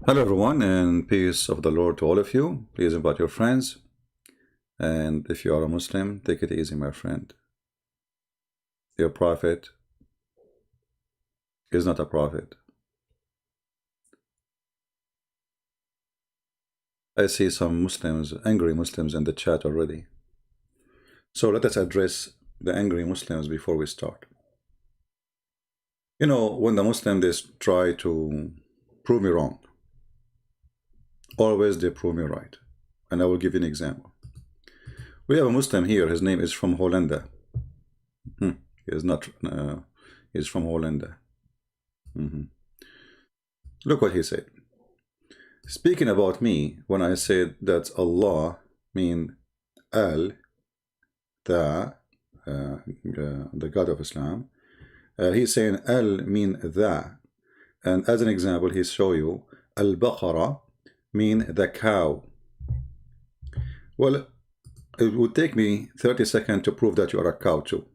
Hello, everyone, and peace of the Lord to all of you. Please invite your friends. And if you are a Muslim, take it easy, my friend. Your prophet is not a prophet. I see some Muslims, angry Muslims in the chat already. So let us address the angry Muslims before we start. You know, when the Muslims try to prove me wrong, always they prove me right. And I will give you an example. We have a Muslim here. His name is from Holland. He is not. He's from Holland. Look what he said. Speaking about me, when I said that Allah mean Al, the God of Islam, he's saying Al mean the, and as an example, he show you Al-Baqarah mean the cow. Well, it would take me 30 seconds to prove that you are a cow too.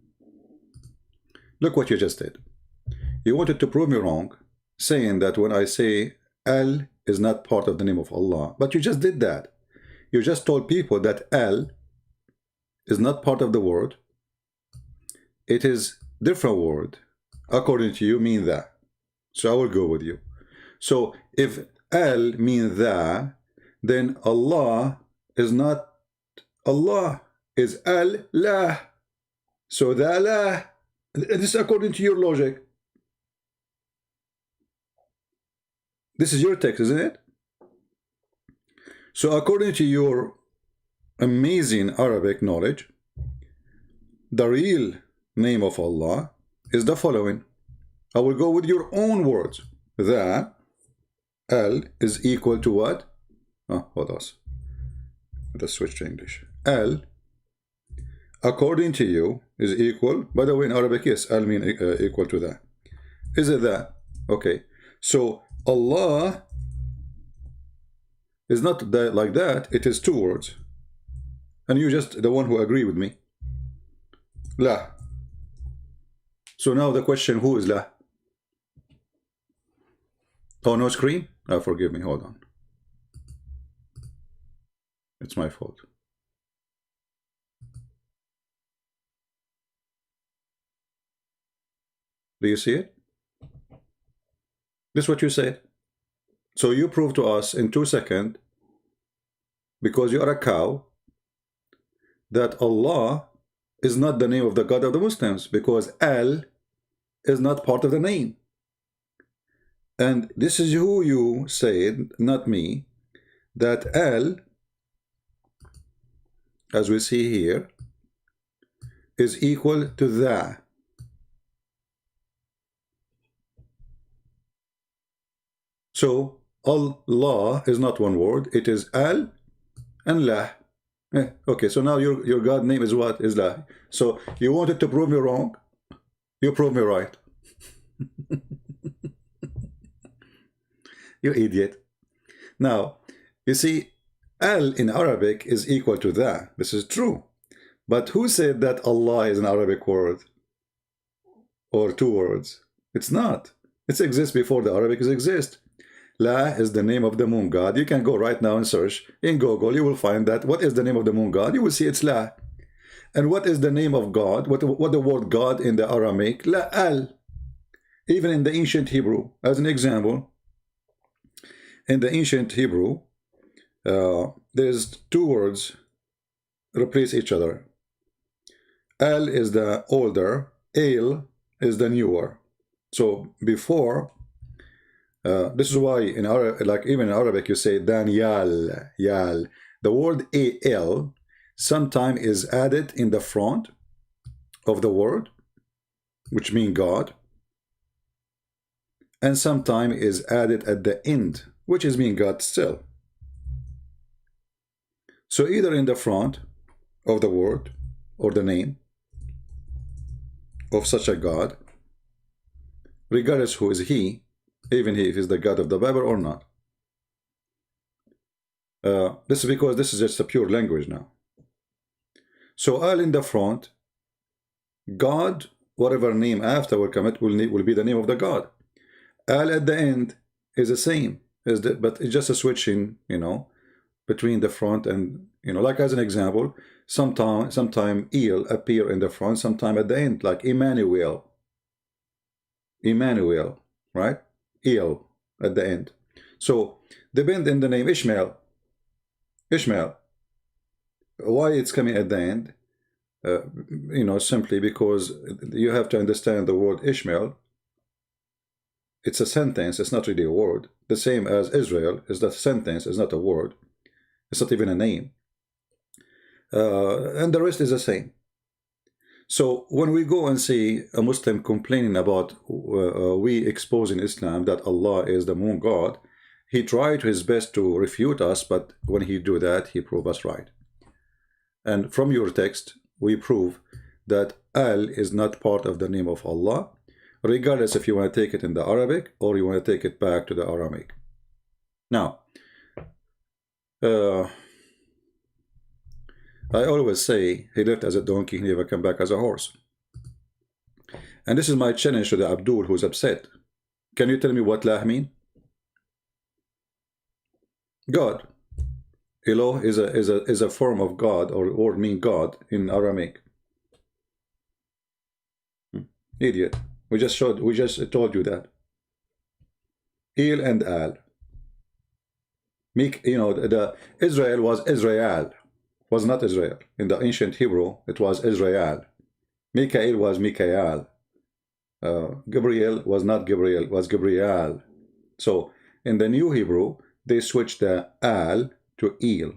Look what you just did. You wanted to prove me wrong, saying that when I say Al is not part of the name of Allah, but you just did that. You just told people that Al is not part of the word. It is different word. According to you, mean that. So I will go with you. So if Al mean that, then Allah is not Allah, is Al-lah. So the Allah, this is according to your logic. This is your text, isn't it? So according to your amazing Arabic knowledge, the real name of Allah is the following. I will go with your own words. The Al is equal to what? Hold on. Let's switch to English. Al, according to you, is equal. By the way, in Arabic, yes, Al mean equal to that. Is it that? Okay. So Allah is not that, like that. It is two words. And you just the one who agree with me. La. So now the question, who is La? Oh, no screen? Forgive me. Hold on. It's my fault. Do you see it? This is what you said. So you prove to us in 2 seconds, because you are a cow, that Allah is not the name of the God of the Muslims, because Al is not part of the name. And this is who you said, not me, that Al, as we see here, is equal to the. So Allah is not one word, it is Al and La. Okay, so now your God name is what? Is La. So you wanted to prove me wrong, you prove me right. You idiot. Now, you see, Al in Arabic is equal to the. This is true. But who said that Allah is an Arabic word? Or two words? It's not. It exists before the Arabic exists. La is the name of the moon god. You can go right now and search in Google. You will find that. What is the name of the moon god? You will see it's La. And what is the name of God? What the word God in the Aramaic? La Al. Even in the ancient Hebrew, as an example, in the ancient Hebrew, there's two words replace each other. Al is the older, El is the newer. So before, this is why in Arabic, like even in Arabic, you say Daniel, Yal. The word Al sometimes is added in the front of the word, which means God, and sometimes is added at the end, which is mean God still. So either in the front of the word or the name of such a God, regardless who is he, even if he's the God of the Bible or not. This is because this is just a pure language now. So Al in the front, God, whatever name after will come, it will be the name of the God. Al at the end is the same. is that, but it's just a switching, you know, between the front and, you know, like as an example, sometime El appear in the front, sometime at the end, like Emmanuel, right? El at the end. So depend in the name Ishmael. Why it's coming at the end? You know, simply because you have to understand the word Ishmael. It's a sentence, it's not really a word. The same as Israel is the sentence, it's not a word. It's not even a name. And the rest is the same. So when we go and see a Muslim complaining about we expose in Islam that Allah is the moon god, he tried his best to refute us, but when he do that, he prove us right. And from your text, we prove that Al is not part of the name of Allah, regardless if you want to take it in the Arabic or you want to take it back to the Aramaic. Now, I always say he left as a donkey, he never come back as a horse. And this is my challenge to the Abdul who's upset. Can you tell me what lah mean? God. Eloh is a form of God, or word mean God in Aramaic. Idiot. We just told you that. El and Al. You know, the Israel was Israel, was not Israel. In the ancient Hebrew, it was Israel. Mikael was Mikael. Gabriel was not Gabriel, was Gabriel. So in the New Hebrew, they switched the Al to El.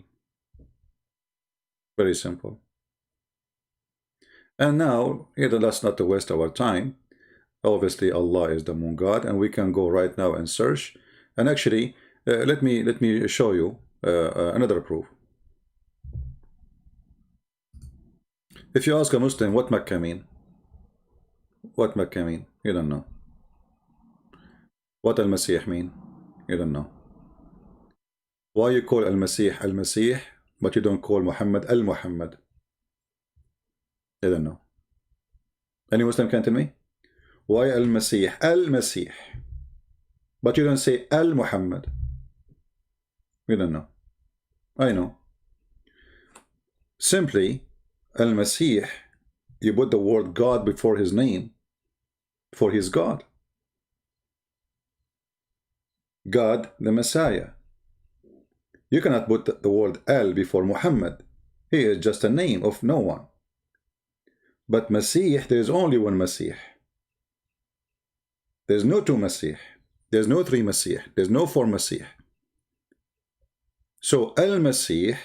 Very simple. And now, let's not to waste our time. Obviously, Allah is the moon god, and we can go right now and search. And actually, let me show you another proof. If you ask a Muslim what Makkah mean, what Makkah mean, you don't know. What Al-Masih mean, you don't know. Why you call Al-Masih Al-Masih, but you don't call Muhammad Al-Muhammad? I don't know. Any Muslim can tell me? Why Al-Masih Al-Masih, but you don't say Al-Muhammad? We don't know. I know. Simply, Al-Masih, you put the word God before his name, for his God. God, the Messiah. You cannot put the word Al before Muhammad. He is just a name of no one. But Masih, there is only one Masih. There's no two Masih. There's no three Masih. There's no four Masih. So Al-Masih,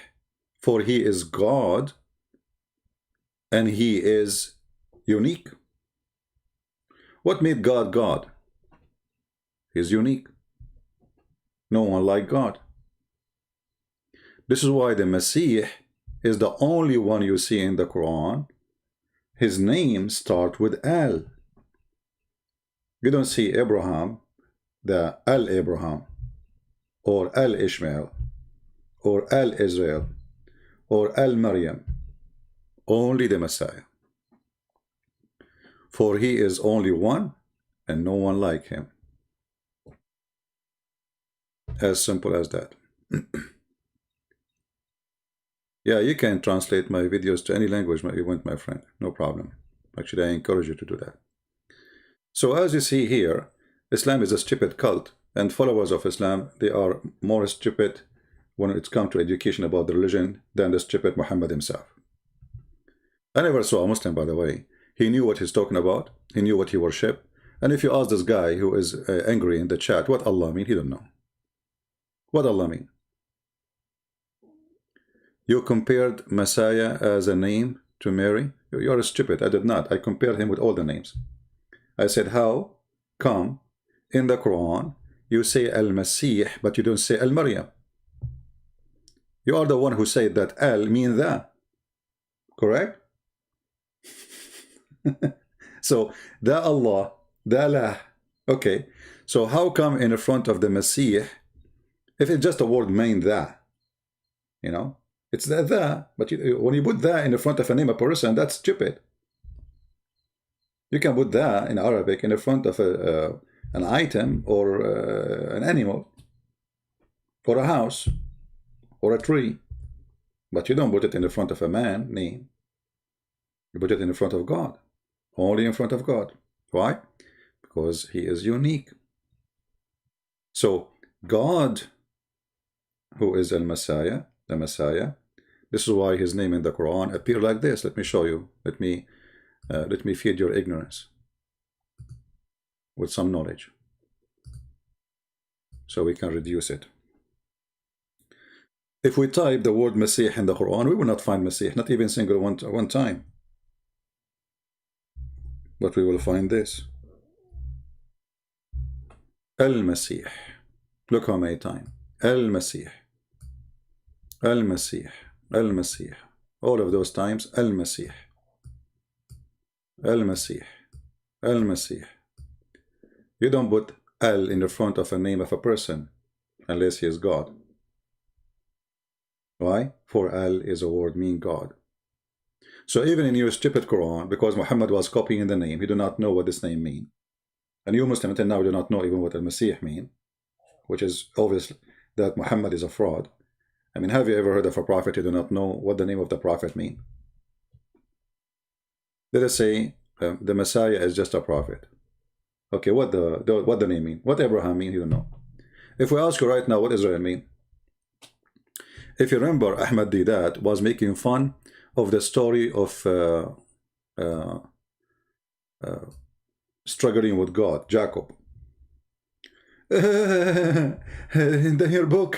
for he is God, and he is unique. What made God God? He's unique. No one like God. This is why the Masih is the only one you see in the Quran. His name starts with Al. You don't see Abraham, the Al-Abraham, or Al-Ishmael, or Al-Israel, or Al-Maryam. Only the Messiah. For he is only one, and no one like him. As simple as that. Yeah, you can translate my videos to any language you want, my friend. No problem. Actually, I encourage you to do that. So as you see here, Islam is a stupid cult, and followers of Islam, they are more stupid when it comes to education about the religion than the stupid Muhammad himself. I never saw a Muslim, by the way. He knew what he's talking about. He knew what he worshiped. And if you ask this guy who is angry in the chat, what Allah mean, he don't know. What Allah mean? You compared Messiah as a name to Mary? You're stupid. I did not. I compared him with all the names. I said, how come in the Quran you say Al-Masih, but you don't say Al-Maryam? You are the one who said that Al mean that. Correct? So, the Allah, the Allah. Okay. So how come in the front of the Masih, if it's just a word mean that, you know, it's the, but when you put that in the front of a name of a person, that's stupid. You can put that in Arabic in the front of an item or an animal. or a house, or a tree. But you don't put it in the front of a man name. You put it in the front of God. Only in front of God. Why? Because he is unique. So God, who is Al-Messiah, the Messiah, this is why his name in the Quran appear like this. Let me show you. Let me feed your ignorance with some knowledge, so we can reduce it. If we type the word Messiah in the Quran, we will not find Messiah, not even single one time. But we will find this. Al-Masih. Look how many times. Al-Masih. Al-Masih. Al-Masih. All of those times, Al-Masih. Al-Masih. Al-Masih. You don't put Al in the front of a name of a person unless he is God. Why? For Al is a word mean God. So even in your stupid Quran, because Muhammad was copying the name, he do not know what this name means. And you Muslims until now do not know even what Al-Masih mean, which is obvious that Muhammad is a fraud. I mean, have you ever heard of a prophet who do not know what the name of the prophet mean? Let us say the Messiah is just a prophet. Okay, what the name mean? What Abraham mean? You don't know. If we ask you right now what Israel mean, if you remember, Ahmad Didat was making fun of the story of struggling with God, Jacob. In your book,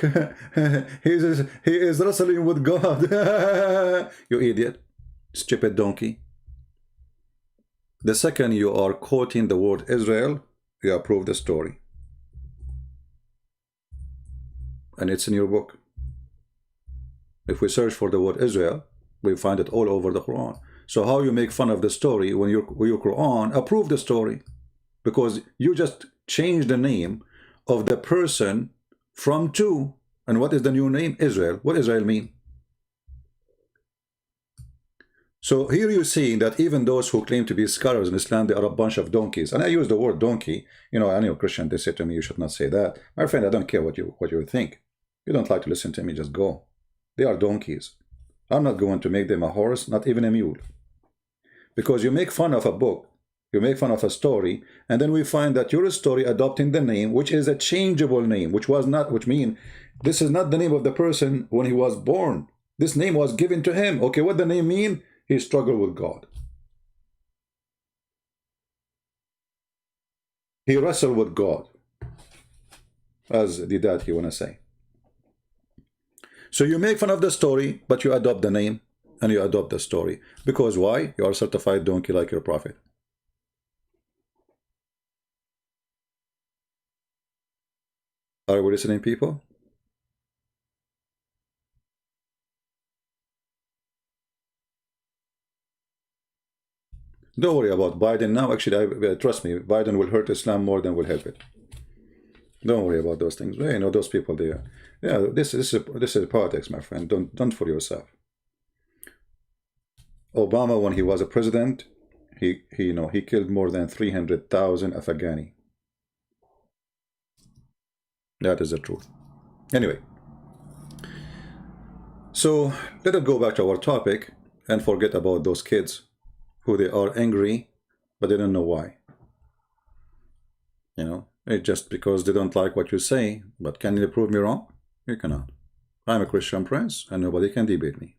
he is wrestling with God. You idiot, stupid donkey. The second you are quoting the word Israel, you approve the story. And it's in your book. If we search for the word Israel, we find it all over the Quran. So how you make fun of the story when your Quran approve the story? Because you just changed the name of the person from to. And what is the new name? Israel. What Israel mean? So here you see that even those who claim to be scholars in Islam, they are a bunch of donkeys. And I use the word donkey. You know, any Christian, they say to me, you should not say that. My friend, I don't care what you think. You don't like to listen to me, just go. They are donkeys. I'm not going to make them a horse, not even a mule. Because you make fun of a book, you make fun of a story, and then we find that your story adopting the name, which is a changeable name, which means this is not the name of the person when he was born. This name was given to him. Okay, what the name mean? He struggled with God. He wrestled with God, as Didat he wanna say. So you make fun of the story, but you adopt the name and you adopt the story. Because why? You are a certified donkey like your prophet. Are we listening, people? Don't worry about Biden now. Actually, trust me, Biden will hurt Islam more than will help it. Don't worry about those things. You know, those people there. Yeah, this is politics, my friend. Don't fool yourself. Obama, when he was a president, he killed more than 300,000 Afghani. That is the truth. Anyway, so let us go back to our topic and forget about those kids who they are angry, but they don't know why. You know, it's just because they don't like what you say. But can you prove me wrong? You cannot. I'm a Christian prince, and nobody can debate me.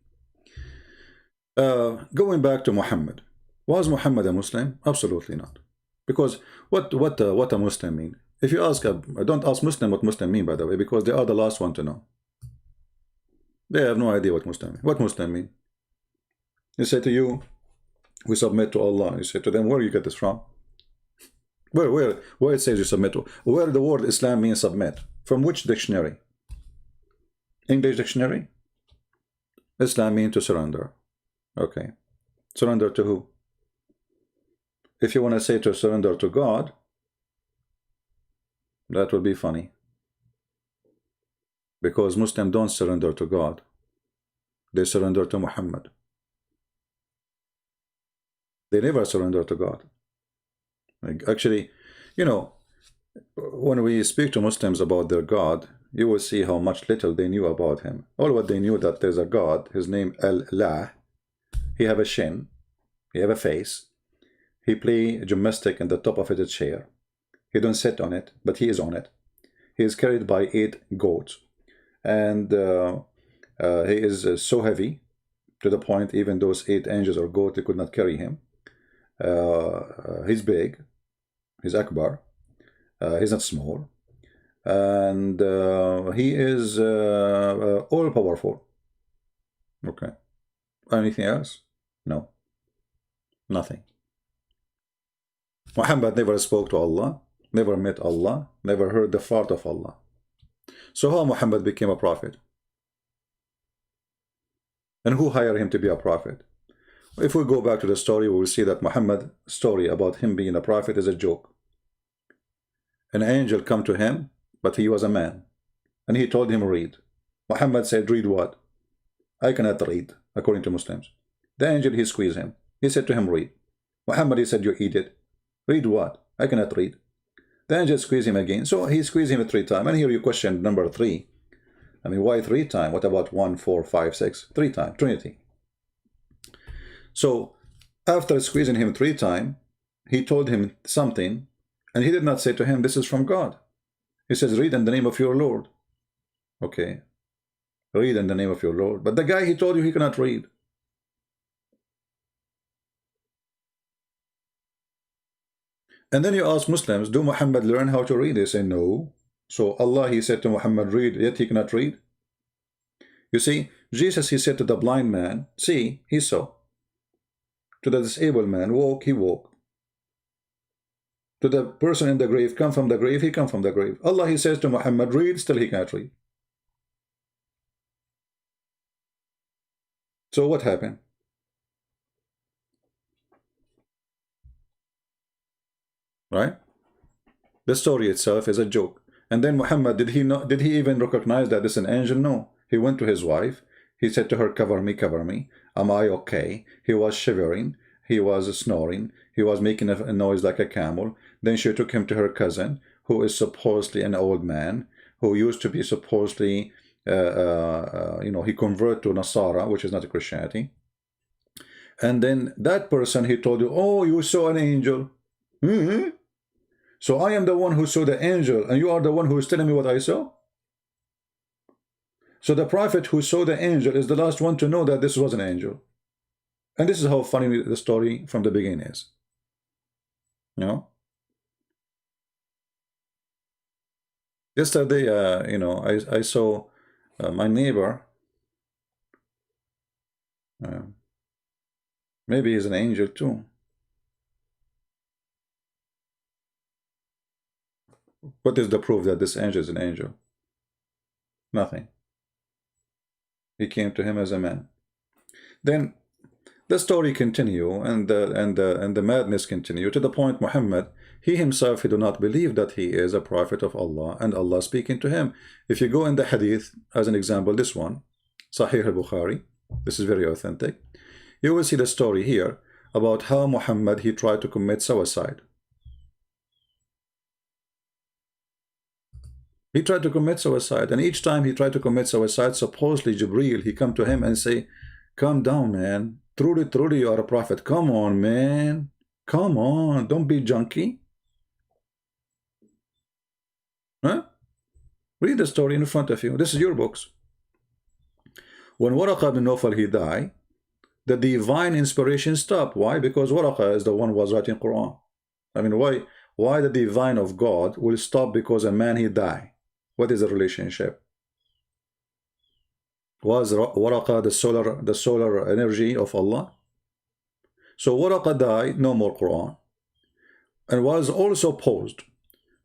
Going back to Muhammad, was Muhammad a Muslim? Absolutely not. Because what a Muslim mean? If you ask, don't ask Muslim what Muslim mean, by the way, because they are the last one to know. They have no idea what Muslim mean. What Muslim mean? They say to you, we submit to Allah. You say to them, where you get this from? Where it says you submit to? Where the word Islam means submit? From which dictionary? English dictionary? Islam means to surrender. Okay. Surrender to who? If you want to say to surrender to God, that would be funny. Because Muslims don't surrender to God. They surrender to Muhammad. They never surrender to God. Actually, you know, when we speak to Muslims about their God, you will see how much little they knew about him. All what they knew that there's a God, his name Allah. He have a shin, he have a face, he play gymnastic in the top of his chair. He don't sit on it, but he is on it. He is carried by 8 goats, and he is so heavy to the point even those 8 angels or goats, they could not carry him. He's big, he's Akbar, he's not small, and he is all powerful. Okay. Anything else? No. Nothing. Muhammad never spoke to Allah, never met Allah, never heard the fart of Allah. So how Muhammad became a prophet? And who hired him to be a prophet? If we go back to the story, we will see that Muhammad's story about him being a prophet is a joke. An angel come to him, but he was a man, and he told him read. Muhammad said, read what? I cannot read, according to Muslims. The angel, he squeezed him. He said to him, read. Muhammad, he said, you idiot. Read what? I cannot read. The angel squeezed him again. So he squeezed him 3 times. And here you question number 3. I mean, why 3 times? What about 1, 4, 5, 6? 3 times. Trinity. So after squeezing him 3 times, he told him something, and he did not say to him, this is from God. He says, read in the name of your Lord. Okay. Read in the name of your Lord. But the guy, he told you he cannot read. And then you ask Muslims, do Muhammad learn how to read? They say no. So Allah, he said to Muhammad, read, yet he cannot read. You see, Jesus, he said to the blind man, see, he saw. To the disabled man, walk, he walked. To the person in the grave, come from the grave, he come from the grave. Allah, he says to Muhammad, read, still he cannot read. So what happened? Right? The story itself is a joke. And then Muhammad, did he even recognize that this is an angel? No. He went to his wife. He said to her, cover me, cover me. Am I okay? He was shivering. He was snoring. He was making a noise like a camel. Then she took him to her cousin, who is supposedly an old man, who used to be supposedly, he converted to Nasara, which is not a Christianity. And then that person, he told you, oh, you saw an angel. So I am the one who saw the angel, and you are the one who is telling me what I saw? So the prophet who saw the angel is the last one to know that this was an angel. And this is how funny the story from the beginning is. You know? Yesterday, I saw my neighbor. Maybe he's an angel too. What is the proof that this angel is an angel? Nothing. He came to him as a man. Then the story continue, and the madness continue, to the point Muhammad, he himself, he do not believe that he is a prophet of Allah, and Allah speaking to him. If you go in the hadith, as an example, this one, Sahih al-Bukhari, this is very authentic, you will see the story here about how Muhammad, he tried to commit suicide. He tried to commit suicide, and each time he tried to commit suicide, supposedly Jibreel, he come to him and say, calm down, man. Truly, truly, you are a prophet. Come on, man. Come on. Don't be junkie. Huh? Read the story in front of you. This is your books. When Waraqa bin Nawfal, he died, the divine inspiration stopped. Why? Because Waraqa is the one who was writing Quran. I mean, why the divine of God will stop because a man, he died? What is the relationship? Was Waraqa the solar energy of Allah? So Waraqa died, no more Quran, and was also paused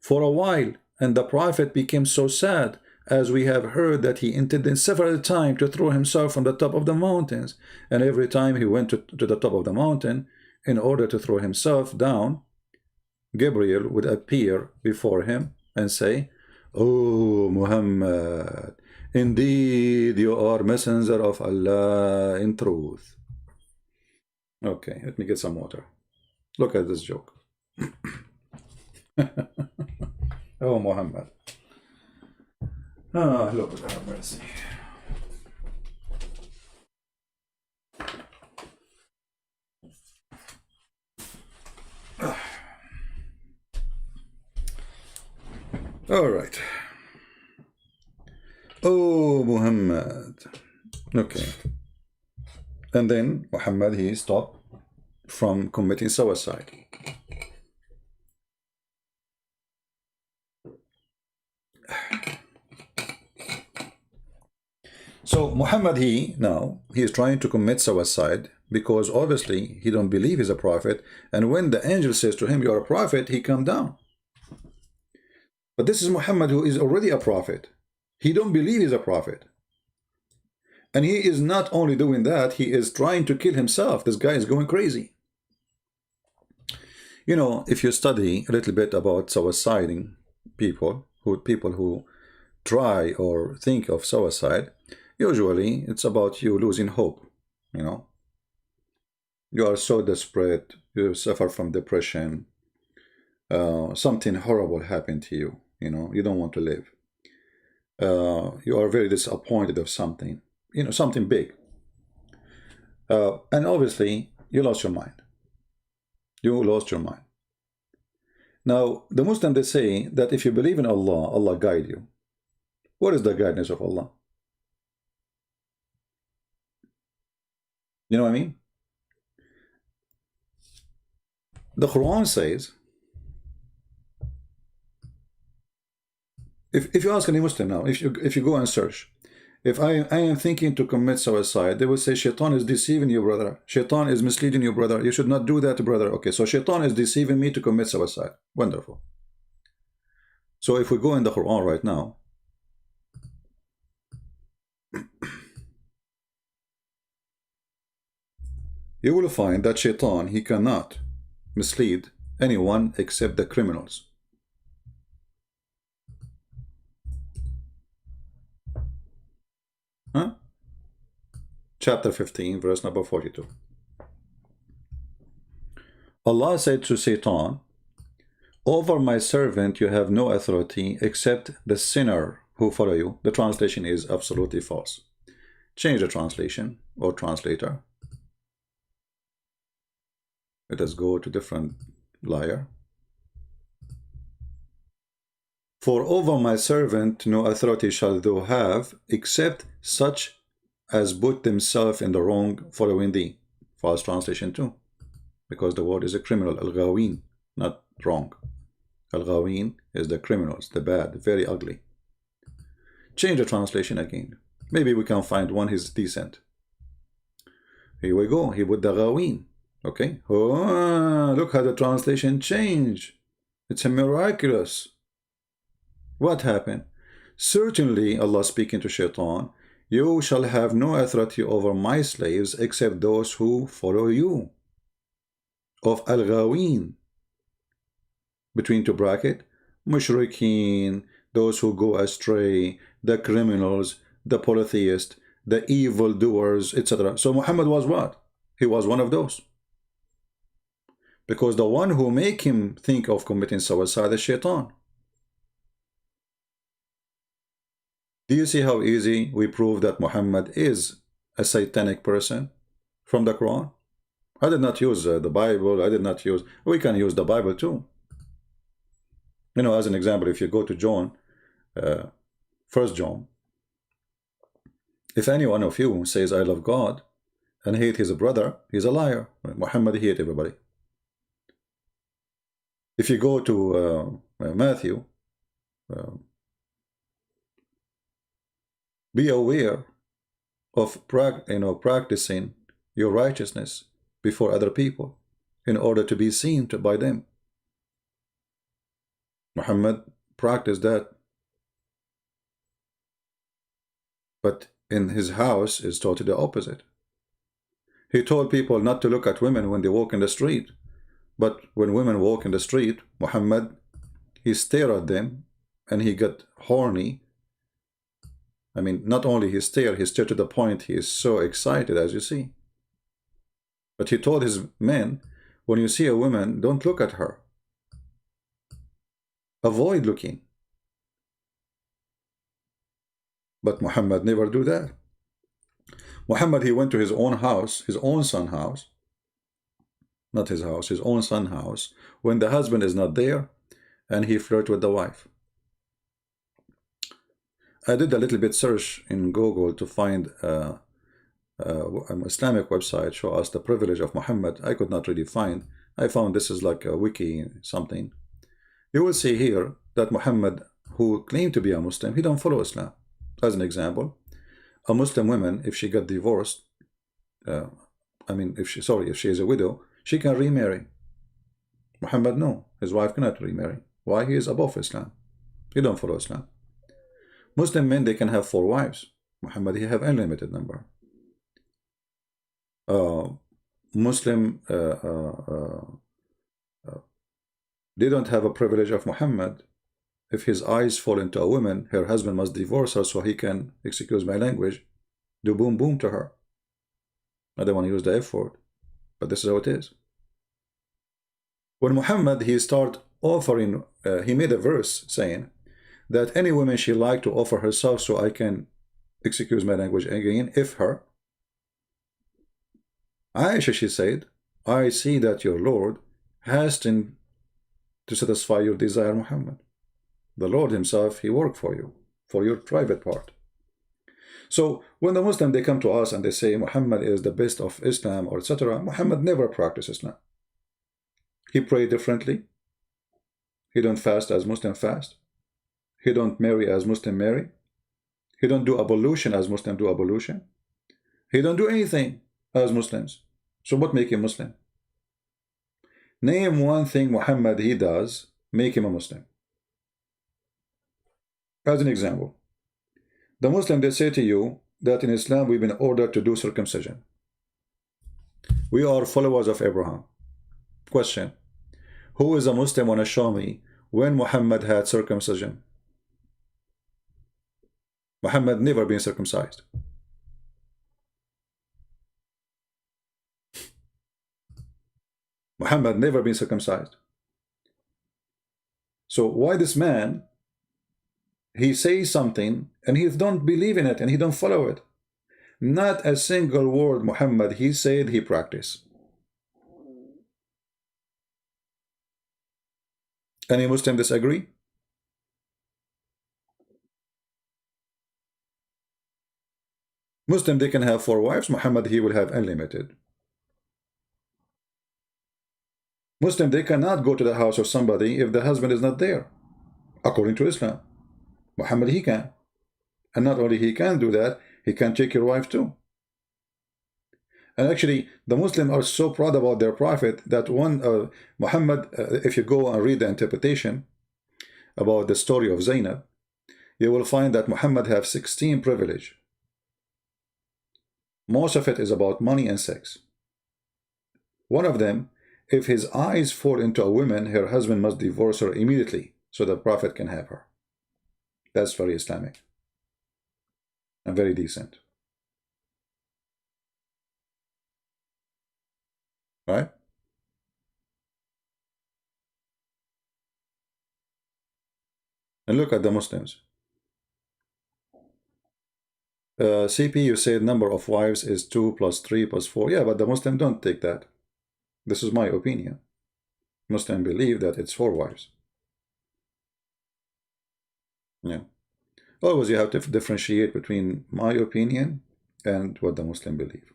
for a while, and the Prophet became so sad, as we have heard, that he intended several times to throw himself from the top of the mountains, and every time he went to the top of the mountain in order to throw himself down, Gabriel would appear before him and say, oh Muhammad, indeed you are messenger of Allah in truth. Okay, let me get some water. Look at this joke. Oh Muhammad. Ah, Lord have mercy. All right. Oh, Muhammad. Okay. And then Muhammad, he stopped from committing suicide. So Muhammad, he is trying to commit suicide because obviously he don't believe he's a prophet. And when the angel says to him, "You're a prophet," he come down. But this is Muhammad, who is already a prophet. He don't believe he's a prophet. And he is not only doing that, he is trying to kill himself. This guy is going crazy. You know, if you study a little bit about suiciding people who try or think of suicide, usually it's about you losing hope. You know, you are so desperate, you suffer from depression, something horrible happened to you. You know, you don't want to live. You are very disappointed of something, you know, something big. And obviously, you lost your mind. You lost your mind. Now, the Muslims, they say that if you believe in Allah, Allah guide you. What is the guidance of Allah? You know what I mean? The Quran says, if you ask any Muslim now, if you go and search, if I am thinking to commit suicide, they will say, Shaitan is deceiving you, brother. Shaitan is misleading you, brother. You should not do that, brother. Okay, so Shaitan is deceiving me to commit suicide. Wonderful. So if we go in the Quran right now, you will find that Shaitan, he cannot mislead anyone except the criminals. Huh? Chapter 15, verse number 42. Allah said to Satan, "Over my servant you have no authority except the sinner who follow you." The translation is absolutely false. Change the translation or translator. Let us go to different liar. "For over my servant no authority shall thou have except such as put themselves in the wrong following thee." False translation too, because the word is a criminal, al-ghawin, not wrong. Al-ghawin is the criminals, the bad, very ugly. Change the translation again. Maybe we can find one who's decent. Here we go. He put the ghawin. Okay. Oh, look how the translation changed. It's a miraculous. What happened? Certainly, Allah speaking to Shaitan, "You shall have no authority over my slaves except those who follow you." Of al-ghawin, between two brackets, mushrikeen, those who go astray, the criminals, the polytheists, the evildoers, etc. So Muhammad was what? He was one of those. Because the one who make him think of committing suicide is Shaitan. Do you see how easy we prove that Muhammad is a satanic person from the Quran? I did not use the Bible. I did not use... We can use the Bible too. You know, as an example, if you go to John, 1 John, if any one of you says, "I love God," and hate his brother, he's a liar. Muhammad hate everybody. If you go to Matthew, be aware of practicing your righteousness before other people in order to be seen by them. Muhammad practiced that. But in his house is totally the opposite. He told people not to look at women when they walk in the street. But when women walk in the street, Muhammad, he stared at them and he got horny. I mean, not only he stared to the point he is so excited, as you see. But he told his men, when you see a woman, don't look at her. Avoid looking. But Muhammad never do that. Muhammad, he went to his own house, his own son's house, not his house, his own son's house, when the husband is not there, and he flirted with the wife. I did a little bit search in Google to find an Islamic website show us the privilege of Muhammad. I could not really find. I found this is like a wiki something. You will see here that Muhammad, who claimed to be a Muslim, he don't follow Islam. As an example, a Muslim woman, if she got divorced, if she is a widow, she can remarry. Muhammad, no, his wife cannot remarry. Why? He is above Islam. He don't follow Islam. Muslim men, they can have 4 wives. Muhammad, he have unlimited number. Muslim, they don't have a privilege of Muhammad. If his eyes fall into a woman, her husband must divorce her so he can, excuse my language, do boom boom to her. I don't want to use the F word, but this is how it is. When Muhammad, he start offering, he made a verse saying that any woman she like to offer herself so I can, excuse my language again, if her. Aisha, she said, I see that your Lord hastened to satisfy your desire, Muhammad. The Lord himself, he worked for you, for your private part. So when the Muslim, they come to us and they say Muhammad is the best of Islam or etc., Muhammad never practiced Islam. He prayed differently. He don't fast as Muslim fast. He don't marry as Muslim marry. He don't do ablution as Muslim do ablution. He don't do anything as Muslims. So what make him Muslim? Name one thing Muhammad he does make him a Muslim. As an example, the Muslim, they say to you that in Islam we've been ordered to do circumcision. We are followers of Abraham. Question: who is a Muslim want to show me when Muhammad had circumcision? Muhammad never been circumcised. Muhammad never been circumcised. So why this man, he says something and he don't believe in it and he don't follow it? Not a single word Muhammad he said he practiced. Any Muslim disagree? Muslim, they can have 4 wives. Muhammad, he will have unlimited. Muslim, they cannot go to the house of somebody if the husband is not there, according to Islam. Muhammad, he can. And not only he can do that, he can take your wife too. And actually, the Muslims are so proud about their prophet that one, Muhammad, if you go and read the interpretation about the story of Zainab, you will find that Muhammad have 16 privilege. Most of it is about money and sex. One of them, if his eyes fall into a woman, her husband must divorce her immediately so the prophet can have her. That's very Islamic and very decent. Right? And look at the Muslims. CP, you said number of wives is 2 plus 3 plus 4. Yeah, but the Muslim don't take that. This is my opinion. Muslim believe that it's 4 wives. Yeah. Always you have to differentiate between my opinion and what the Muslim believe.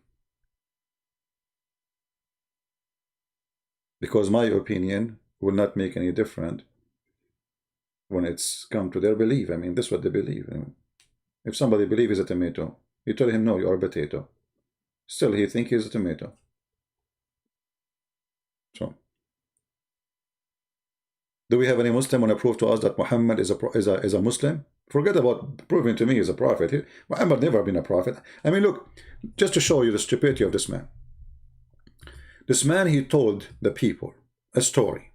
Because my opinion will not make any difference when it's come to their belief. I mean, this is what they believe. I mean, if somebody believes he's a tomato, you tell him, no, you are a potato. Still, he thinks he's a tomato. So, do we have any Muslim want to prove to us that Muhammad is a Muslim? Forget about proving to me he's a prophet. Muhammad never been a prophet. I mean, look, just to show you the stupidity of this man. This man, he told the people a story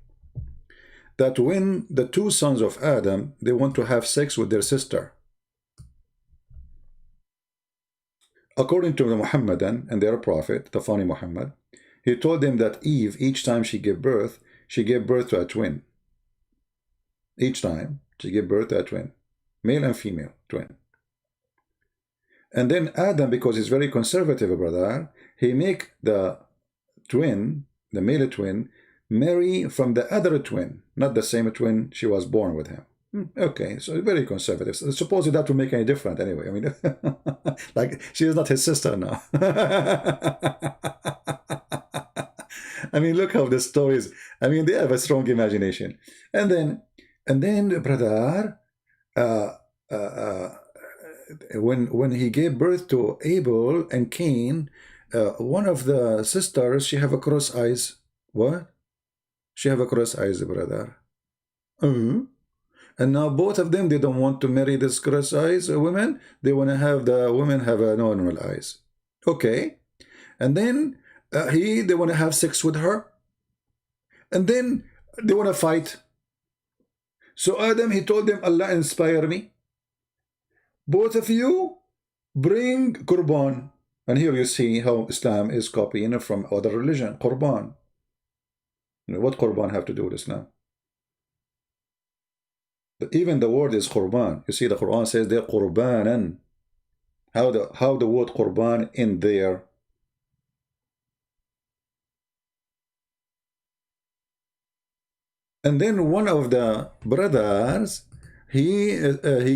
that when the 2 sons of Adam, they want to have sex with their sister, according to the Muhammadan and their prophet, the funny Muhammad, he told them that Eve, each time she gave birth to a twin. Each time she gave birth to a twin, male and female twin. And then Adam, because he's very conservative, brother, he make the twin, the male twin, marry from the other twin, not the same twin she was born with him. Okay, so very conservative. So suppose that would make any difference anyway. I mean, like she is not his sister now. I mean, look how the stories. I mean, they have a strong imagination. And then, brother, when he gave birth to Abel and Cain, one of the sisters, she have a cross eyes. What? She have a cross eyes, brother. And now both of them, they don't want to marry this cross eyes women. They want to have the women have a normal eyes. Okay. And then they want to have sex with her. And then they want to fight. So Adam, he told them, Allah inspire me. Both of you bring Qurban. And here you see how Islam is copying from other religion. Qurban. You know, what Qurban have to do with Islam? But even the word is Qurban. You see the Quran says they're Qurbanan. How the word Qurban in there? And then one of the brothers, he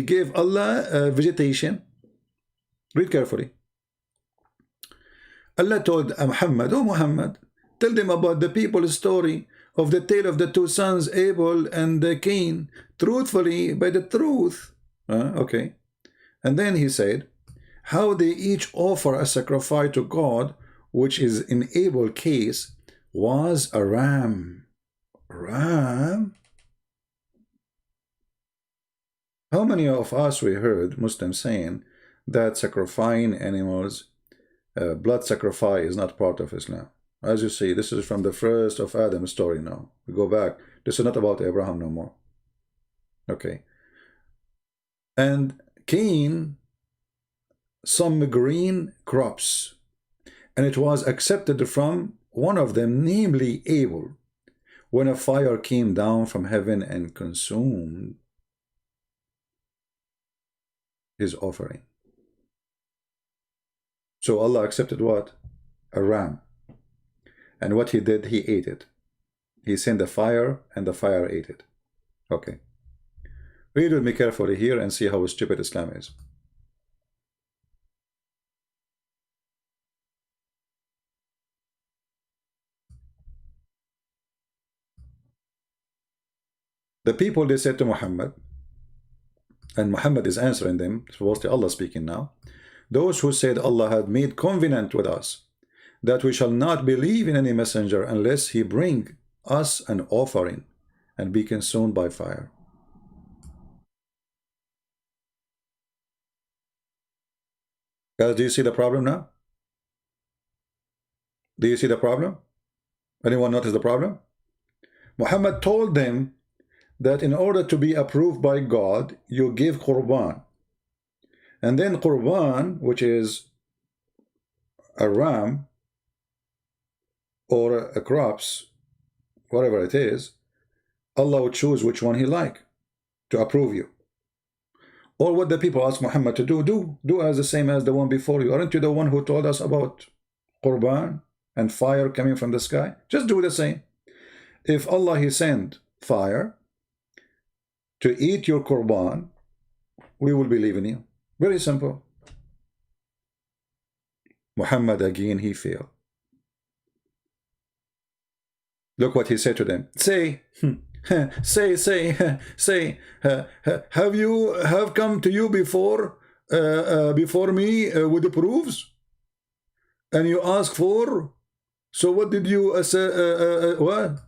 gave Allah vegetation. Read carefully. Allah told Muhammad, oh Muhammad, tell them about the people's story of the tale of the two sons, Abel and Cain, truthfully by the truth. Okay. And then he said, how they each offer a sacrifice to God, which is in Abel's case, was a ram. Ram? How many of us we heard Muslims saying that sacrificing animals, blood sacrifice is not part of Islam? As you see, this is from the first of Adam's story now. We go back. This is not about Abraham no more. Okay. And Cain, some green crops. And it was accepted from one of them, namely Abel, when a fire came down from heaven and consumed his offering. So Allah accepted what? A ram. And what he did, he ate it. He sent a fire, and the fire ate it. Okay. Read with me carefully here and see how stupid Islam is. The people, they said to Muhammad, and Muhammad is answering them, supposedly Allah speaking now, those who said Allah had made covenant with us, that we shall not believe in any messenger unless he bring us an offering and be consumed by fire. Guys, do you see the problem now? Do you see the problem? Anyone notice the problem? Muhammad told them that in order to be approved by God, you give Qurban. And then Qurban, which is a ram or a crops, whatever it is, Allah would choose which one he like to approve you. Or what the people ask Muhammad to do as the same as the one before you. Aren't you the one who told us about Qurban and fire coming from the sky? Just do the same. If Allah he sent fire to eat your Qurban, we will believe in you. Very simple. Muhammad again, he failed. Look what he said to them. Say, have come to you before me with the proofs, and you ask for. So what did you say? What?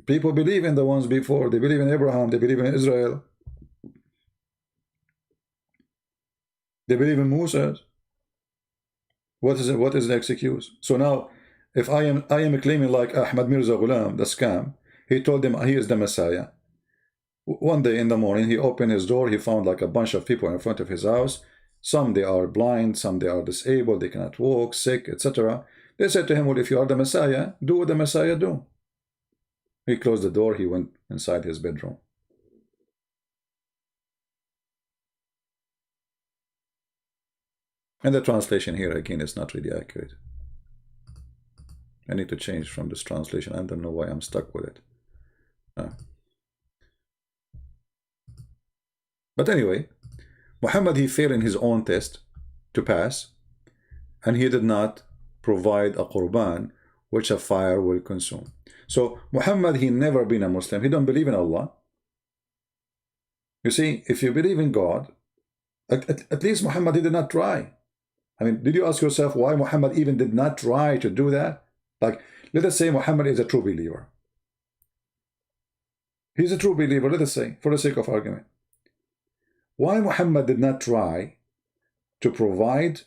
People believe in the ones before. They believe in Abraham. They believe in Israel. They believe in Moses. What is it? What is the excuse? So now, if I am claiming like Ahmad Mirza Ghulam, the scam, he told them he is the Messiah. One day in the morning, he opened his door. He found like a bunch of people in front of his house. Some they are blind, some they are disabled, they cannot walk, sick, etc. They said to him, well, if you are the Messiah, do what the Messiah do. He closed the door. He went inside his bedroom. And the translation here again is not really accurate. I need to change from this translation. I don't know why I'm stuck with it. But anyway, Muhammad, he failed in his own test to pass, and he did not provide a qurban which a fire will consume. So Muhammad, he never been a Muslim. He don't believe in Allah. You see, if you believe in God, at least Muhammad, he did not try. I mean, did you ask yourself why Muhammad even did not try to do that? Like, let us say Muhammad is a true believer. He's a true believer, let us say, for the sake of argument. Why Muhammad did not try to provide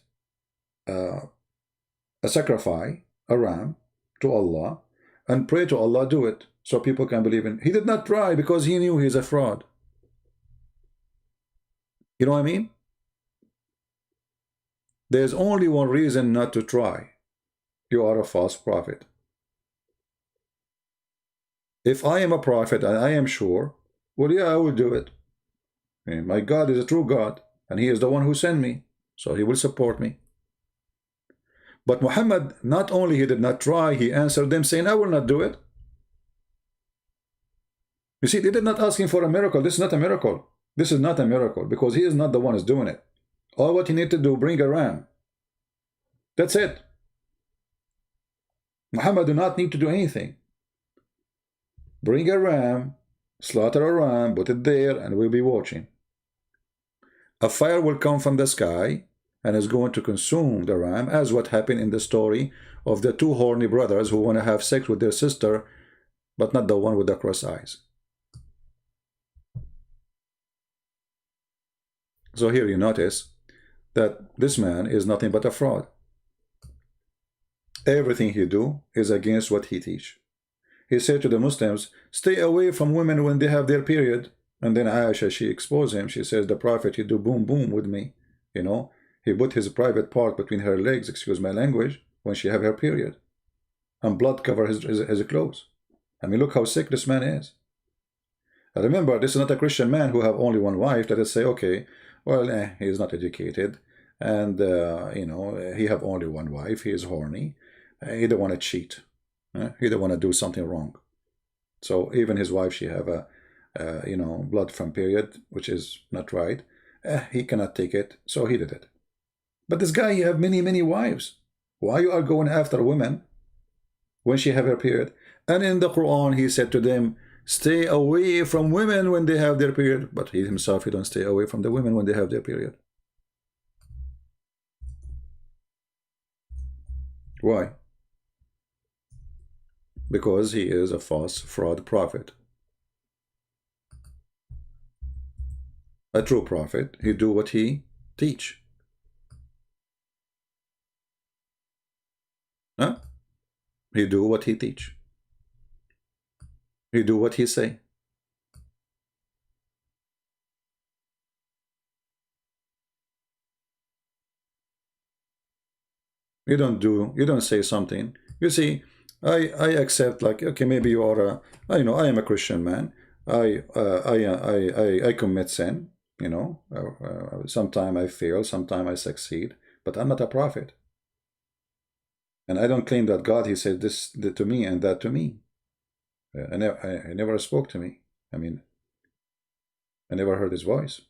a sacrifice, a ram, to Allah, and pray to Allah, do it, so people can believe in. He did not try because he knew he's a fraud. You know what I mean? There's only one reason not to try. You are a false prophet. If I am a prophet and I am sure, well, yeah, I will do it. And my God is a true God, and he is the one who sent me, so he will support me. But Muhammad, not only he did not try, he answered them saying, I will not do it. You see, they did not ask him for a miracle. This is not a miracle. This is not a miracle, because he is not the one who's doing it. All what he need to do, bring a ram. That's it. Muhammad do not need to do anything. Bring a ram, slaughter a ram, put it there, and we'll be watching. A fire will come from the sky and is going to consume the ram, as what happened in the story of the two horny brothers who want to have sex with their sister, but not the one with the cross eyes. So here you notice that this man is nothing but a fraud. Everything he do is against what he teach. He said to the Muslims, stay away from women when they have their period. And then Aisha, she exposed him. She says, the prophet, he do boom boom with me. You know, he put his private part between her legs, excuse my language, when she have her period. And blood cover his clothes. I mean, look how sick this man is. And remember, this is not a Christian man who have only one wife that is say, okay, well, he is not educated. And, you know, he have only one wife. He is horny. He don't want to cheat. He don't want to do something wrong. So even his wife, she have a, you know, blood from period, which is not right. He cannot take it, so he did it. But this guy, he have many, many wives. Why you are going after women when she have her period? And in the Quran, he said to them, stay away from women when they have their period. But he himself, he don't stay away from the women when they have their period. Why? Because he is a false fraud prophet. A true prophet, he do what he teach. Huh? He do what he teach. He do what he say. You don't say something. You see, I accept, like, okay, maybe you are a, you know, I am a Christian man. I commit sin, you know. Sometimes I fail, sometimes I succeed, but I'm not a prophet. And I don't claim that God, he said this to me and that to me. I never spoke to me. I mean, I never heard his voice.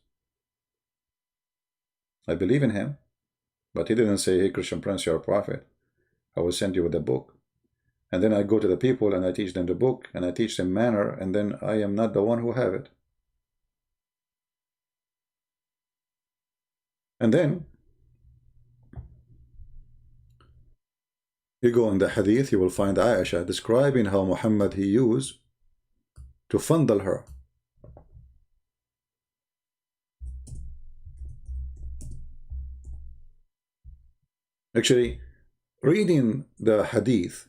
I believe in him, but he didn't say, hey, Christian Prince, you're a prophet. I will send you with a book. And then I go to the people and I teach them the book and I teach them manner, and then I am not the one who have it. And then you go in the hadith, you will find Aisha describing how Muhammad he used to fondle her. Actually, reading the hadith,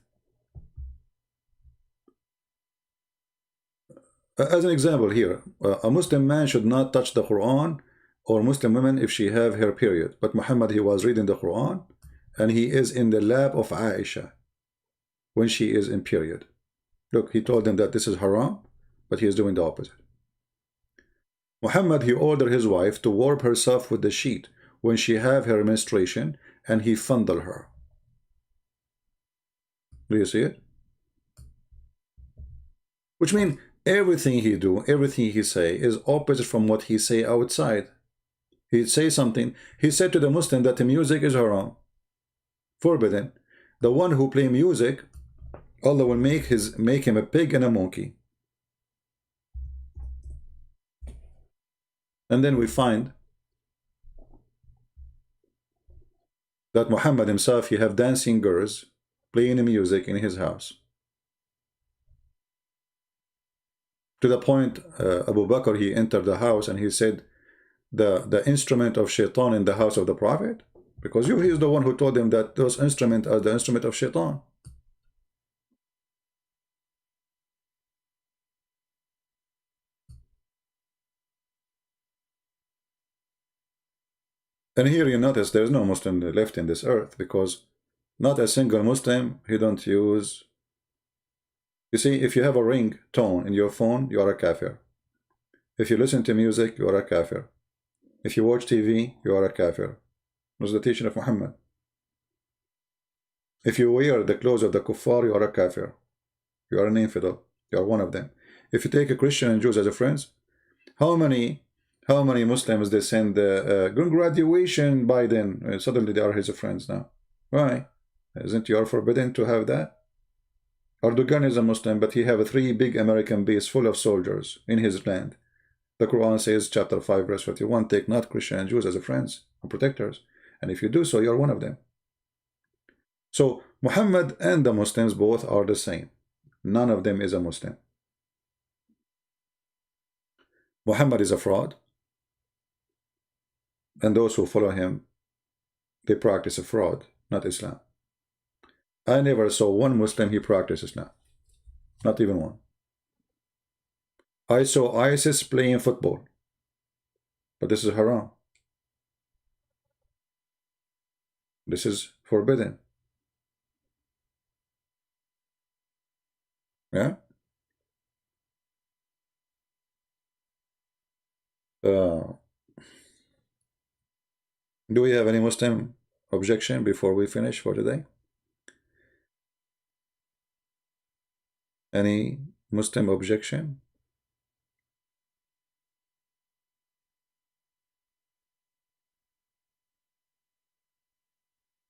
as an example here, a Muslim man should not touch the Quran, or Muslim woman if she have her period. But Muhammad, he was reading the Quran, and he is in the lap of Aisha when she is in period. Look, he told them that this is haram, but he is doing the opposite. Muhammad, he ordered his wife to warm herself with the sheet when she have her menstruation, and he fondle her. Do you see it? Which means everything he do, everything he say is opposite from what he say outside. He'd say something. He said to the Muslim that the music is haram, forbidden. The one who play music, Allah will make him a pig and a monkey. And then we find that Muhammad himself, he have dancing girls playing music in his house. To the point, Abu Bakr, he entered the house and he said, the instrument of shaitan in the house of the Prophet? Because he is the one who told him that those instruments are the instrument of shaitan. And here you notice there's no Muslim left in this earth, because not a single Muslim, he don't use. You see, if you have a ring tone in your phone, you are a kafir. If you listen to music, you are a kafir. If you watch TV, you are a kafir. It was the teaching of Muhammad. If you wear the clothes of the kuffar, you are a kafir. You are an infidel. You are one of them. If you take a Christian and Jews as a friends, how many Muslims they send graduation Biden? Suddenly they are his friends now. Why? Isn't you forbidden to have that? Erdogan is a Muslim, but he have 3 big American base full of soldiers in his land. The Quran says, chapter 5, verse 51, take not Christian and Jews as a friends and protectors. And if you do so, you are one of them. So Muhammad and the Muslims both are the same. None of them is a Muslim. Muhammad is a fraud. And those who follow him, they practice a fraud, not Islam. I never saw one Muslim he practices Islam. Not even one. I saw ISIS playing football. But this is haram. This is forbidden. Yeah? Do we have any Muslim objection before we finish for today? Any Muslim objection?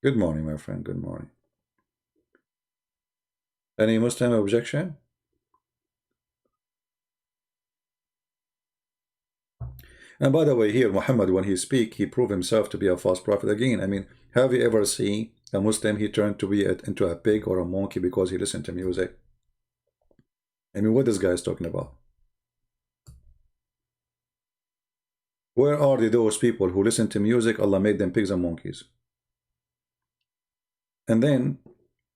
Good morning, my friend. Good morning. Any Muslim objection? And by the way, here, Muhammad, when he speak, he proved himself to be a false prophet again. I mean, have you ever seen a Muslim, he turned to be into a pig or a monkey because he listened to music? I mean, what this guy is talking about? Where are those people who listen to music, Allah made them pigs and monkeys? And then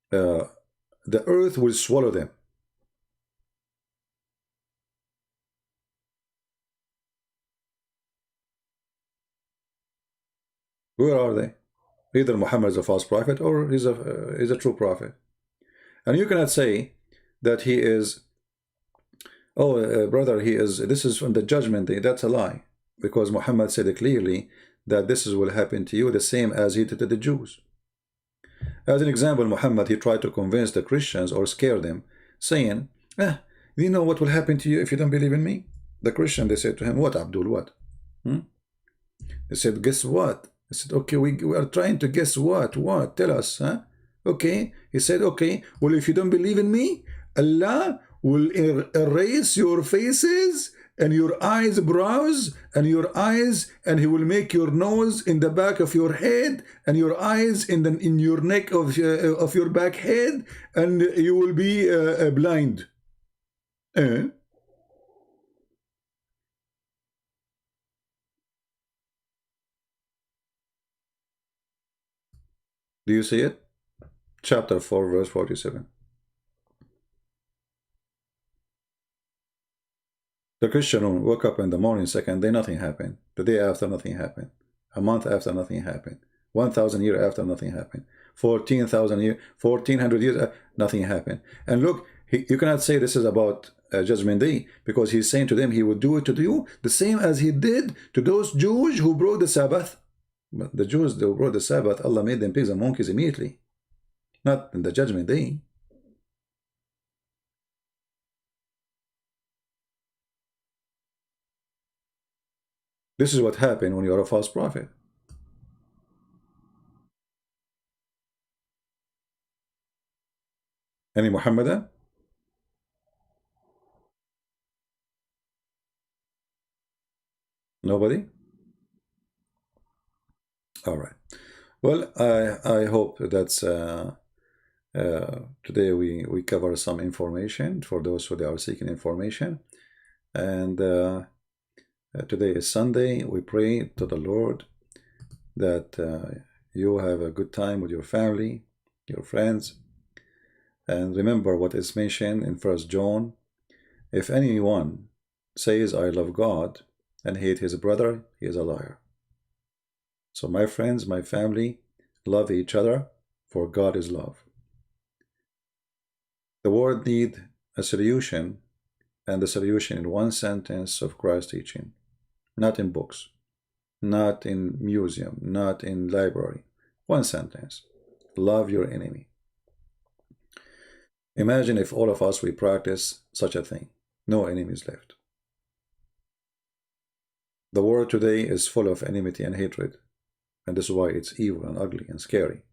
the earth will swallow them. Where are they? Either Muhammad is a false prophet or he's a true prophet. And you cannot say that he is, brother, this is from the judgment day. That's a lie. Because Muhammad said clearly that this will happen to you the same as he did to the Jews. As an example, Muhammad, he tried to convince the Christians or scare them, saying, do you know what will happen to you if you don't believe in me? The Christian, they said to him, what, Abdul, what? They said, guess what? He said, okay, we are trying to guess what? What? Tell us, huh? Okay. He said, okay, well, if you don't believe in me, Allah will erase your faces and your eyebrows and your eyes, and he will make your nose in the back of your head and your eyes in your neck of your back head, and you will be blind. Do you see it? Chapter 4, verse 47. The Christian woke up in the morning, second day, nothing happened. The day after, nothing happened. A month after, nothing happened. 1,000 years after, nothing happened. 1400 years, nothing happened. And look, you cannot say this is about Judgment Day, because he's saying to them he would do it to you the same as he did to those Jews who broke the Sabbath. But the Jews, they brought the Sabbath, Allah made them pigs and monkeys immediately, not in the judgment day. This is what happened when you are a false prophet. Any Muhammadan? Nobody? All right. Well, I hope that's today we cover some information for those who are seeking information. And today is Sunday. We pray to the Lord that you have a good time with your family, your friends. And remember what is mentioned in 1 John. If anyone says, I love God, and hate his brother, he is a liar. So my friends, my family, love each other, for God is love. The world needs a solution, and the solution in one sentence of Christ's teaching. Not in books, not in museum, not in library. One sentence. Love your enemy. Imagine if all of us, we practice such a thing. No enemies left. The world today is full of enmity and hatred, and this is why it's evil and ugly and scary.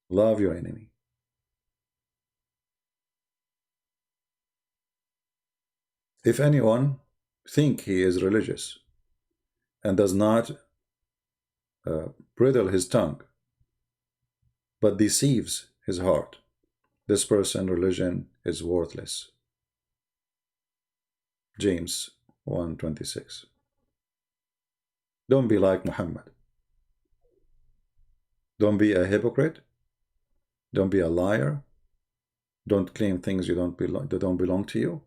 Love your enemy. If anyone think he is religious and does not bridle his tongue, but deceives his heart, this person religion is worthless. James 1:26. Don't be like Muhammad. Don't be a hypocrite. Don't be a liar. Don't claim things that don't belong to you.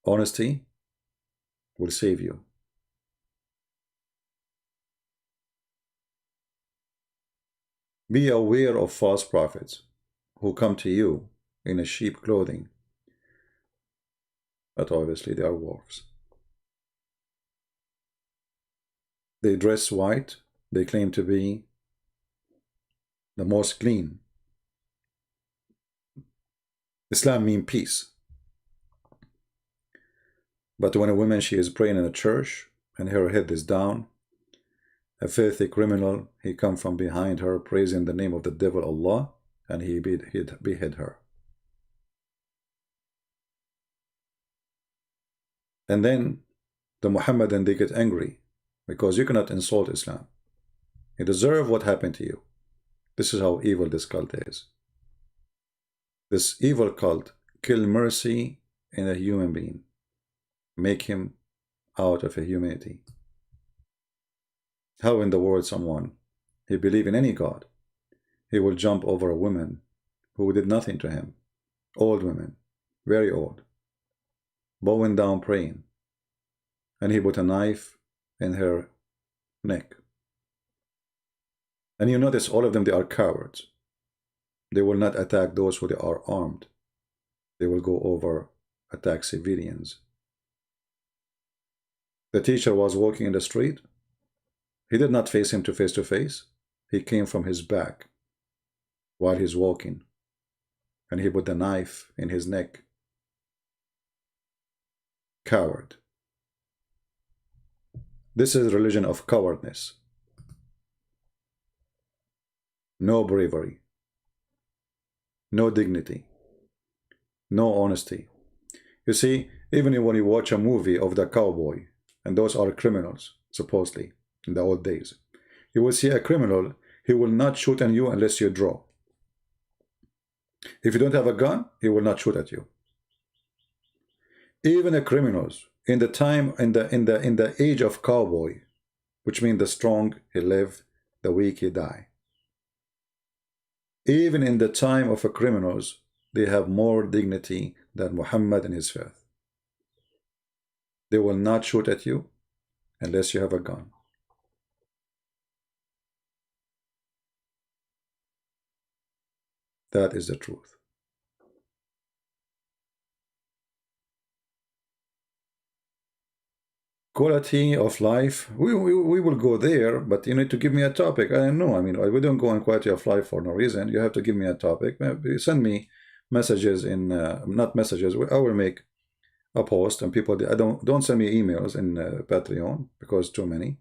Honesty will save you. Be aware of false prophets who come to you in a sheep clothing, but obviously they are wolves. They dress white. They claim to be the most clean. Islam means peace. But when a woman, she is praying in a church and her head is down, a filthy criminal, he come from behind her praising the name of the devil Allah, and he behead her. And then the Muhammadan, they get angry because you cannot insult Islam. You deserve what happened to you. This is how evil this cult is. This evil cult kill mercy in a human being, make him out of a humanity. How in the world someone, he believe in any God, he will jump over a woman who did nothing to him, old women, very old, bowing down praying, and he put a knife in her neck. And you notice all of them, they are cowards. They will not attack those who are armed. They will go over attack civilians. The teacher was walking in the street. He did not face him face to face. He came from his back while he's walking, and he put the knife in his neck. Coward. This is religion of cowardness. No bravery, no dignity, no honesty. You see, even when you watch a movie of the cowboy, and those are criminals, supposedly, in the old days, you will see a criminal, he will not shoot at you unless you draw. If you don't have a gun, he will not shoot at you. Even the criminals, in the age of cowboy, which means the strong he live, the weak he die. Even in the time of the criminals, they have more dignity than Muhammad and his faith. They will not shoot at you unless you have a gun. That is the truth. quality of life, we will go there, but you need to give me a topic. I don't know. I mean, we don't go on quality of life for no reason. You have to give me a topic. Maybe send me messages in, not messages. I will make a post, and people, I don't send me emails in Patreon because too many.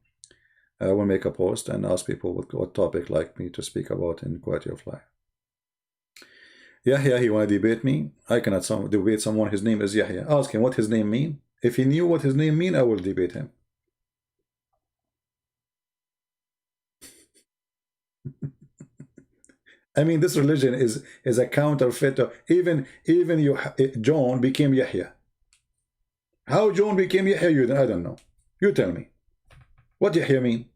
I will make a post and ask people what topic like me to speak about in quality of life. Yahya, he want to debate me. I cannot debate someone. His name is Yahya. Ask him what his name mean. If he knew what his name mean, I will debate him. I mean, this religion is a counterfeit. Even you, John became Yahya. How John became Yahya? I don't know. You tell me. What Yahya mean?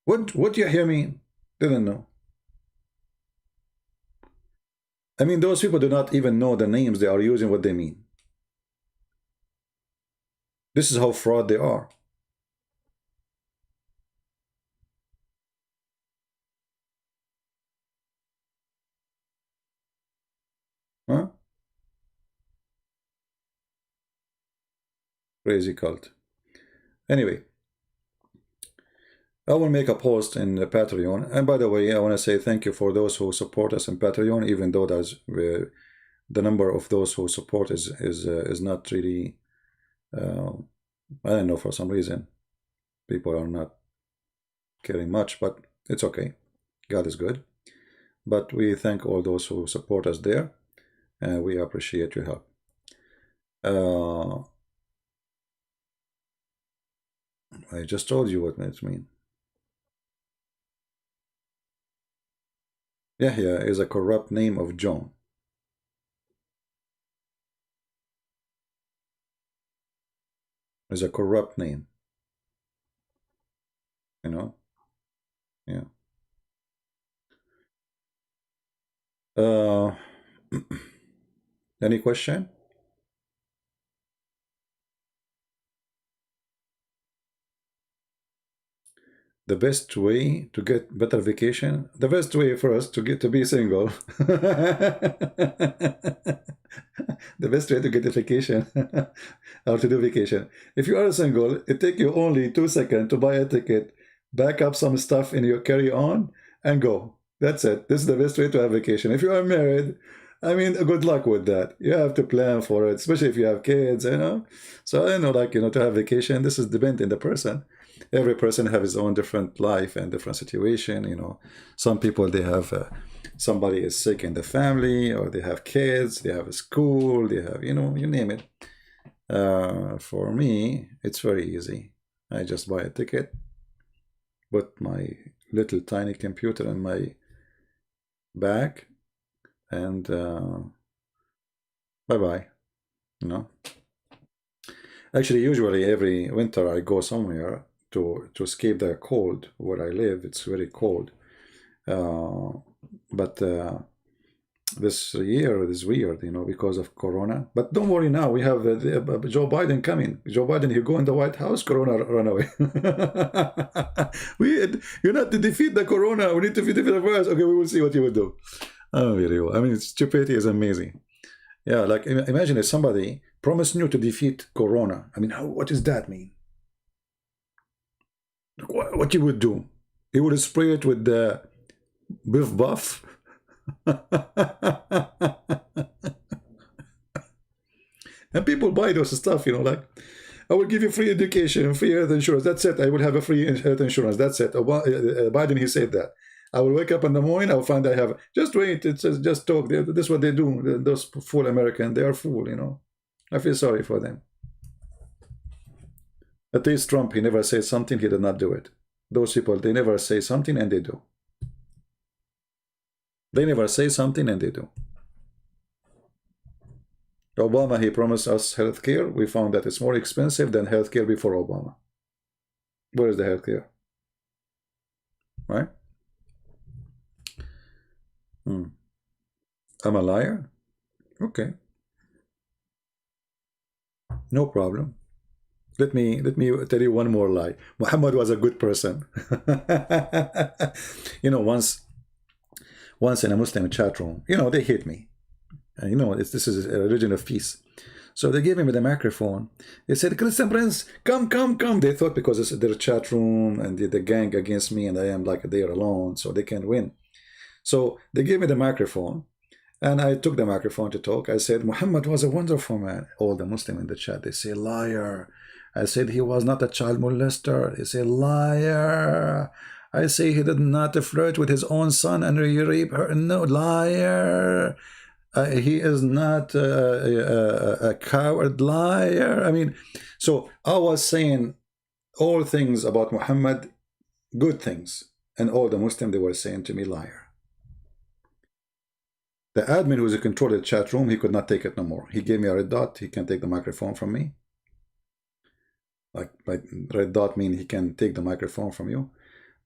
What Yahya mean? Didn't know. I mean, those people do not even know the names they are using, what they mean. This is how fraud they are. Huh? Crazy cult. Anyway, I will make a post in Patreon. And by the way, I want to say thank you for those who support us in Patreon, even though there's the number of those who support is not really, I don't know, for some reason. People are not caring much, but it's okay. God is good. But we thank all those who support us there, and we appreciate your help. I just told you what it means. Yahya is a corrupt name of John. Is a corrupt name. You know? Yeah. Any question? The best way to get better vacation, the best way for us to be single. The best way to get a vacation or to do vacation. If you are single, it takes you only 2 seconds to buy a ticket, back up some stuff in your carry-on, and go. That's it. This is the best way to have vacation. If you are married, I mean, good luck with that. You have to plan for it, especially if you have kids, you know. So I know, like, you know, to have vacation, this is depending on the person. Every person have his own different life and different situation, you know. Some people, they have somebody is sick in the family, or they have kids, they have a school, they have, you know, you name it. For me, it's very easy. I just buy a ticket, put my little tiny computer in my bag, and bye-bye, you know. Actually, usually every winter I go somewhere to escape the cold. Where I live, it's very cold. But this year is weird, you know, because of Corona. But don't worry now, we have Joe Biden coming. Joe Biden, you go in the White House, Corona run away. You not to defeat the Corona, we need to defeat the virus. Okay, we will see what you will do. Oh, I mean, stupidity is amazing. Yeah, like imagine if somebody promised you to defeat Corona. I mean, what does that mean? What you would do? You would spray it with the Biff Buff. And people buy those stuff, you know, like, I will give you free education, free health insurance. That's it. I will have a free health insurance. That's it. Biden, he said that. I will wake up in the morning, I will find I have. Just wait. It's just talk. This is what they do. Those fool Americans, they are fool, you know. I feel sorry for them. At least Trump, he never says something, he did not do it. Those people, they never say something and they do. They never say something and they do. Obama, he promised us health care. We found that it's more expensive than health care before Obama. Where is the health care? Right? I'm a liar? Okay. No problem. Let me tell you one more lie. Muhammad was a good person. You know, once once in a Muslim chat room. You know, they hate me. And you know, this is a religion of peace. So they gave me the microphone. They said, Christian Prince, come, come, come. They thought because it's their chat room and the gang against me and I am like there alone, so they can win. So they gave me the microphone and I took the microphone to talk. I said, Muhammad was a wonderful man. All the Muslims in the chat, they say, liar. I said, he was not a child molester. They say, liar. I say, he did not flirt with his own son and rape her. No, liar. He is not a coward, liar. I mean, so I was saying all things about Muhammad, good things. And all the Muslims, they were saying to me, liar. The admin who's in control of the chat room, he could not take it no more. He gave me a red dot. He can take the microphone from me. Like red dot mean he can take the microphone from you.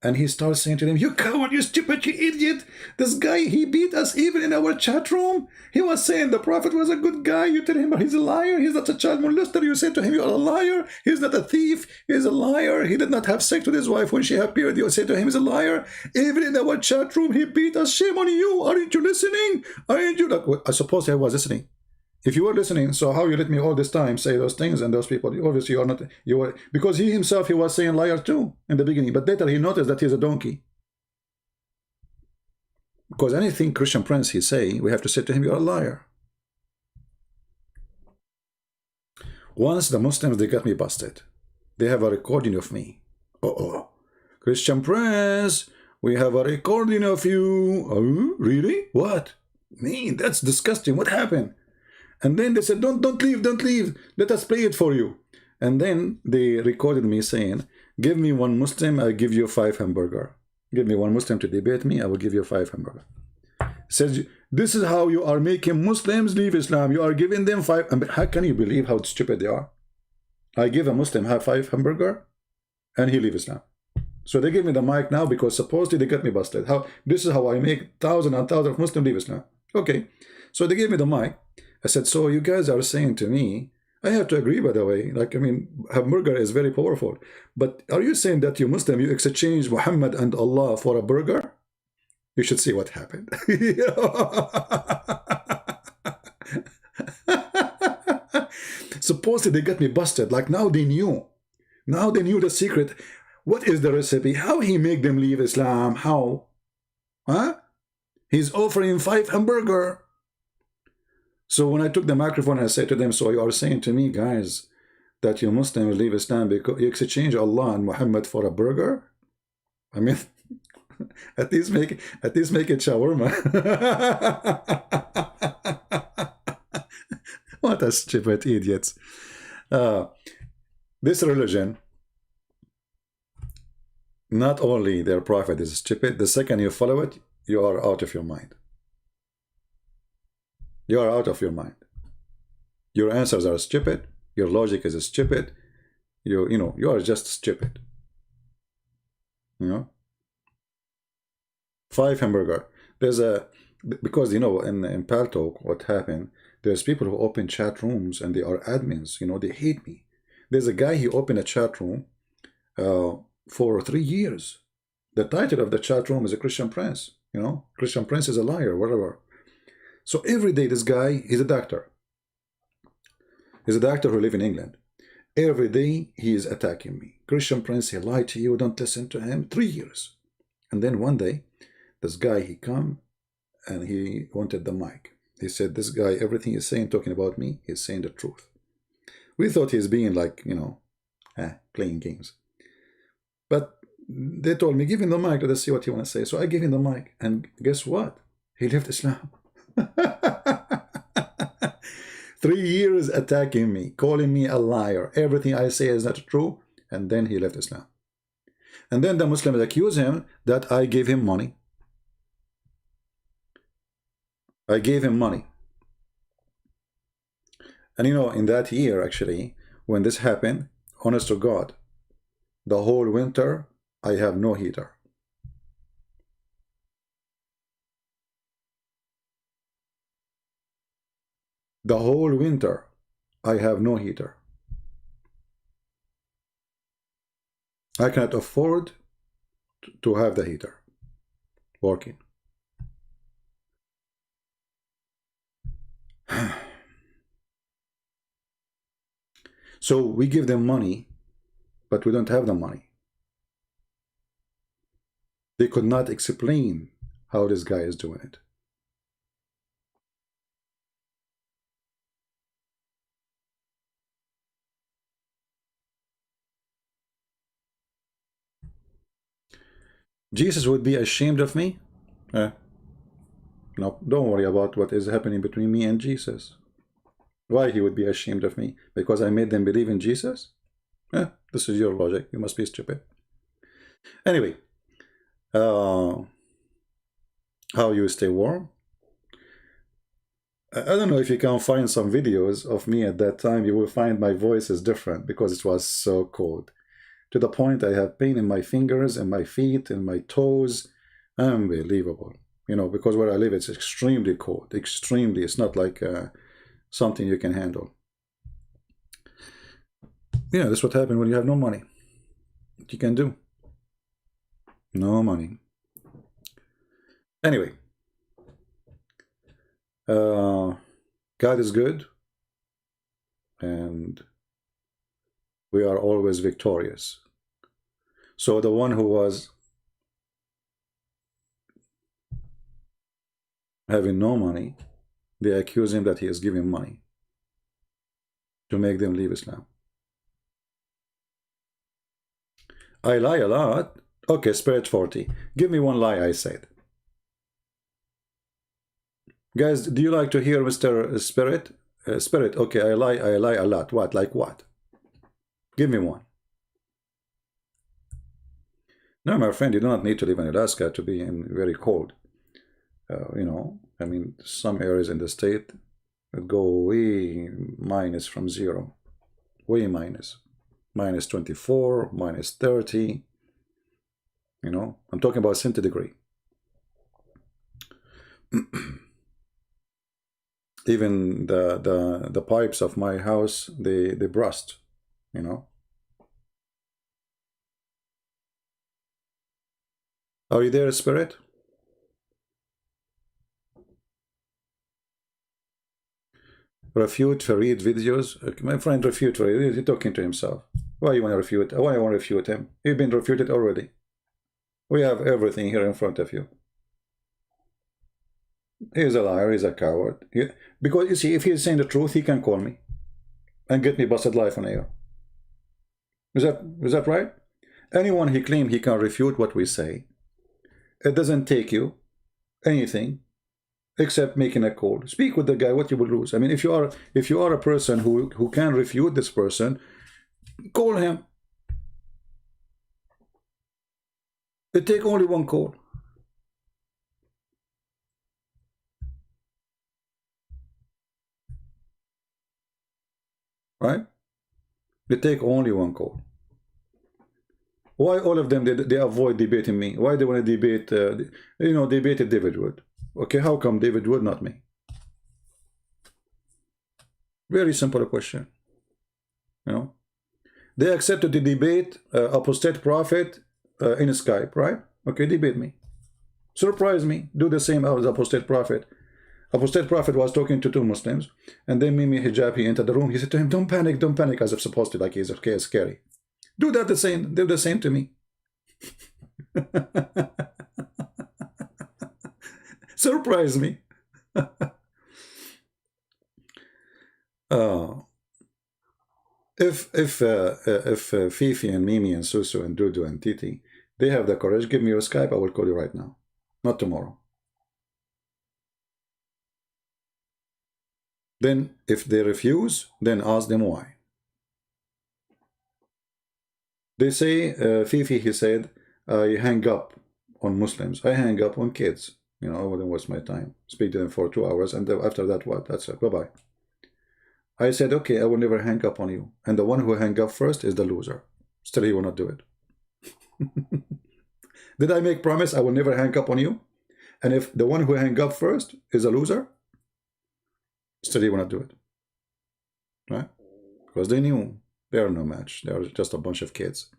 And he starts saying to them, you coward, you stupid, you idiot. This guy, he beat us even in our chat room. He was saying the Prophet was a good guy. You tell him he's a liar. He's not a child molester. You say to him, you are a liar. He's not a thief. He's a liar. He did not have sex with his wife when she had period. You say to him, he's a liar. Even in our chat room, he beat us. Shame on you. Aren't you listening? Aren't you? Like, I suppose I was listening. If you were listening, so how you let me all this time say those things and those people? Obviously, you are not. You were, because he himself, he was saying liar too in the beginning, but later he noticed that he's a donkey. Because anything Christian Prince he say, we have to say to him, you're a liar. Once the Muslims, they got me busted. They have a recording of me. Christian Prince, we have a recording of you. Oh, really? What? Me? That's disgusting. What happened? And then they said, don't leave, don't leave. Let us play it for you. And then they recorded me saying, give me one Muslim, I'll give you 5 hamburger. Give me one Muslim to debate me, I will give you 5 hamburger. Says, this is how you are making Muslims leave Islam. You are giving them 5. How can you believe how stupid they are? I give a Muslim 5 hamburger and he leave Islam. So they give me the mic now because supposedly they got me busted. This is how I make thousands and thousands of Muslims leave Islam. Okay, so they gave me the mic. I said, so you guys are saying to me, I have to agree, by the way, like, I mean, hamburger is very powerful. But are you saying that you Muslim, you exchange Muhammad and Allah for a burger? You should see what happened. Supposedly they got me busted. Like now they knew. Now they knew the secret. What is the recipe? How he make them leave Islam? How? Huh? He's offering 5 hamburger. So when I took the microphone, I said to them, so you are saying to me, guys, that you Muslims leave Islam because you exchange Allah and Muhammad for a burger? I mean, at least make it shawarma. What a stupid idiots. This religion, not only their prophet is stupid, the second you follow it, you are out of your mind. You are out of your mind. Your answers are stupid. Your logic is stupid. You know, you are just stupid. You know? 5 hamburger. There's a, because, you know, in Paltalk, what happened, there's people who open chat rooms and they are admins. You know, they hate me. There's a guy, he opened a chat room for 3 years. The title of the chat room is a Christian Prince. You know, Christian Prince is a liar, whatever. So every day this guy, he's a doctor. He's a doctor who lives in England. Every day he is attacking me. Christian Prince, he lied to you, don't listen to him. 3 years. And then one day, this guy, he come and he wanted the mic. He said, this guy, everything he's saying, talking about me, he's saying the truth. We thought he's being like, you know, playing games. But they told me, give him the mic, let's see what he want to say. So I gave him the mic. And guess what? He left Islam. 3 years attacking me, calling me a liar. Everything I say is not true. And then he left Islam. And then the Muslims accuse him that I gave him money. I gave him money. And you know, in that year, actually, when this happened, honest to God, the whole winter, I have no heater. The whole winter, I have no heater. I cannot afford to have the heater working. So we give them money, but we don't have the money. They could not explain how this guy is doing it. Jesus would be ashamed of me? No, don't worry about what is happening between me and Jesus. Why he would be ashamed of me? Because I made them believe in Jesus? This is your logic. You must be stupid. Anyway, how you stay warm? I don't know if you can find some videos of me at that time. You will find my voice is different because it was so cold. To the point I have pain in my fingers and my feet and my toes. Unbelievable. You know, because where I live, it's extremely cold. Extremely. It's not like something you can handle. Yeah, that's what happens when you have no money. What you can do? No money. Anyway. God is good. And we are always victorious. So the one who was having no money, they accuse him that he is giving money to make them leave Islam. I lie a lot. Okay, Spirit 40. Give me one lie I said. Guys, do you like to hear Mr. Spirit? Spirit, okay, I lie a lot. What? Like what? Give me one. No, my friend, you do not need to live in Alaska to be in very cold. You know, I mean, some areas in the state go way minus from zero. Way minus. Minus 24, minus 30. You know, I'm talking about centigrade. Even the pipes of my house, they burst, you know. Are you there, Spirit? Refute Farid videos. My friend, refute Farid. He's talking to himself. Why you want to refute? Why I want to refute him? You've been refuted already. We have everything here in front of you. He's a liar. He's a coward. Because you see, if he's saying the truth, he can call me and get me busted live on air. Is that right? Anyone he claims he can refute what we say. It doesn't take you anything except making a call. Speak with the guy. What you will lose? I mean, if you are a person who can refute this person, call him. It take only one call. Right? They take only one call. Why all of them, they avoid debating me? Why they want to debate, you know, debated David Wood. Okay, how come David Wood, not me? Very simple question. You know, they accepted the debate apostate prophet in Skype, right? Okay, debate me. Surprise me. Do the same as apostate prophet. Apostate prophet was talking to two Muslims, and then Mimi Hijab, he entered the room. He said to him, don't panic, as if supposed to, like he's okay, scary. Do that the same. Do the same to me. Surprise me. If Fifi and Mimi and Susu and Dudu and Titi, they have the courage, give me your Skype. I will call you right now, not tomorrow. Then, if they refuse, then ask them why. They say, Fifi, he said, I hang up on Muslims. I hang up on kids. You know, I wouldn't waste my time. Speak to them for 2 hours, and after that, what? That's it. Bye-bye. I said, okay, I will never hang up on you. And the one who hang up first is the loser. Still, he will not do it. Did I make promise I will never hang up on you? And if the one who hang up first is a loser, still he will not do it. Right? Because they knew they are no match. They are just a bunch of kids.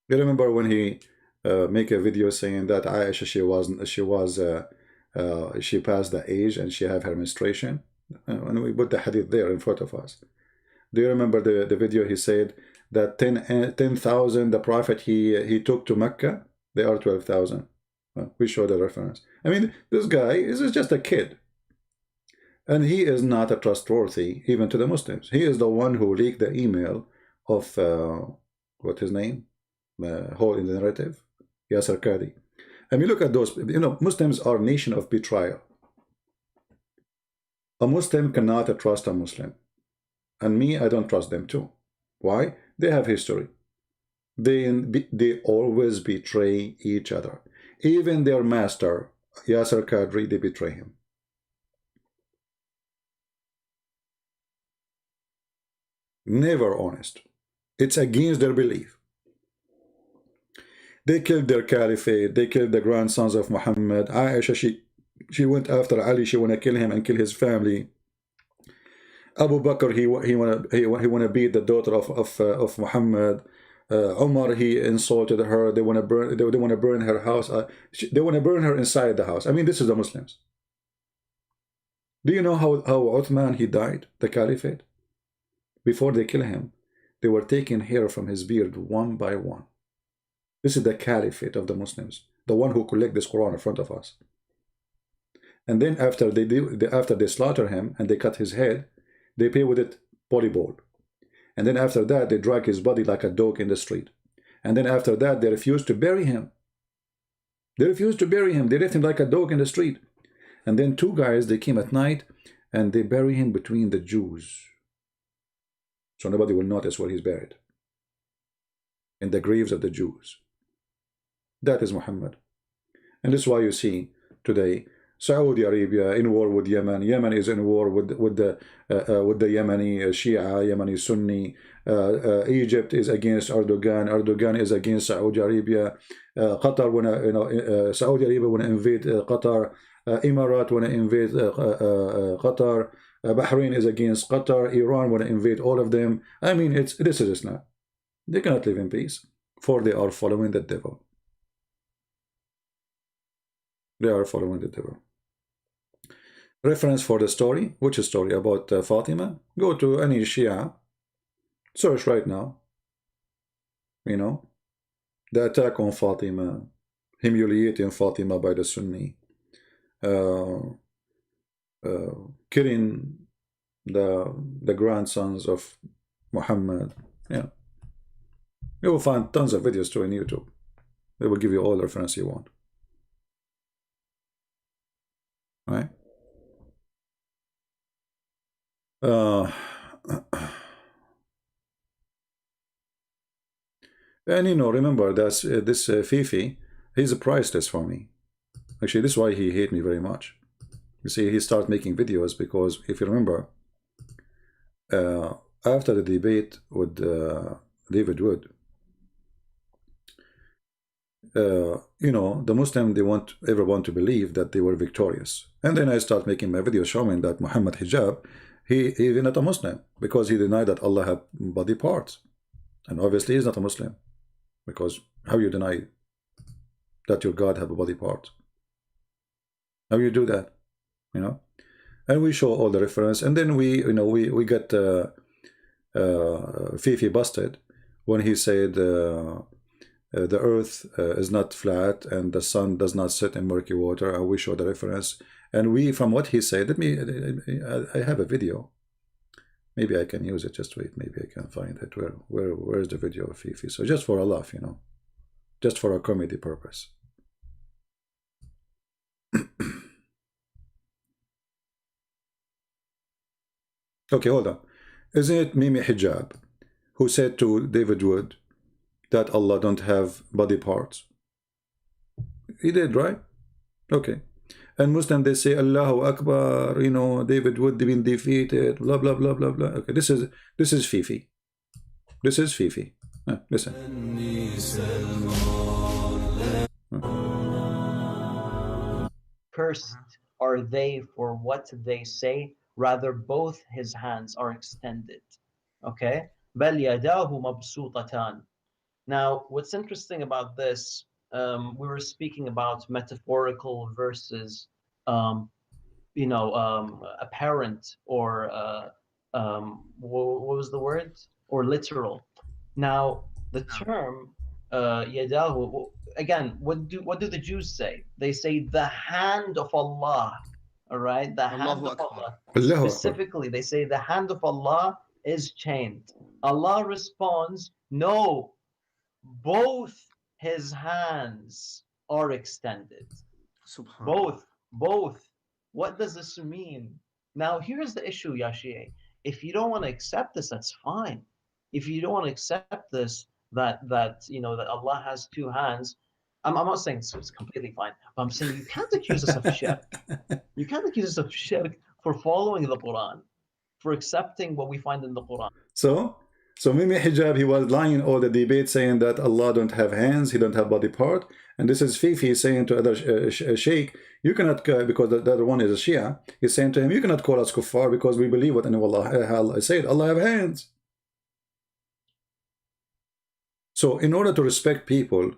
You remember when he make a video saying that Aisha, she passed the age and she have her menstruation? And we put the hadith there in front of us. Do you remember the video he said that 10,000 the prophet he took to Mecca? They are 12,000. Well, we show the reference. I mean, this guy is just a kid. And he is not a trustworthy, even to the Muslims. He is the one who leaked the email of, what his name? Whole in the narrative? Yasser Qadi. I mean, look at those. You know, Muslims are a nation of betrayal. A Muslim cannot trust a Muslim. And me, I don't trust them too. Why? They have history. They always betray each other. Even their master, Yasser Qadri, they betray him. Never honest. It's against their belief. They killed their caliphate. They killed the grandsons of Muhammad. Aisha, she went after Ali. She want to kill him and kill his family. Abu Bakr, he wanna beat the daughter of Muhammad. Umar, he insulted her. They want to burn her house. They want to burn her inside the house. I mean, this is the Muslims. Do you know how Uthman he died, the caliphate? Before they kill him, they were taking hair from his beard one by one. This is the caliphate of the Muslims, the one who collect this Quran in front of us. And then after they slaughter him and they cut his head, they pay with it volleyball. And then after that, they drag his body like a dog in the street. And then after that, they refuse to bury him. They refused to bury him. They left him like a dog in the street. And then two guys, they came at night and they bury him between the Jews. So nobody will notice where he's buried. In the graves of the Jews. That is Muhammad. And this is why you see today Saudi Arabia in war with Yemen. Yemen is in war with the Yemeni Shia, Yemeni Sunni. Egypt is against Erdogan. Erdogan is against Saudi Arabia. Qatar wanna, Saudi Arabia wanna invade Qatar. Emirat wanna invade Qatar. Bahrain is against Qatar. Iran wanna invade all of them. I mean, this is Islam. They cannot live in peace, for they are following the devil. They are following the devil. Reference for the story. Which story? About Fatima? Go to any Shia. Search right now. You know, the attack on Fatima, humiliating Fatima by the Sunni, killing the grandsons of Muhammad. Yeah, you will find tons of videos too in YouTube. They will give you all the reference you want. Right? And you know, remember that this Fifi, he's a priceless for me. Actually, this is why he hate me very much. You see, he started making videos because, if you remember, after the debate with David Wood, you know, the Muslim, they want everyone to believe that they were victorious. And then I start making my video showing that Muhammad Hijab, he is not a Muslim because he denied that Allah had body parts. And obviously he's not a Muslim, because how you deny that your God have a body part? How you do that? You know? And we show all the reference, and then we get Fifi busted when he said the earth is not flat and the sun does not set in murky water, and we show the reference. And we, from what he said, I have a video. Maybe I can use it. Just wait, maybe I can find it. Where is the video of Fifi? So just for a laugh, you know, just for a comedy purpose. Okay, hold on. Isn't it Mimi Hijab who said to David Wood that Allah don't have body parts? He did, right? Okay. And Muslim, they say Allahu Akbar, you know, David Wood been defeated, blah blah blah blah blah. Okay, this is Fifi. This is Fifi. Listen. Cursed are they for what they say, rather both his hands are extended. Okay? بَلْ يَدَاهُ مَبْسُوطَتَانِ. Now, what's interesting about this, we were speaking about metaphorical versus, apparent or what was the word? Or literal. Now, the term yadahu, again, what do the Jews say? They say the hand of Allah. All right, the hand Allahu of Akbar. Allah. Allahu Akbar. Specifically, they say the hand of Allah is chained. Allah responds, no, both his hands are extended. Subhanallah. Both. What does this mean? Now, here's the issue, Yashie. If you don't want to accept this, that's fine. If you don't want to accept this, that Allah has two hands, I'm not saying it's completely fine, but I'm saying you can't accuse us of shirk. You can't accuse us of shirk for following the Quran, for accepting what we find in the Quran. So Mimi Hijab, he was lying in all the debate saying that Allah don't have hands, he don't have body part. And this is Fifi saying to other sheikh, you cannot, because the other one is a Shia, he's saying to him, you cannot call us kuffar because we believe what Allah said, Allah have hands. So in order to respect people,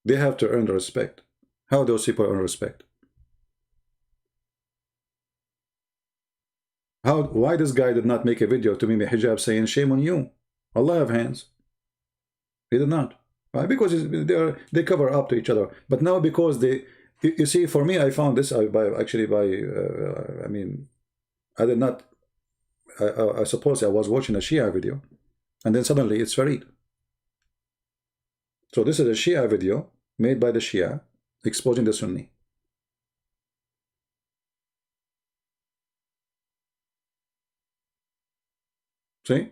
they have to earn the respect. How those people earn respect? Why this guy did not make a video to Mimi Hijab saying, shame on you, Allah have hands? He did not. Why? Because they cover up to each other. But now because you see, for me, I found this I mean, I did not, I suppose I was watching a Shia video, and then suddenly it's Farid. So this is a Shia video made by the Shia exposing the Sunni. See?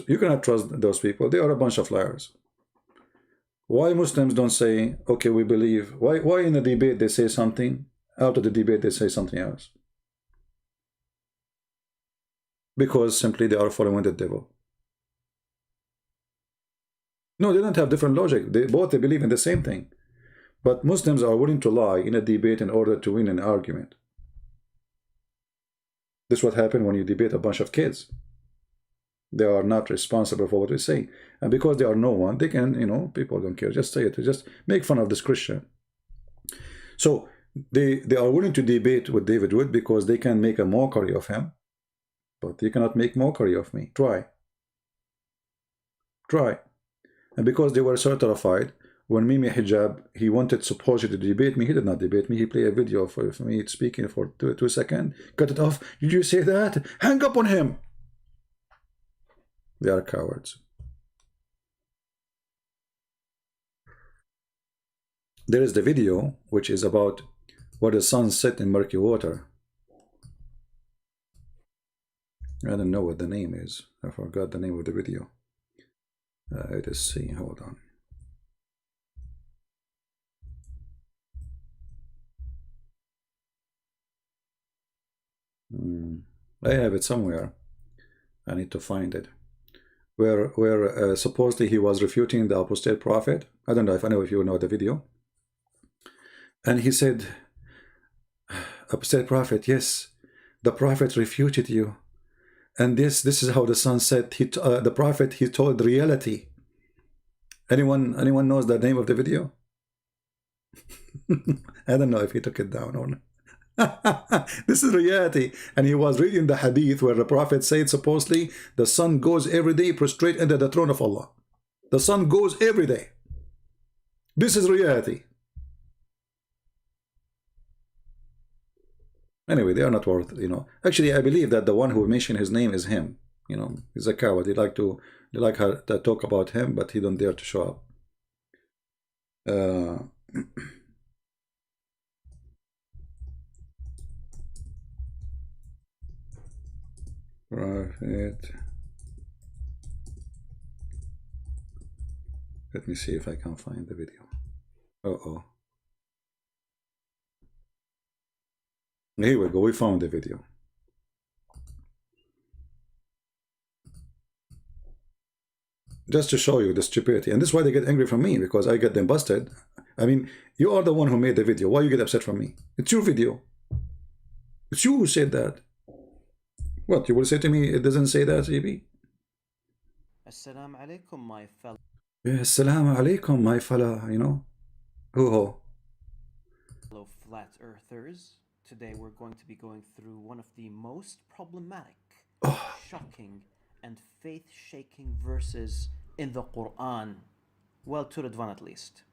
You cannot trust those people. They are a bunch of liars. Why Muslims don't say, okay, we believe? Why in a debate they say something, out of the debate they say something else? Because simply they are following the devil. No, they don't have different logic. They believe in the same thing. But Muslims are willing to lie in a debate in order to win an argument. This is what happened when you debate a bunch of kids. They are not responsible for what we say. And because they are no one, they can, people don't care. Just say it. Just make fun of this Christian. So they are willing to debate with David Wood because they can make a mockery of him. But you cannot make mockery of me. Try. And because they were so terrified, when Mimi Hijab, he wanted supposedly to debate me, he did not debate me. He played a video for me speaking for 2 seconds. Cut it off. Did you say that? Hang up on him. They are cowards. There is the video, which is about where the sun set in murky water. I don't know what the name is. I forgot the name of the video. Let's see. Hold on. I have it somewhere. I need to find it. Where supposedly he was refuting the apostate prophet. I don't know if you know the video. And he said, apostate prophet, yes, the prophet refuted you. And this is how the sun set. The prophet, he told reality. Anyone knows the name of the video? I don't know if he took it down or not. This is reality. And he was reading the hadith where the prophet said supposedly the sun goes every day prostrate under the throne of Allah. The sun goes every day. This is reality. Anyway, they are not worth, Actually, I believe that the one who mentioned his name is him. He's a coward. They like her to talk about him, but he don't dare to show up. Prophet. Let me see if I can find the video. Here we go. We found the video. Just to show you the stupidity. And this is why they get angry from me, because I get them busted. I mean, you are the one who made the video. Why you get upset from me? It's your video. It's you who said that. What, you will say to me, it doesn't say that, EB? Assalamu alaikum, my fellow. Yeah, assalamu alaikum, my fella, Hoo-ho. Flat earthers. Today we're going to be going through one of the most problematic, shocking, and faith-shaking verses in the Quran. Well, to Ridvan at least.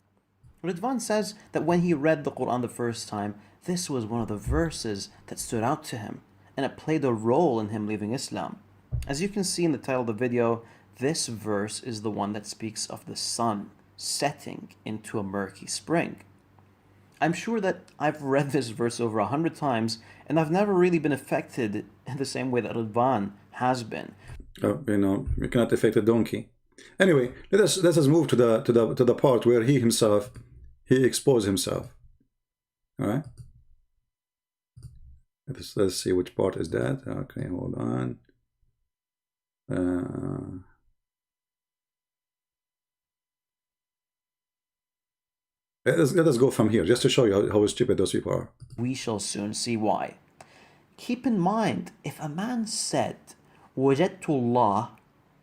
Ridvan says that when he read the Quran the first time, this was one of the verses that stood out to him, and it played a role in him leaving Islam. As you can see in the title of the video, this verse is the one that speaks of the sun setting into a murky spring. I'm sure that I've read this verse over 100 times, and I've never really been affected in the same way that Ridvan has been. You cannot affect a donkey. Anyway, let us move to the part where he exposed himself. All right. Let's see which part is that. Okay, hold on. Let us go from here, just to show you how stupid those people are. We shall soon see why. Keep in mind, if a man said, وَجَدْتُ اللَّهِ,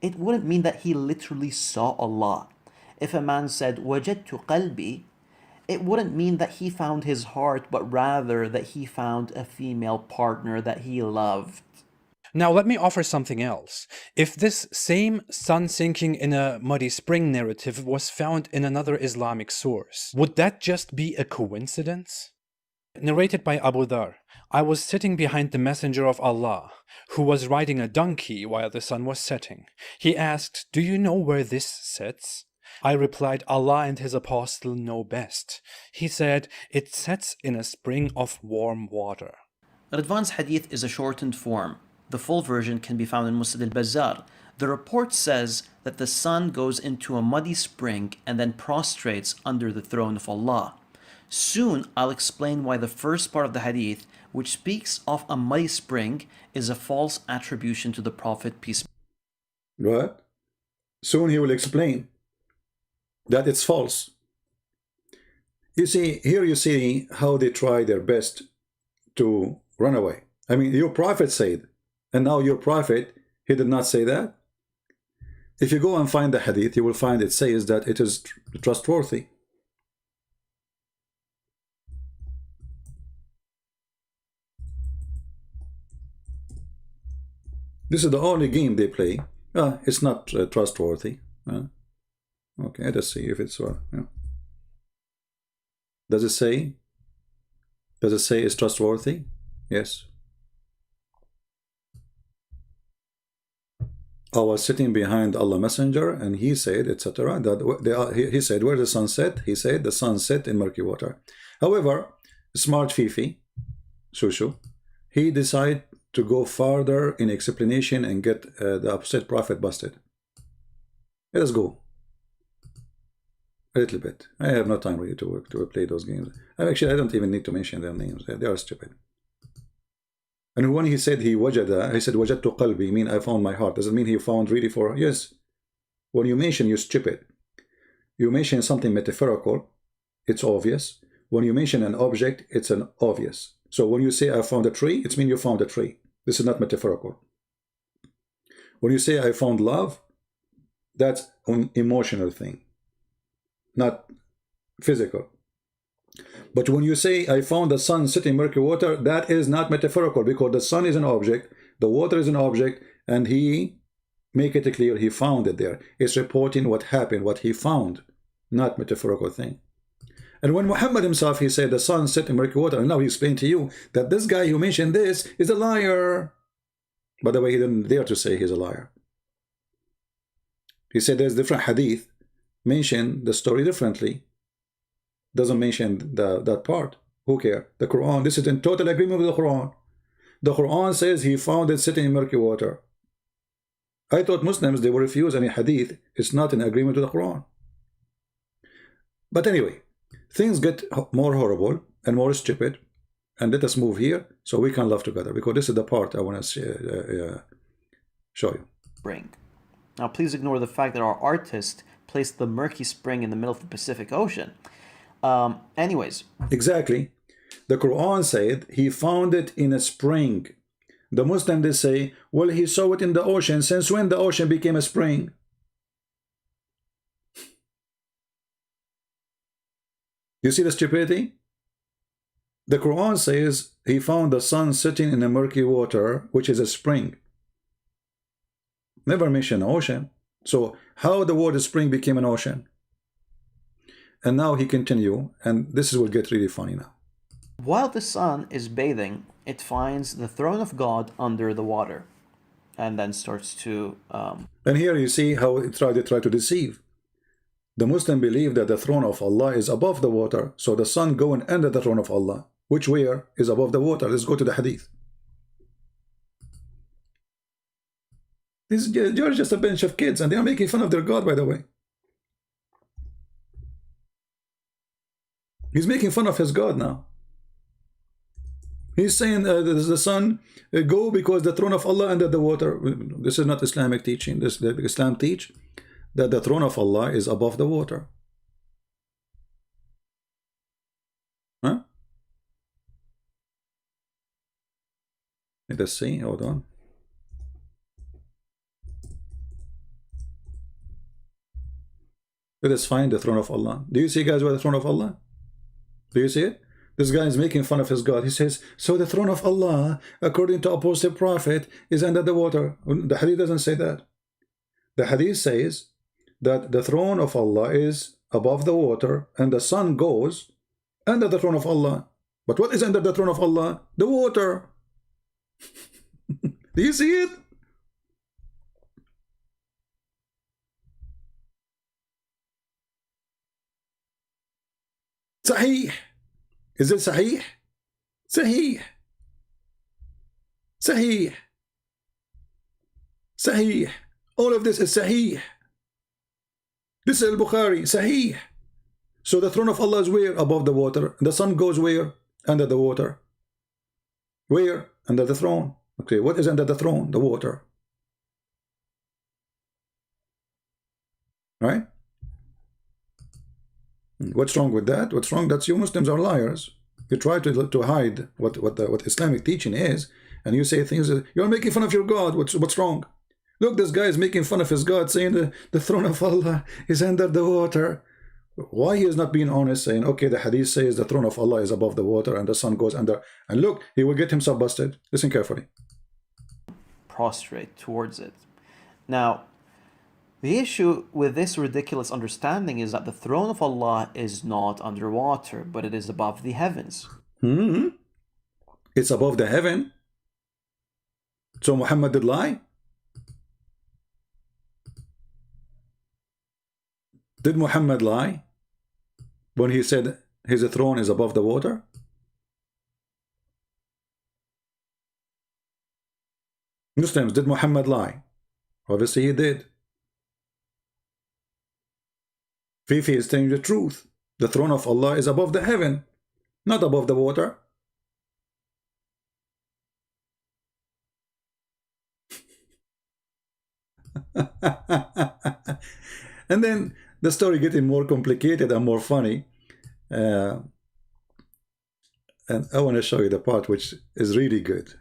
it wouldn't mean that he literally saw Allah. If a man said, وَجَدْتُ قَلْبِي, it wouldn't mean that he found his heart, but rather that he found a female partner that he loved. Now let me offer something else. If this same sun sinking in a muddy spring narrative was found in another Islamic source, would that just be a coincidence? Narrated by Abu Dhar, I was sitting behind the Messenger of Allah, who was riding a donkey while the sun was setting. He asked, "Do you know where this sets?" I replied, "Allah and His Apostle know best." He said, "It sets in a spring of warm water." Ridvan's hadith is a shortened form. The full version can be found in Musnad al-Bazzar. The report says that the sun goes into a muddy spring and then prostrates under the throne of Allah. Soon I'll explain why the first part of the hadith, which speaks of a muddy spring, is a false attribution to the Prophet, peace. What? Soon he will explain that it's false. You see, here you see how they try their best to run away. I mean, your prophet said, and now your prophet, he did not say that. If you go and find the hadith, you will find it says that it is trustworthy. This is the only game they play. It's not trustworthy. Okay, let's see if it's Does it say? Does it say it's trustworthy? Yes. I was sitting behind Allah Messenger, and he said, etc. He said, where the sun set? He said the sun set in murky water. However, smart Fifi, Shushu, he decided to go farther in explanation and get the opposite prophet busted. Let us go a little bit. I have no time really to play those games. Actually, I don't even need to mention their names. They are stupid. And when he said he wajada, he said wajadtu qalbi, mean I found my heart. Does it mean he found really for? Yes. When you mention, you're stupid. You mention something metaphorical, it's obvious. When you mention an object, it's an obvious. So when you say I found a tree, it means you found a tree. This is not metaphorical. When you say I found love, that's an emotional thing, not physical. But when you say I found the sun sitting in murky water, that is not metaphorical, because the sun is an object, the water is an object, and he make it clear he found it there. It's reporting what happened, what he found, not metaphorical thing. And when Muhammad himself, he said the sun set in murky water, and now he explained to you that this guy who mentioned this is a liar. By the way, he didn't dare to say he's a liar. He said there's different hadith, mention the story differently. Doesn't mention that part. Who cares? The Quran, this is in total agreement with the Quran. The Quran says he found it sitting in murky water. I thought Muslims, they will refuse any hadith. It's not in agreement with the Quran. But anyway, things get more horrible and more stupid. And let us move here so we can laugh together, because this is the part I want to show you. Spring. Now please ignore the fact that our artist placed the murky spring in the middle of the Pacific Ocean. Anyways. Exactly. The Quran said he found it in a spring. The Muslims, they say, well, he saw it in the ocean. Since when the ocean became a spring? You see the stupidity? The Quran says he found the sun sitting in a murky water, which is a spring. Never mention ocean. So how the word spring became an ocean? And now he continue, and this will get really funny now. While the sun is bathing, it finds the throne of God under the water, and then starts to. And here you see how they try to deceive. The Muslim believe that the throne of Allah is above the water, so the sun going under the throne of Allah, which where is above the water. Let's go to the hadith. You're just a bunch of kids, and they are making fun of their God, by the way. He's making fun of his God now. He's saying the sun go because the throne of Allah under the water. This is not Islamic teaching. Islam teach that the throne of Allah is above the water. Huh? Let us see. Hold on. Let us find the throne of Allah. Do you see, guys, where the throne of Allah? Do you see it? This guy is making fun of his God. He says, so the throne of Allah, according to Apostle Prophet, is under the water. The hadith doesn't say that. The hadith says that the throne of Allah is above the water, and the sun goes under the throne of Allah. But what is under the throne of Allah? The water. Do you see it? Sahih. Is it Sahih? Sahih. Sahih. Sahih. All of this is Sahih. This is Al-Bukhari. Sahih. So the throne of Allah is where? Above the water. The sun goes where? Under the water. Where? Under the throne. Okay, what is under the throne? The water. Right? What's wrong with that? What's wrong? That's you Muslims are liars. You try to hide what Islamic teaching is, and you say things that you're making fun of your God. What's wrong? Look, this guy is making fun of his God, saying the throne of Allah is under the water. Why he is not being honest, saying, okay, the hadith says the throne of Allah is above the water and the sun goes under, and look, he will get himself busted. Listen carefully. Prostrate towards it. Now, the issue with this ridiculous understanding is that the throne of Allah is not underwater, but it is above the heavens. It's above the heaven. So Muhammad did lie? Did Muhammad lie when he said his throne is above the water? Muslims, did Muhammad lie? Obviously he did. Fifi is telling the truth. The throne of Allah is above the heaven, not above the water. And then the story getting more complicated and more funny. And I want to show you the part which is really good.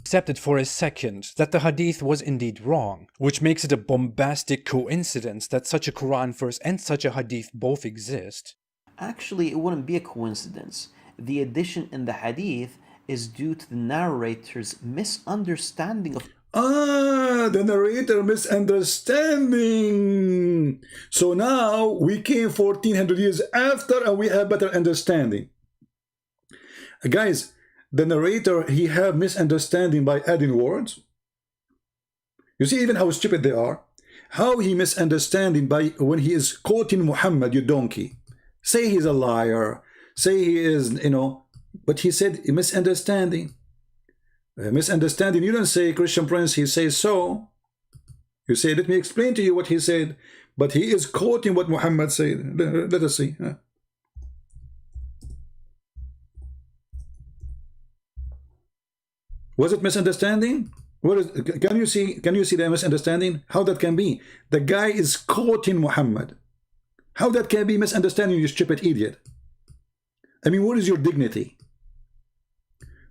Accepted for a second that the hadith was indeed wrong, which makes it a bombastic coincidence that such a Quran verse and such a hadith both exist. Actually, it wouldn't be a coincidence. The addition in the hadith is due to the narrator's misunderstanding of the narrator misunderstanding. So now we came 1400 years after and we have better understanding. Guys, the narrator, he have misunderstanding by adding words. You see even how stupid they are. How he misunderstanding by when he is quoting Muhammad, you donkey. Say he's a liar. Say he is, but he said misunderstanding. Misunderstanding, you don't say Christian Prince, he says so. You say, let me explain to you what he said. But he is quoting what Muhammad said. Let us see. Was it misunderstanding? Can you see the misunderstanding? How that can be? The guy is quoting Muhammad. How that can be misunderstanding, you stupid idiot? I mean, what is your dignity?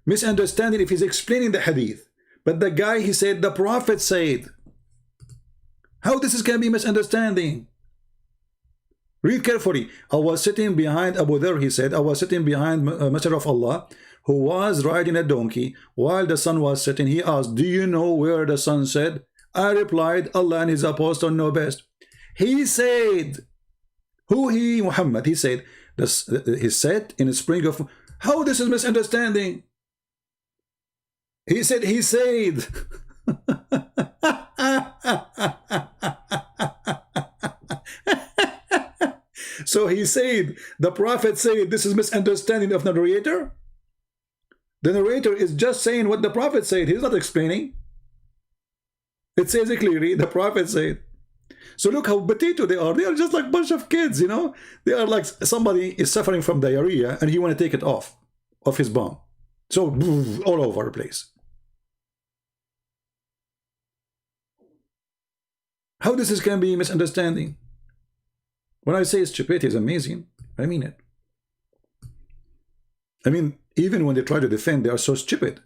Misunderstanding if he's explaining the hadith. But the guy, he said, the Prophet said. How this can be misunderstanding? Read carefully. I was sitting behind Abu Dharr, he said, I was sitting behind Messenger of Allah, who was riding a donkey while the sun was setting. He asked, do you know where the sun set? I replied, Allah and his apostle know best. He said, who he? Muhammad. He said, he set in a spring of... How this is misunderstanding? He said, he said. So he said, the Prophet said, this is misunderstanding of the narrator? The narrator is just saying what the Prophet said. He's not explaining. It says it clearly, the Prophet said. So look how potato they are. They are just like a bunch of kids, you know. They are like somebody is suffering from diarrhea and he want to take it off his bum. So all over the place. How this can be misunderstanding? When I say stupidity is amazing, I mean it. I mean, even when they try to defend, they are so stupid.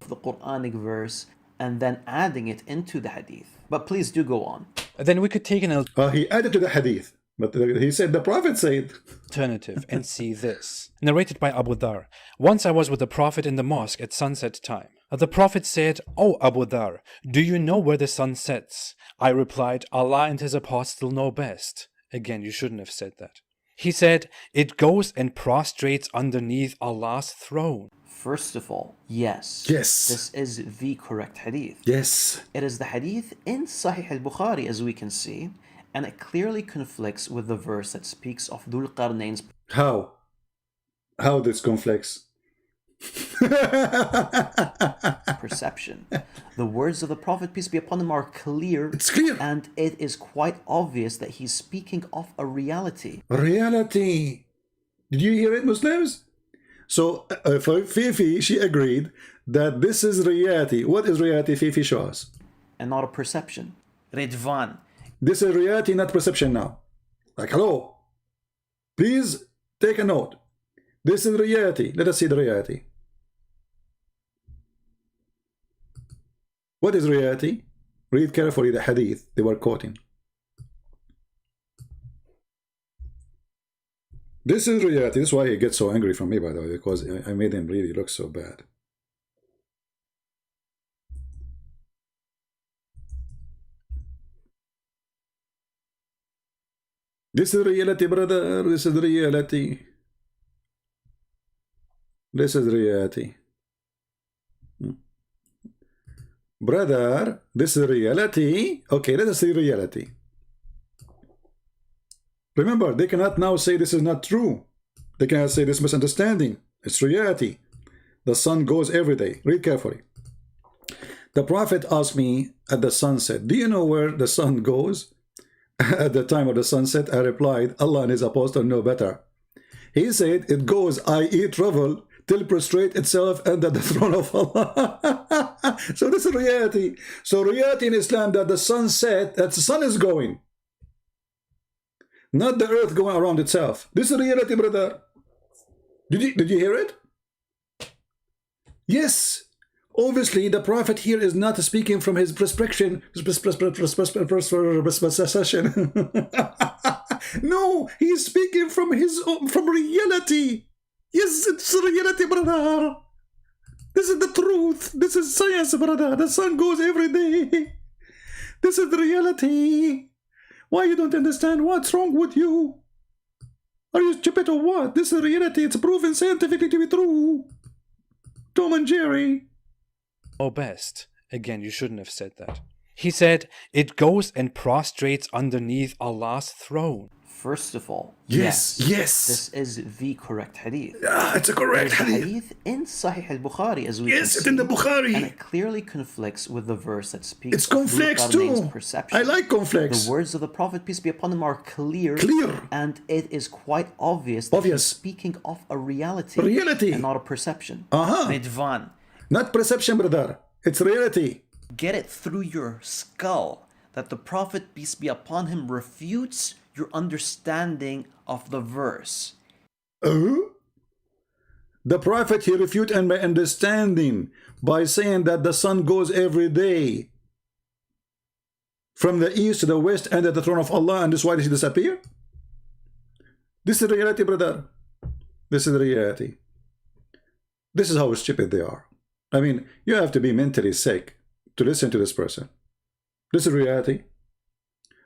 The Quranic verse and then adding it into the hadith. But please do go on. Then we could take an He added to the hadith, but he said the Prophet said. alternative and see this. Narrated by Abu Dharr. Once I was with the Prophet in the mosque at sunset time. The Prophet said, "O Abu Dharr, do you know where the sun sets?" I replied, "Allah and his apostle know best." Again, you shouldn't have said that. He said, "It goes and prostrates underneath Allah's throne." First of all, yes. Yes. This is the correct hadith. Yes. It is the hadith in Sahih al-Bukhari, as we can see, and it clearly conflicts with the verse that speaks of Dhul Qarnayn's How? How this conflicts? perception. The words of the Prophet, peace be upon him, are clear. It's clear. And it is quite obvious that he's speaking of a reality. Reality. Did you hear it, Muslims? So for Fifi, she agreed that this is reality. What is reality, Fifi? Show us. And not a perception. Ridvan. This is reality, not perception now. Like, hello. Please take a note. This is reality. Let us see the reality. What is reality? Read carefully the hadith they were quoting. This is reality. This is why he gets so angry from me, by the way, because I made him really look so bad. This is reality, brother. This is reality. This is reality. Brother, this is reality. Okay, let us see reality. Remember, they cannot now say this is not true. They cannot say this misunderstanding. It's reality. The sun goes every day. Read carefully. The Prophet asked me at the sunset, do you know where the sun goes? At the time of the sunset, I replied, Allah and his apostle know better. He said, it goes, i.e. travel, till prostrate itself under the throne of Allah. So this is reality. So reality in Islam, that the sun set, that the sun is going. Not the earth going around itself. This is reality, brother. Did you hear it? Yes. Obviously, the Prophet here is not speaking from his perspective. No, he's speaking from reality. Yes, it's reality, brother. This is the truth. This is science, brother. The sun goes every day. This is the reality. Why you don't understand? What's wrong with you? Are you stupid or what? This is reality. It's proven scientifically to be true. Tom and Jerry. Oh, best. Again, you shouldn't have said that. He said, it goes and prostrates underneath Allah's throne. First of all, yes. This is the correct hadith. It's a correct hadith in Sahih al-Bukhari, as we can see. It's in the Bukhari. And it clearly conflicts with the verse that speaks it's conflicts too. Perception. I like conflicts. The words of the Prophet, peace be upon him, are clear. And it is quite obvious that he's speaking of a reality. Reality. And not a perception. Ridvan. Not perception, brother. It's reality. Get it through your skull that the Prophet, peace be upon him, refutes your understanding of the verse. The Prophet, he refuted my understanding by saying that the sun goes every day. from the east to the west and at the throne of Allah, and this is why he disappear? This is the reality, brother. This is the reality. This is how stupid they are. I mean, you have to be mentally sick to listen to this person. This is reality.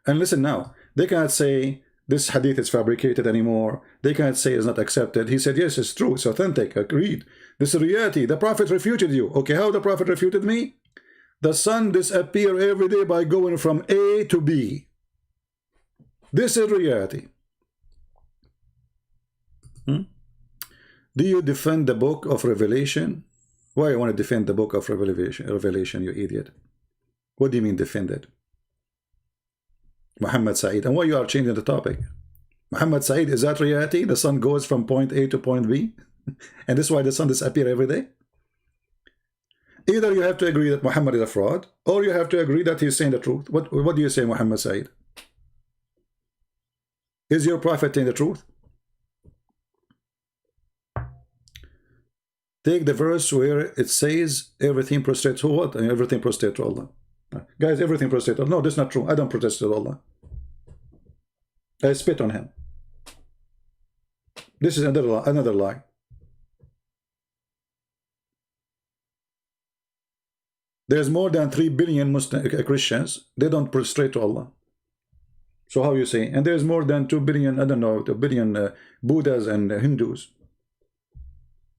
And listen now, they cannot say this hadith is fabricated anymore. They cannot say it's not accepted. He said, yes, it's true. It's authentic. Agreed. This is reality. The Prophet refuted you. Okay, how the Prophet refuted me? The sun disappears every day by going from A to B. This is reality. Do you defend the book of Revelation? Why you want to defend the book of Revelation, you idiot? What do you mean defend it? Muhammad Saeed. And why you are changing the topic? Muhammad Saeed, is that reality? The sun goes from point A to point B? And this is why the sun disappears every day? Either you have to agree that Muhammad is a fraud, or you have to agree that he's saying the truth. What do you say, Muhammad Saeed? Is your prophet saying the truth? Take the verse where it says everything prostrates to what? And everything prostrates to Allah. Guys, everything prostrates to Allah. No, that's not true. I don't protest to Allah. I spit on him. This is another lie. There's more than 3 billion Muslim Christians. They don't prostrate to Allah. So how you say? And there's more than 2 billion, I don't know, 2 billion Buddhas and Hindus.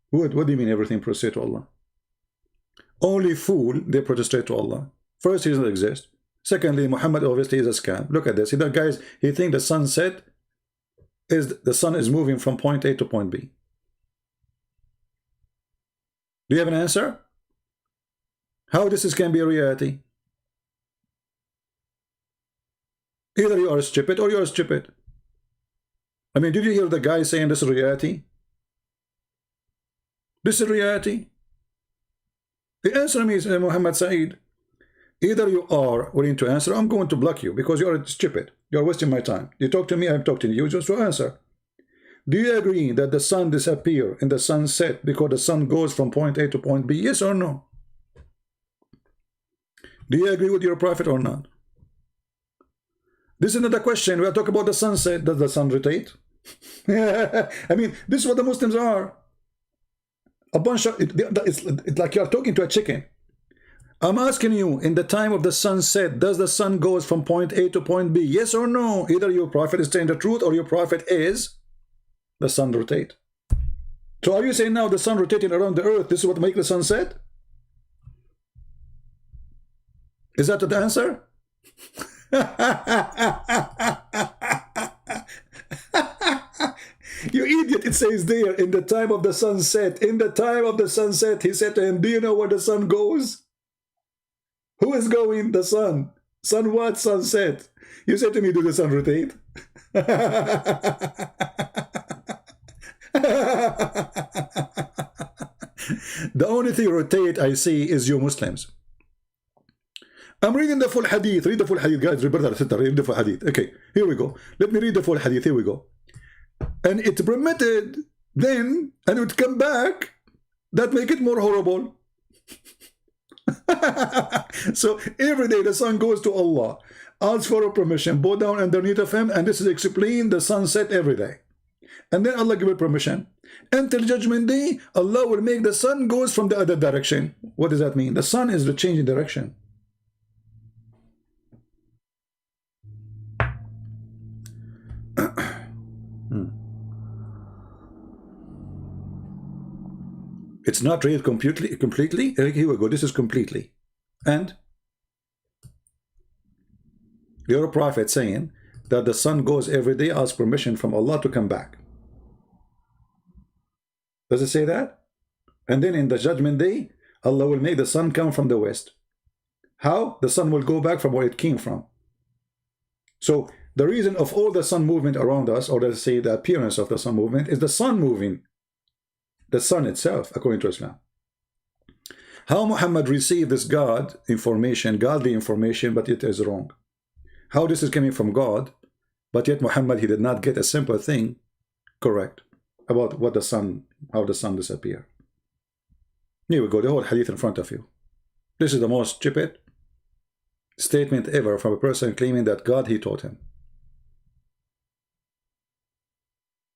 What do you mean everything prostrate to Allah? Only fool, they prostrate to Allah. First, he doesn't exist. Secondly, Muhammad obviously is a scam. Look at this. See that, guys, he thinks the sunset is the sun is moving from point A to point B. Do you have an answer? How this can be a reality? Either you are stupid or you are stupid. I mean, did you hear the guy saying this is reality? This is reality. The answer me is Muhammad Saeed. Either you are willing to answer, I'm going to block you because you are stupid. You are wasting my time. You talk to me, I'm talking to you just to answer. Do you agree that the sun disappears in the sunset because the sun goes from point A to point B? Yes or no? Do you agree with your prophet or not? This is not a question. We are talking about the sunset. Does the sun rotate? I mean, this is what the Muslims are. A bunch of it's like you're talking to a chicken. I'm asking you, in the time of the sunset, does the sun goes from point A to point B? Yes or no? Either your prophet is saying the truth or your prophet is the sun rotate. So are you saying now the sun rotating around the earth, this is what makes the sun set? Is that the answer? You idiot, it says there, in the time of the sunset. In the time of the sunset, he said to him, do you know where the sun goes? Who is going? The sun. Sun what? Sunset. You said to me, do the sun rotate? The only thing rotate I see is you Muslims. I'm reading the full hadith. Read the full hadith, guys. Read the full hadith. Okay, here we go. Let me read the full hadith. Here we go. And it permitted then, and it would come back. That make it more horrible. So every day the sun goes to Allah, asks for permission, bow down underneath of him, and this is explained the sunset every day. And then Allah give it permission. Until Judgment Day, Allah will make the sun goes from the other direction. What does that mean? The sun is the changing direction. It's not read completely. Here we go. This is completely. And you're a prophet saying that the sun goes every day, ask permission from Allah to come back. Does it say that? And then in the Judgment Day, Allah will make the sun come from the west. How? The sun will go back from where it came from. So the reason of all the sun movement around us, or let's say the appearance of the sun movement, is the sun moving. The sun itself, according to Islam. How Muhammad received this God information, godly information, but it is wrong. How this is coming from God, but yet Muhammad, he did not get a simple thing correct about what the sun, how the sun disappeared. Here we go, the whole hadith in front of you. This is the most stupid statement ever from a person claiming that God he taught him.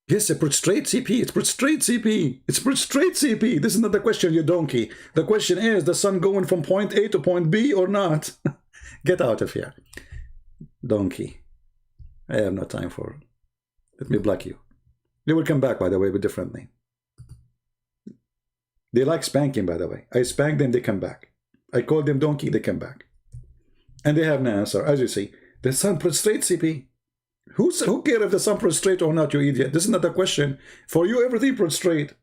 Yes, a prostrate CP. It's prostrate CP. It's prostrate CP. This is not the question, you donkey. The question is the sun going from point A to point B or not? Get out of here, donkey. I have no time for it. Let me block you. They will come back, by the way, but differently. They like spanking, by the way. I spank them, they come back. I call them donkey, they come back. And they have no answer. As you see, the sun prostrate CP. Who cares if the sun prostrate or not, you idiot? This is not a question. For you, everything prostrate.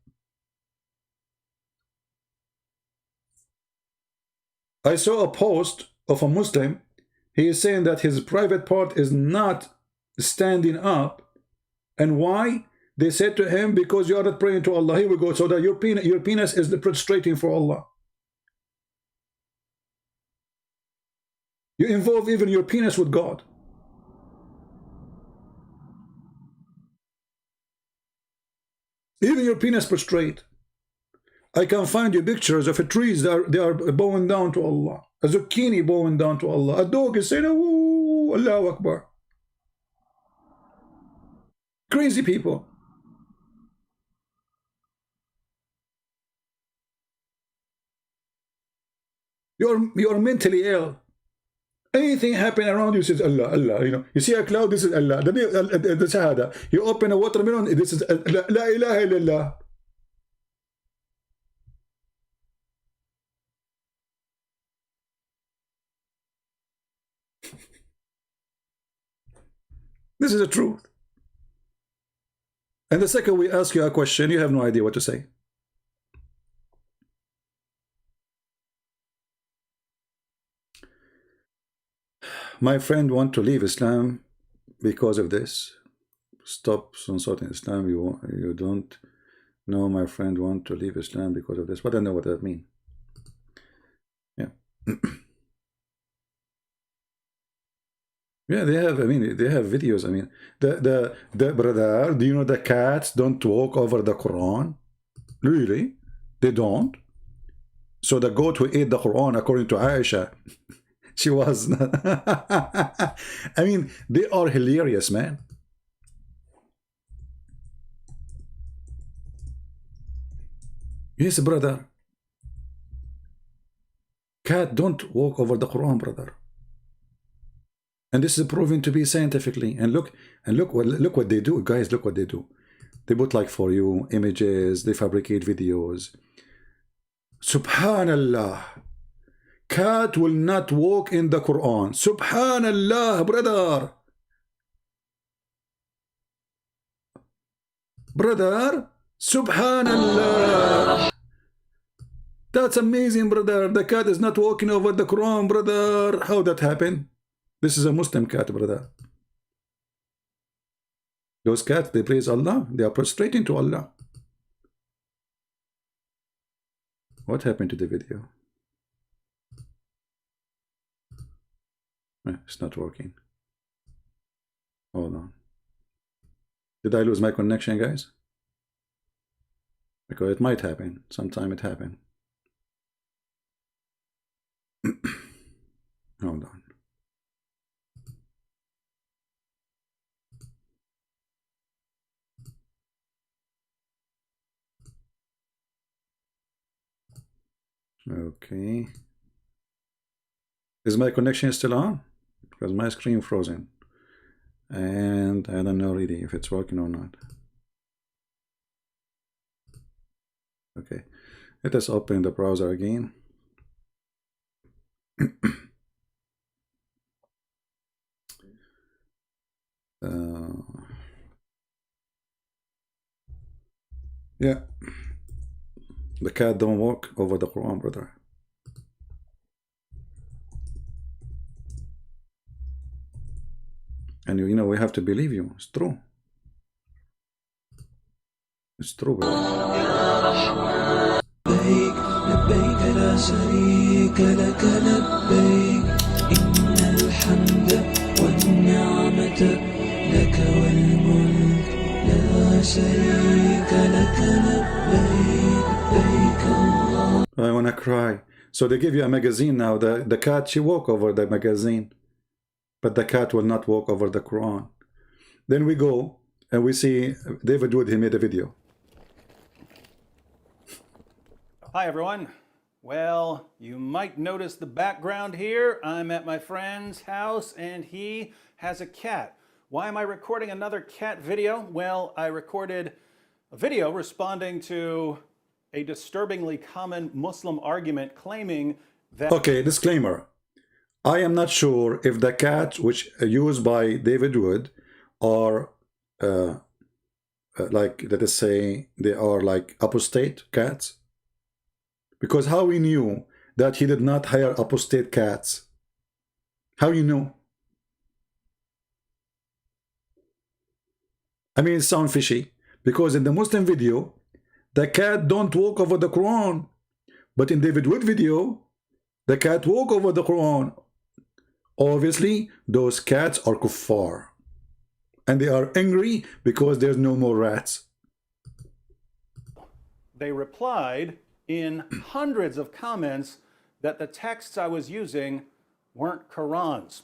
I saw a post of a Muslim. He is saying that his private part is not standing up. And why? They said to him, because you are not praying to Allah. Here we go. So that your penis is prostrating for Allah. You involve even your penis with God. Even your penis prostrate. I can find you pictures of trees that they are bowing down to Allah. A zucchini bowing down to Allah. A dog is saying, "Oh, Allahu Akbar." Crazy people. You're mentally ill. Anything happen around you says Allah, Allah. You know, you see a cloud, this is Allah. The Shahada. You open a watermelon, this is La ilaha illallah. This is the truth. And the second we ask you a question, you have no idea what to say. My friend want to leave Islam because of this. Stop insulting Islam. You don't know my friend want to leave Islam because of this. But I don't know what that means. Yeah. Yeah, they have, I mean, they have videos. I mean, the brother, do you know the cats don't walk over the Quran? Really? They don't? So the goat who ate the Quran, according to Aisha, she was not. I mean, they are hilarious, man. Yes, brother. Cat don't walk over the Quran, brother. And this is proven to be scientifically. And look what they do, guys. Look what they do. They put like for you images. They fabricate videos. Subhanallah. Cat will not walk in the Quran. Subhanallah, brother. Brother, Subhanallah. That's amazing, brother. The cat is not walking over the Quran, brother. How that happened? This is a Muslim cat, brother. Those cats, they praise Allah. They are prostrating to Allah. What happened to the video? It's not working. Hold on. Did I lose my connection, guys? Because it might happen. Sometime it happened. Hold on. Okay. Is my connection still on? Because my screen frozen. And I don't know really if it's working or not. Okay. Let us open the browser again. Yeah. The cat don't walk over the Quran, brother. And you know, we have to believe you. It's true. It's true, brother. لبيك لا شريك لك لبيك إن الحمد والنعمة لك والملك لا شريك لك لبيك لبيك الله. I want to cry. So they give you a magazine now. The cat, she walk over the magazine, but the cat will not walk over the Quran. Then we go and we see David Wood, he made a video. Hi everyone. Well, you might notice the background here. I'm at my friend's house and he has a cat. Why am I recording another cat video? Well, I recorded a video responding to a disturbingly common Muslim argument claiming that... Okay, disclaimer. I am not sure if the cats which are used by David Wood are like, let us say, they are like apostate cats. Because how we knew that he did not hire apostate cats? How you know? I mean, it sounds fishy. Because in the Muslim video, the cat don't walk over the Quran. But in David Wood video, the cat walk over the Quran. Obviously, those cats are kuffar. And they are angry because there's no more rats. They replied in hundreds of comments that the texts I was using weren't Qurans.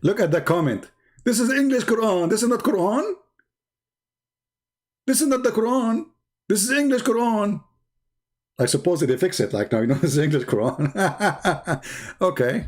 Look at the comment. This is English Quran. This is not Quran. This is not the Quran. This is English Quran. I suppose they fix it. Like now, you know, this is English Quran. Okay.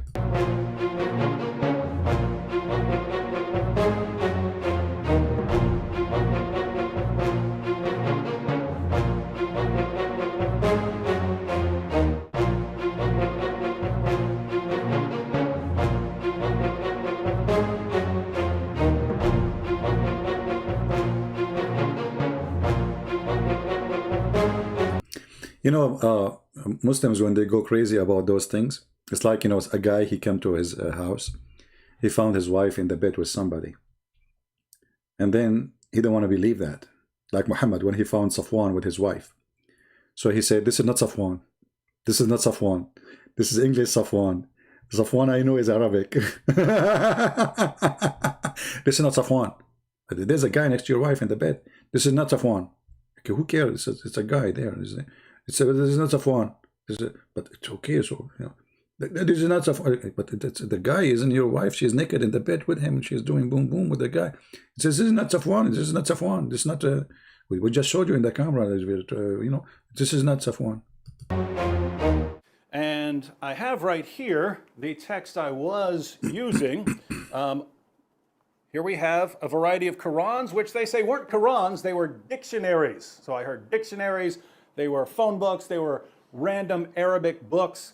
You know, Muslims, when they go crazy about those things, it's like, you know, a guy, he came to his house. He found his wife in the bed with somebody. And then he didn't want to believe that. Like Muhammad, when he found Safwan with his wife. So he said, this is not Safwan. This is not Safwan. This is English Safwan. Safwan I know is Arabic. This is not Safwan. There's a guy next to your wife in the bed. This is not Safwan. Okay, who cares? It's a guy there. This is not Safwan. But it's okay. So, you know, this is not Safwan. But the guy isn't your wife. She's naked in the bed with him. She's doing boom boom with the guy. It says, this is not Safwan. This is not Safwan. This is not. We just showed you in the camera. You know, this is not Safwan. And I have right here the text I was using. Here we have a variety of Qurans, which they say weren't Qurans, they were dictionaries. So I heard dictionaries, they were phone books, they were random Arabic books.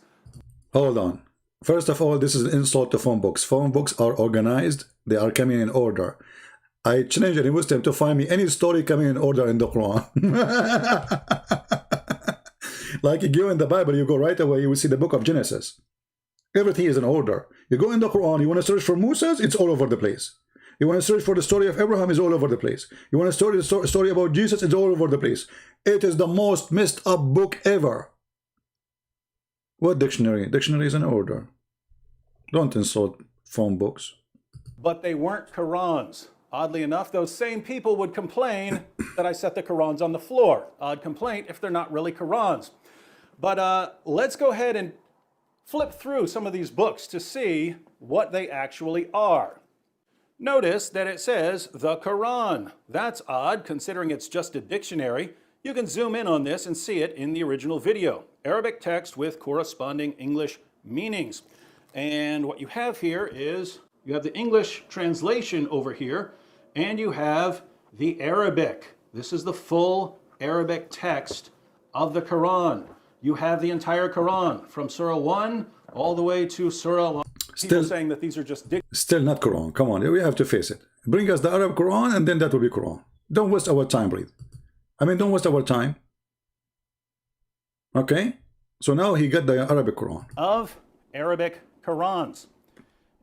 Hold on. First of all, this is an insult to phone books. Phone books are organized, they are coming in order. I challenge any Muslim to find me any story coming in order in the Quran. Like you go in the Bible, you go right away, you will see the book of Genesis. Everything is in order. You go in the Quran, you want to search for Moses, it's all over the place. You want to search for the story of Abraham, it's all over the place. You want to study the story about Jesus, it's all over the place. It is the most messed up book ever. What dictionary? Dictionary is in order. Don't insult phone books. But they weren't Qurans. Oddly enough, those same people would complain that I set the Qurans on the floor. Odd complaint if they're not really Qurans. But let's go ahead and flip through some of these books to see what they actually are. Notice that it says the Quran. That's odd considering it's just a dictionary. You can zoom in on this and see it in the original video. Arabic text with corresponding English meanings. And what you have here is you have the English translation over here and you have the Arabic. This is the full Arabic text of the Quran. You have the entire Quran from Surah 1 all the way to Surah 1. People saying that these are just still not Quran. Come on, we have to face it. Bring us the Arab Quran and then that will be Quran. Don't waste our time, breathe. I mean, don't waste our time. Okay? So now he got the Arabic Quran. Of Arabic Qurans.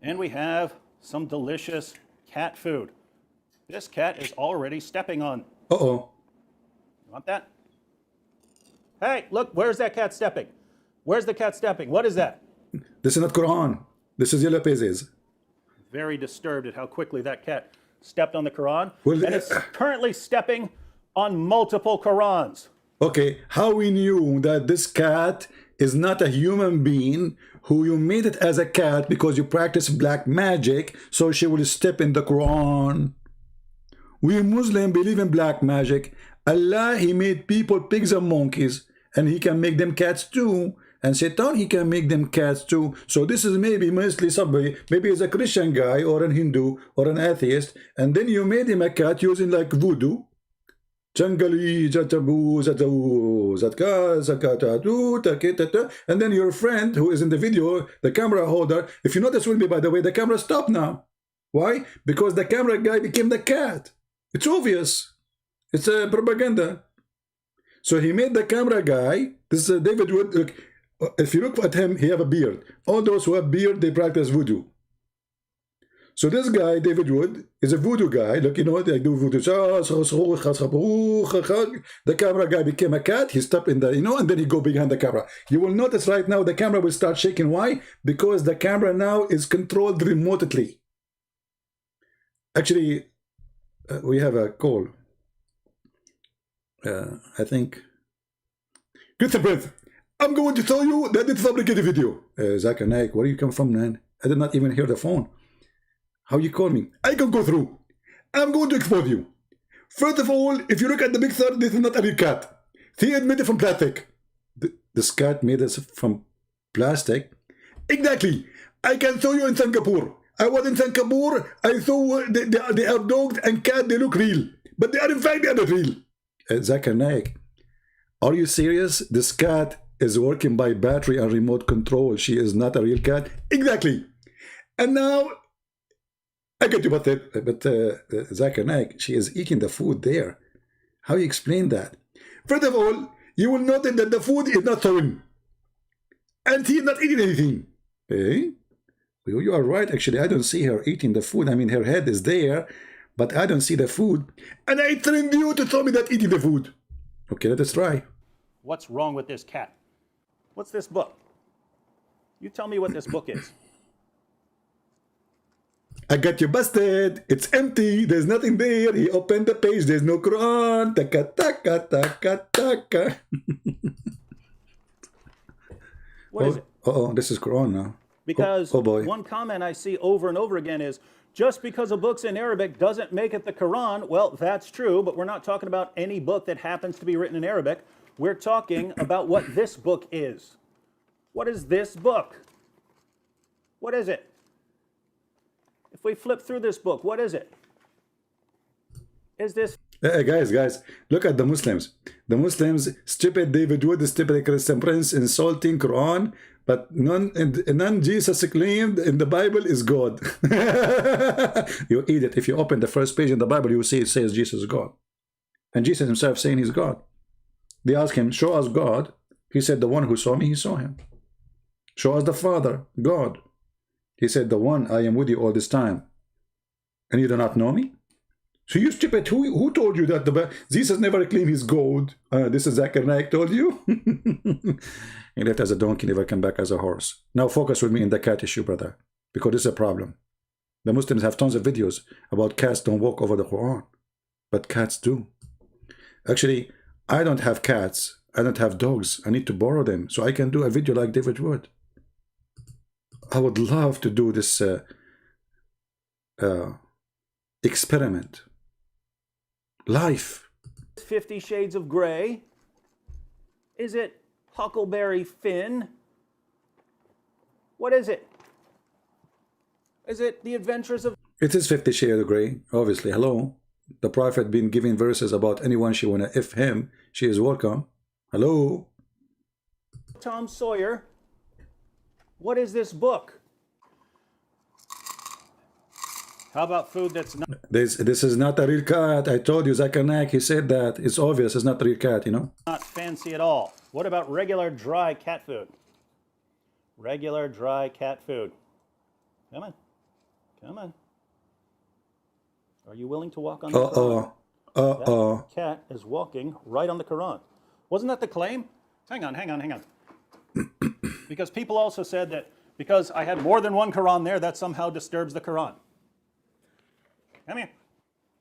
And we have some delicious cat food. This cat is already stepping on. Uh-oh. You want that? Hey, look, where's that cat stepping? Where's the cat stepping? What is that? This is not Quran. This is Yellow Pages. Very disturbed at how quickly that cat stepped on the Quran. Well, and it's currently stepping on multiple Qurans. Okay, how we knew that this cat is not a human being who you made it as a cat because you practice black magic, so she will step in the Quran. We Muslims believe in black magic. Allah, he made people pigs and monkeys, and he can make them cats too. And Satan, he can make them cats too. So this is maybe mostly somebody, maybe it's a Christian guy or an Hindu or an atheist, and then you made him a cat using like voodoo. And then your friend who is in the video, the camera holder, if you notice with me, by the way, the camera stopped now. Why? Because the camera guy became the cat. It's obvious. It's a propaganda. So he made the camera guy, this is David Wood. Look, if you look at him, he have a beard. All those who have beard, they practice voodoo. So this guy, David Wood, is a voodoo guy. Look, you know, they do voodoo. The camera guy became a cat. He stepped in the, you know, and then he go behind the camera. You will notice right now the camera will start shaking. Why? Because the camera now is controlled remotely. Actually, we have a call. I think. Good breath. I'm going to tell you that it's a fabricated video. Zakir Naik, where you come from, man? I did not even hear the phone. How you call me? I can go through. I'm going to expose you. First of all, if you look at the picture, this is not a real cat. He admitted from plastic. This cat made us from plastic? Exactly. I can show you in Singapore. I was in Singapore. I saw they are dogs and cats. They look real. But they are in fact, they are not real. Zakir Naik, are you serious? This cat is working by battery and remote control. She is not a real cat? Exactly. And now, I get you, but Zakir Naik, she is eating the food there. How you explain that? First of all, you will notice that the food is not thrown. And she is not eating anything. Eh? You are right, actually. I don't see her eating the food. I mean, her head is there, but I don't see the food. And I trained you to tell me that eating the food. Okay, let us try. What's wrong with this cat? What's this book? You tell me what this book is. I got you busted. It's empty. There's nothing there. He opened the page. There's no Quran. Taka, taka, taka, taka. What is it? Oh, this is Quran now. Because oh boy. One comment I see over and over again is, just because a book's in Arabic doesn't make it the Quran. Well, that's true, but we're not talking about any book that happens to be written in Arabic. We're talking about what this book is. What is this book? What is it? If we flip through this book, what is it? Is this... Guys, look at the Muslims. The Muslims, stupid David Wood, stupid Christian Prince, insulting Quran, but none Jesus claimed in the Bible is God. You eat it. If you open the first page in the Bible, you will see it says Jesus is God. And Jesus himself saying he's God. They asked him, show us God. He said, the one who saw me, he saw him. Show us the Father, God. He said, the one I am with you all this time. And you do not know me? So you stupid, who told you that Jesus never claimed he's God? This is Zakir Naik told you? He left as a donkey, never come back as a horse. Now focus with me in the cat issue, brother, because this is a problem. The Muslims have tons of videos about cats don't walk over the Quran, but cats do. Actually, I don't have cats. I don't have dogs. I need to borrow them so I can do a video like David Wood. I would love to do this experiment. Life. 50 Shades of Grey? Is it Huckleberry Finn? What is it? Is it The Adventures of... It is 50 Shades of Grey, obviously. Hello. The Prophet been giving verses about anyone she wanna if him, she is welcome. Hello. Tom Sawyer? What is this book? How about food that's not... This is not a real cat. I told you, Zakir Naik, he said that. It's obvious it's not a real cat, you know? Not fancy at all. What about regular dry cat food? Regular dry cat food. Come on. Come on. Are you willing to walk on the Quran? That cat is walking right on the Quran. Wasn't that the claim? Hang on. because people also said that because I had more than one Quran there, that somehow disturbs the Quran. Come here.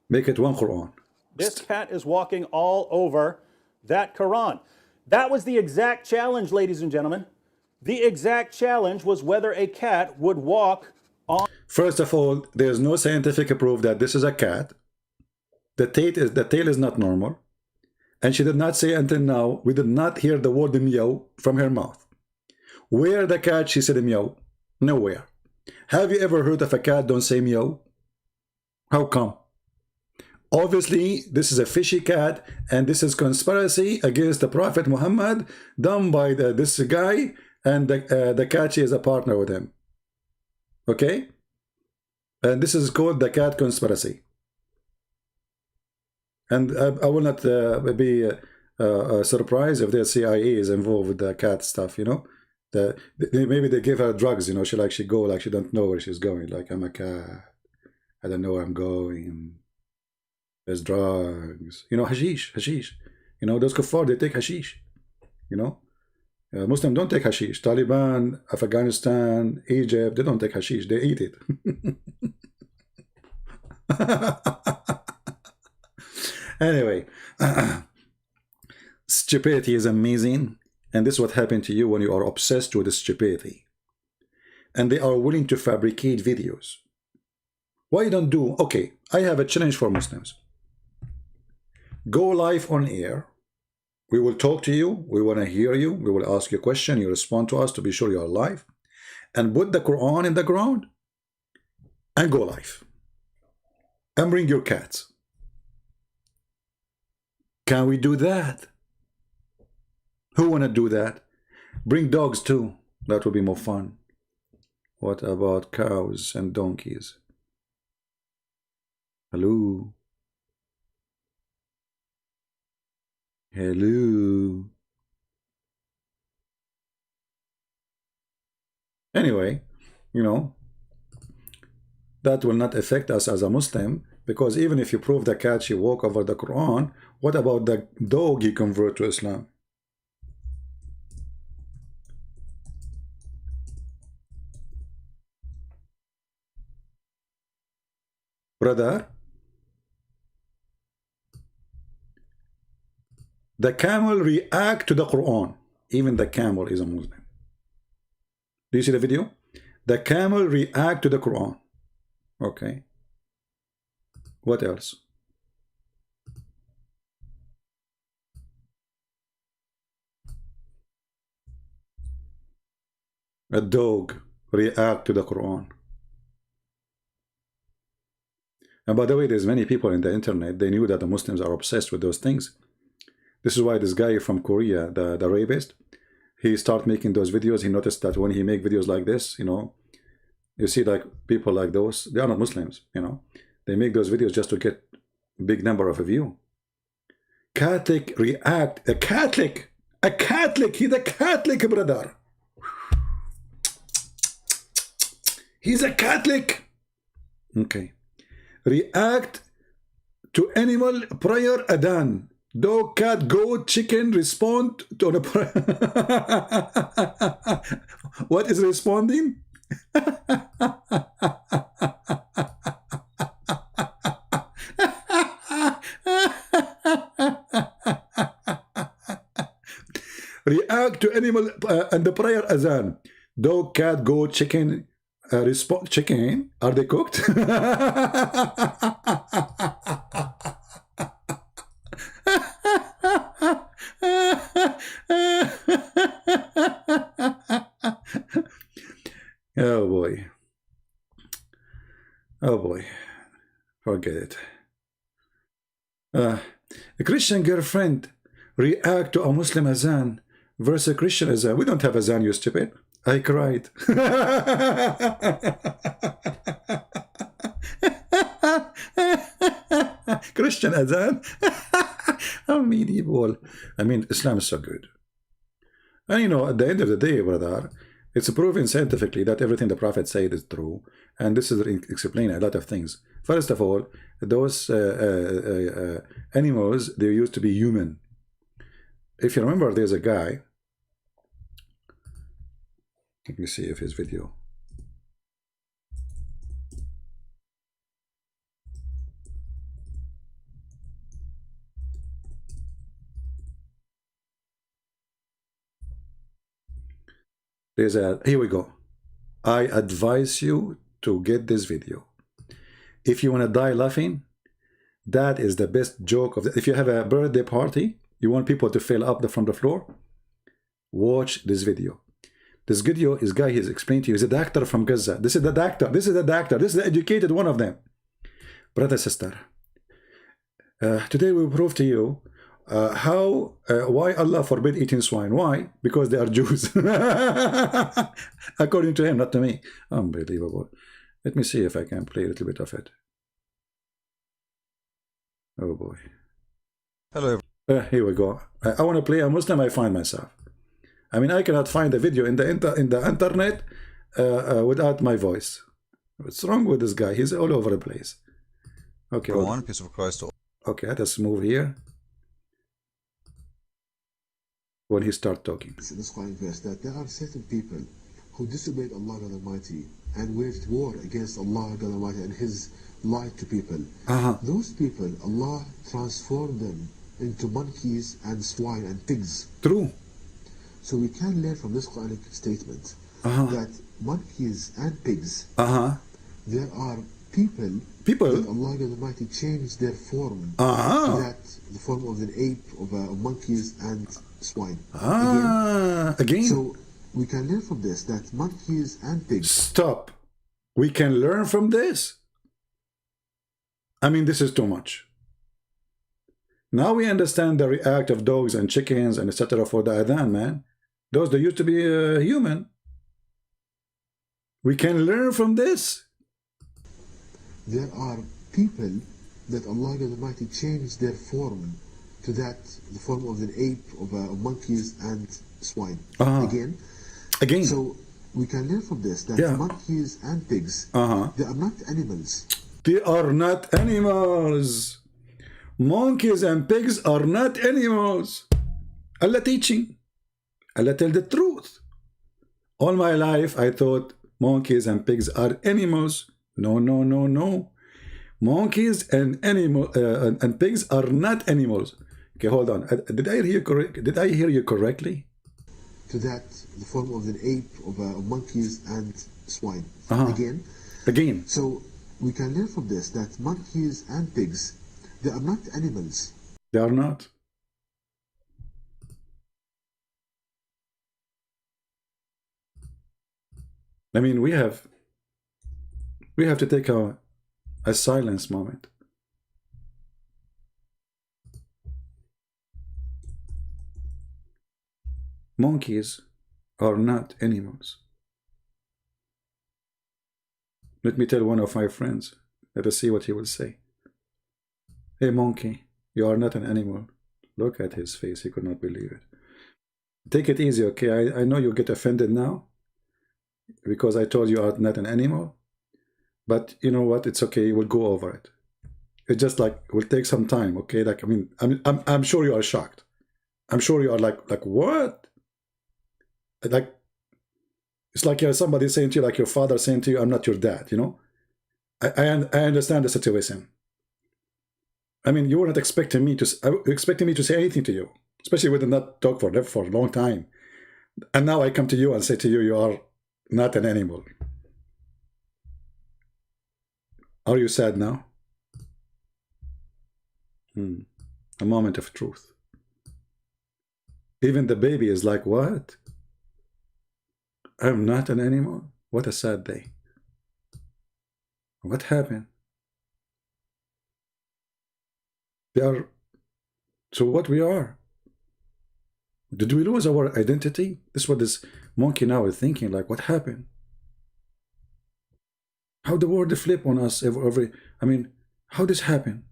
Make it one Quran. This cat is walking all over that Quran. That was the exact challenge, ladies and gentlemen. The exact challenge was whether a cat would walk on. First of all, there's no scientific proof that this is a cat. The tail is not normal. And she did not say until now, we did not hear the word meow from her mouth. Where the cat, she said meow? Nowhere. Have you ever heard of a cat don't say meow? How come? Obviously, this is a fishy cat, and this is conspiracy against the Prophet Muhammad done by this guy, and the cat, she is a partner with him. Okay? And this is called the cat conspiracy. And I will not be surprised if the CIA is involved with the cat stuff, you know? Maybe they give her drugs, you know, she go like she don't know where she's going. Like, I'm a cat. I don't know where I'm going. There's drugs. You know, hashish. You know, those kuffar, they take hashish. You know? Muslims don't take hashish. Taliban, Afghanistan, Egypt, they don't take hashish. They eat it. Anyway, stupidity is amazing. And this is what happened to you when you are obsessed with stupidity. And they are willing to fabricate videos. Why you don't do? Okay, I have a challenge for Muslims. Go live on air. We will talk to you. We want to hear you. We will ask you a question. You respond to us to be sure you are live. And put the Quran in the ground. And go live. And bring your cats. Can we do that? Who want to do that? Bring dogs too. That would be more fun. What about cows and donkeys? Hello? Hello? Anyway, you know, that will not affect us as a Muslim, because even if you prove the cat she walk over the Quran, what about the dog he convert to Islam? Brother, the camel react to the Quran. Even the camel is a Muslim. Do you see the video? The camel react to the Quran. Okay. What else? A dog react to the Quran. And by the way, there's many people in the internet, they knew that the Muslims are obsessed with those things. This is why this guy from Korea, the rapist, he started making those videos. He noticed that when he make videos like this, you know, you see like people like those, they are not Muslims, you know. They make those videos just to get big number of a view. Catholic react, a Catholic, he's a Catholic, brother. He's a Catholic. Okay. React to animal prayer adhan. Dog, cat, goat, chicken respond to the prayer. What is responding? React to animal and the prayer adhan. Dog, cat, goat, chicken respond. Chicken, are they cooked? Oh boy. Oh boy. Forget it. A Christian girlfriend react to a Muslim azan versus a Christian azan. We don't have azan, you stupid. I cried. Christian azan. How medieval. I mean, Islam is so good. And you know, at the end of the day, brother, it's proven scientifically that everything the Prophet said is true. And this is explaining a lot of things. First of all, those animals, they used to be human. If you remember, there's a guy, Let me see if his video. Here we go. I advise you to get this video. If you want to die laughing, that is the best joke of if you have a birthday party, you want people to fill up from the floor, watch this video. This video is guy he's explained to you. He's a doctor from Gaza. This is the doctor. This is the doctor. This is the educated one of them. Brother, sister, today we will prove to you why Allah forbid eating swine. Why? Because they are Jews. According to him, not to me. Unbelievable. Let me see if I can play a little bit of it. Oh boy. Hello. Here we go. I want to play a Muslim. I find myself. I mean, I cannot find a video in the internet without my voice. What's wrong with this guy? He's all over the place. Okay. Go on, peace of Christ. Okay, let us move here. When he start talking. In this Quran verse that there are certain people who disobeyed Allah God Almighty and waged war against Allah God Almighty and His light to people. Those people, Allah transformed them into monkeys and swine and pigs. True. So we can learn from this Quranic statement that monkeys and pigs, there are people that Allah God Almighty changed their form to that the form of an ape, of monkeys and swine. Again. So we can learn from this that monkeys and pigs. Stop. We can learn from this. I mean, this is too much. Now we understand the react of dogs and chickens and etc. for the adhan, man. Those that used to be human. We can learn from this. There are people that Allah God Almighty changed their form to that the form of an ape, of monkeys and swine. Again. So we can learn from this that monkeys and pigs, they are not animals. They are not animals. Monkeys and pigs are not animals. Allah teaching. Allah tell the truth. All my life I thought monkeys and pigs are animals. No, no, no, no. Monkeys and and pigs are not animals. Okay, hold on. Did I hear you correct? Did I hear you correctly? To that the form of an ape, of monkeys and swine. Again. So we can learn from this that monkeys and pigs, they are not animals. They are not. I mean, we have to take a silence moment. Monkeys are not animals. Let me tell one of my friends. Let us see what he will say. Hey monkey, you are not an animal. Look at his face, he could not believe it. Take it easy, okay? I know you get offended now because I told you are not an animal. But you know what? It's okay. We'll go over it. It's just like it will take some time, okay? Like I mean, I'm sure you are shocked. I'm sure you are like what? Like it's like somebody saying to you, like your father saying to you, "I'm not your dad." You know? I understand the situation. I mean, you were not expecting me to say anything to you, especially we did not talk for a long time. And now I come to you and say to you, you are not an animal. Are you sad now? A moment of truth. Even the baby is like, what? I'm not an animal? What a sad day. What happened? They are, so what we are? Did we lose our identity? This is what this monkey now is thinking, like, what happened? How the world flip on us I mean, how this happen?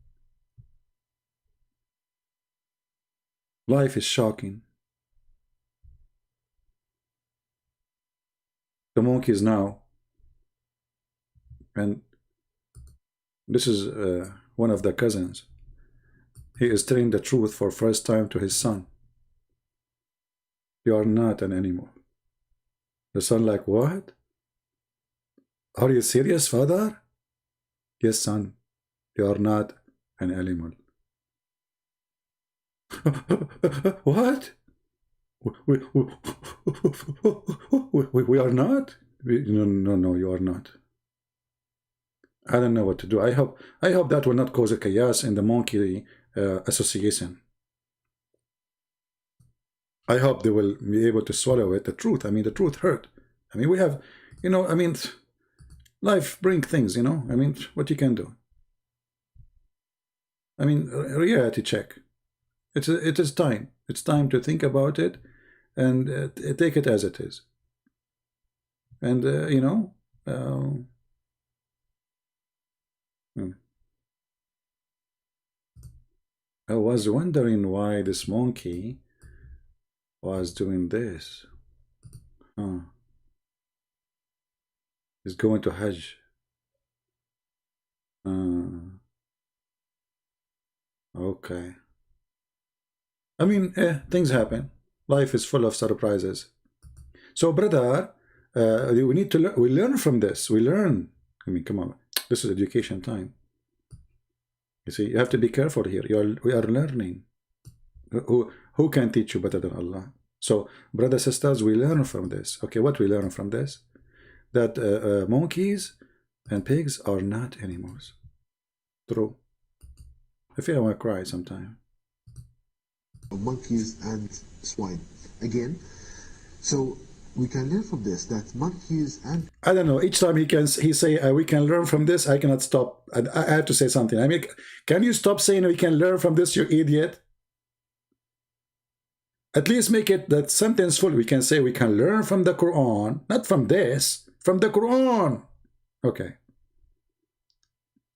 Life is shocking. The monkeys now, and this is one of the cousins. He is telling the truth for first time to his son. You are not an animal. The son like, what? Are you serious, father? Yes, son, you are not an animal. What? We are not? No, you are not. I don't know what to do. I hope that will not cause a chaos in the monkey association. I hope they will be able to swallow it. The truth. I mean, the truth hurt. I mean, we have, I mean, life brings things, I mean, what you can do. I mean, reality check. It is time. It's time to think about it and take it as it is. And, I was wondering why this monkey was doing this. He's going to Hajj. Okay. I mean, things happen. Life is full of surprises. So, brother, we need to learn. We learn from this. We learn. I mean, come on. This is education time. You see, you have to be careful here. We are learning. Who can teach you better than Allah? So, brothers, sisters, we learn from this. Okay, what we learn from this? That monkeys and pigs are not animals. True. I feel I want to cry sometime. Monkeys and swine. Again, so we can learn from this that monkeys and... I don't know. Each time he say we can learn from this, I cannot stop. I have to say something. I mean, can you stop saying we can learn from this, you idiot? At least make it that sentence full. We can say we can learn from the Quran, not from this, from the Quran. Okay.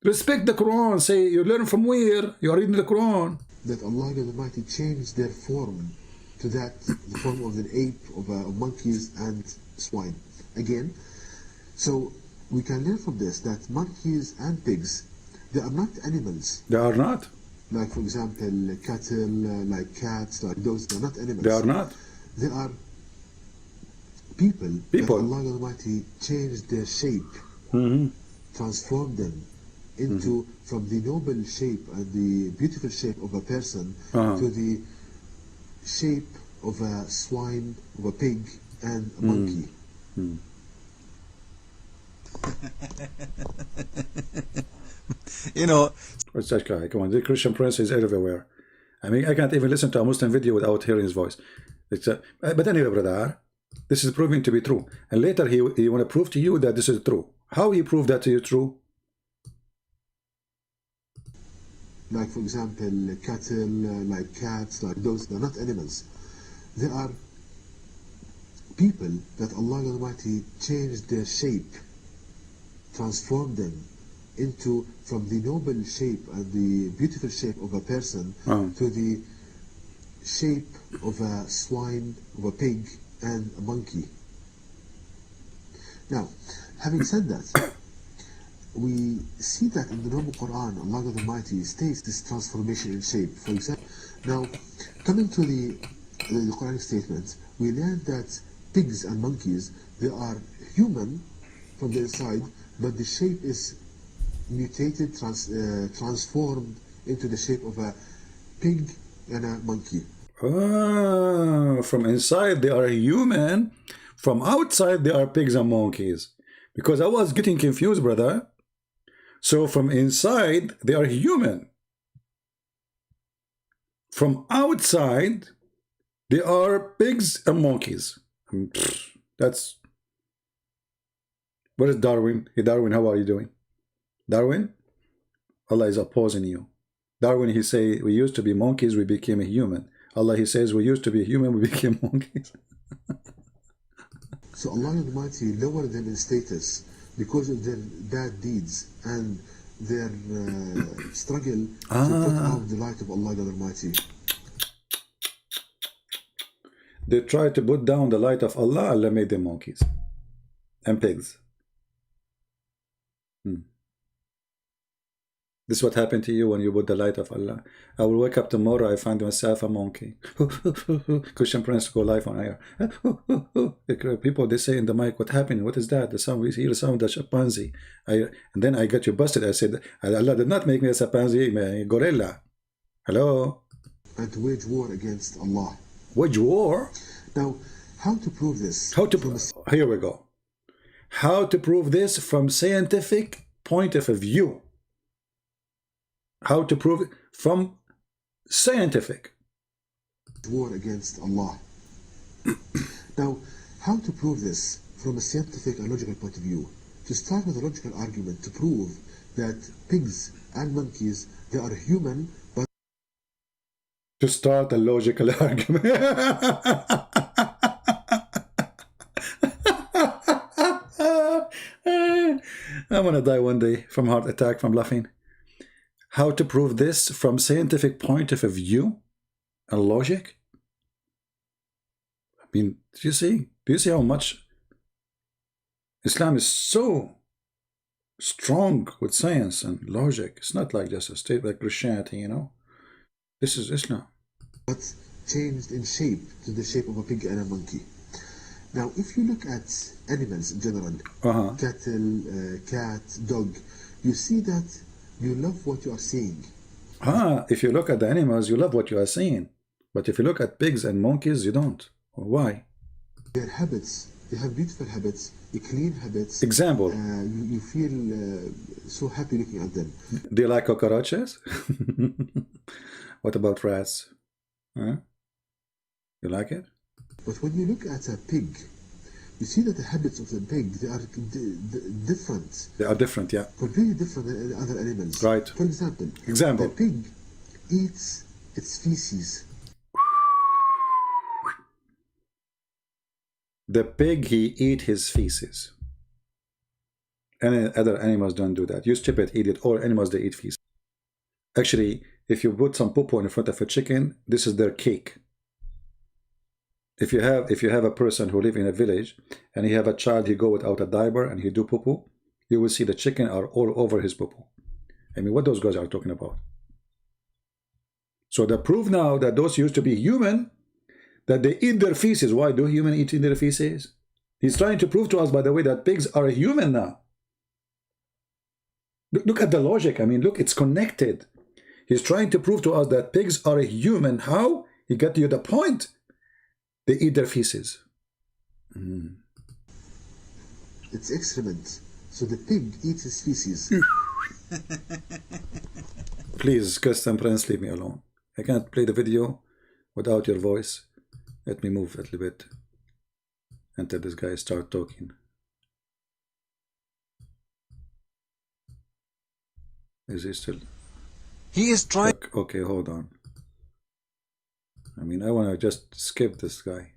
Respect the Quran. Say you learn from where? You are reading the Quran. That Allah God Almighty changed their form to that, the form of an ape, of monkeys and swine. Again, so we can learn from this that monkeys and pigs, they are not animals. They are not. Like, for example, cattle, like cats, like dogs, they're not animals. They are not. They are people. That Allah God Almighty changed their shape, transformed them into, from the noble shape and the beautiful shape of a person to the shape of a swine, of a pig, and a monkey. What's that guy? Come on, the Christian Prince is everywhere. I mean, I can't even listen to a Muslim video without hearing his voice. But anyway, brother, this is proving to be true. And later he want to prove to you that this is true. How he proved that to you true? Like, for example, cattle, like cats, like dogs, they're not animals. They are people that Allah Almighty changed their shape, transformed them into, from the noble shape and the beautiful shape of a person to the shape of a swine, of a pig, and a monkey. Now, having said that, we see that in the noble Quran, Allah God Almighty states this transformation in shape. For example, now, coming to the Quranic statements, we learn that pigs and monkeys, they are human from the inside, but the shape is mutated, transformed into the shape of a pig and a monkey. From inside they are human, from outside they are pigs and monkeys. Because I was getting confused, brother. So from inside they are human. From outside they are pigs and monkeys. That's... Where is Darwin? Hey Darwin, how are you doing? Darwin? Allah is opposing you. Darwin, he say, we used to be monkeys, we became a human. Allah, he says, we used to be human, we became monkeys. So Allah Almighty lowered them in status because of their bad deeds and their struggle to put out the light of Allah Almighty. They tried to put down the light of Allah, Allah made them monkeys and pigs. This is what happened to you when you put the light of Allah. I will wake up tomorrow, I find myself a monkey. Christian Prince go live on air. People, they say in the mic, what happened? What is that? The sound, we hear the sound of chimpanzee. And then I got you busted. I said, Allah did not make me a chimpanzee, a gorilla. Hello? And to wage war against Allah. Wage war? Now, how to prove this? Here we go. How to prove this from scientific point of view. How to prove it from scientific. War against Allah. Now, how to prove this from a scientific and logical point of view? To start with a logical argument to prove that pigs and monkeys, they are human, but... To start a logical argument. I'm gonna die one day from heart attack from laughing. How to prove this from scientific point of view and logic? I mean, do you see how much Islam is so strong with science and logic? It's not like just a state like Christianity, you know. This is Islam. But changed in shape to the shape of a pig and a monkey. Now, if you look at animals in general, cattle, cat, dog, you see that you love what you are seeing. If you look at the animals, you love what you are seeing. But if you look at pigs and monkeys, you don't. Why? Their habits, they have beautiful habits, clean habits. Example. You feel so happy looking at them. Do you like cockroaches? What about rats? Huh? You like it? But when you look at a pig, you see that the habits of the pig, they are different. They are different, yeah. Completely different than other animals. Right. For example, the pig eats its feces. The pig, he eat his feces. Any other animals don't do that. You stupid idiot. All animals, they eat feces. Actually, if you put some poo-poo in front of a chicken, this is their cake. If you have a person who live in a village and he have a child, he go without a diaper and he do poo-poo, you will see the chicken are all over his poo-poo. I mean, what those guys are talking about. So the proof now that those used to be human, that they eat their feces. Why do humans eat their feces? He's trying to prove to us, by the way, that pigs are human now. Look at the logic. I mean, look, it's connected. He's trying to prove to us that pigs are human. How? He got to the point. They eat their feces. It's excrement. So the pig eats his feces. Please, Custom Prince, leave me alone. I can't play the video without your voice. Let me move a little bit until this guy starts talking. Is he still? He is trying. Okay, hold on. I mean, I want to just skip this guy.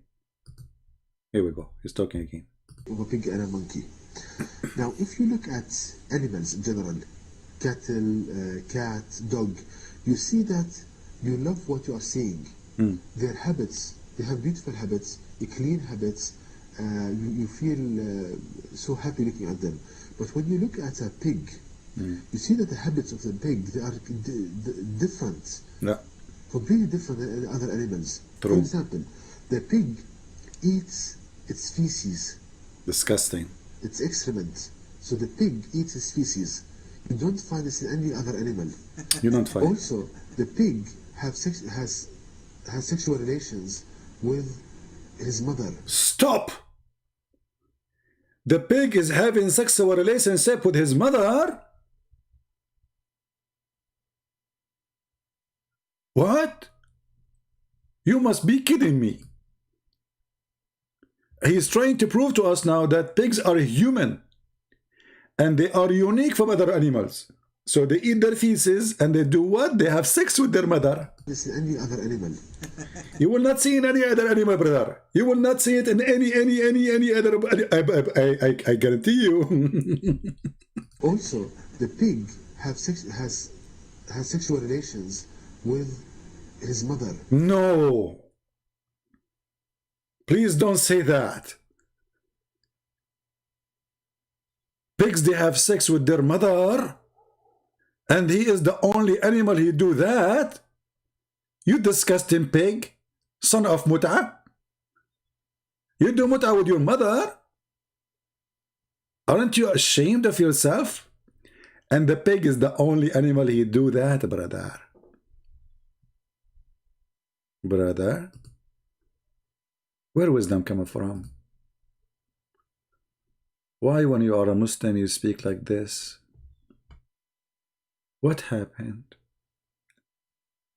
Here we go. He's talking again. Of a pig and a monkey. Now, if you look at animals in general, cattle, cat, dog, you see that you love what you are seeing. Their habits, they have beautiful habits, clean habits. You feel so happy looking at them. But when you look at a pig, you see that the habits of the pig, they are different. Yeah. Completely different than other animals. True. For example, the pig eats its feces. Disgusting. It's excrement. So the pig eats its feces. You don't find this in any other animal. You don't find. Also, the pig has sexual relations with his mother. Stop! The pig is having sexual relationship with his mother? What? You must be kidding me. He's trying to prove to us now that pigs are human and they are unique from other animals. So they eat their feces and they do what? They have sex with their mother. This is any other animal. You will not see in any other animal, brother. You will not see it in any other. I guarantee you. Also, the pig has sexual relations with his mother. No. Please don't say that. Pigs, they have sex with their mother And he is the only animal who do that. You disgusting pig, son of mut'a. You do mut'a with your mother. Aren't you ashamed of yourself? And the pig is the only animal who do that, brother. Brother, where wisdom coming from? Why when you are a Muslim you speak like this? What happened?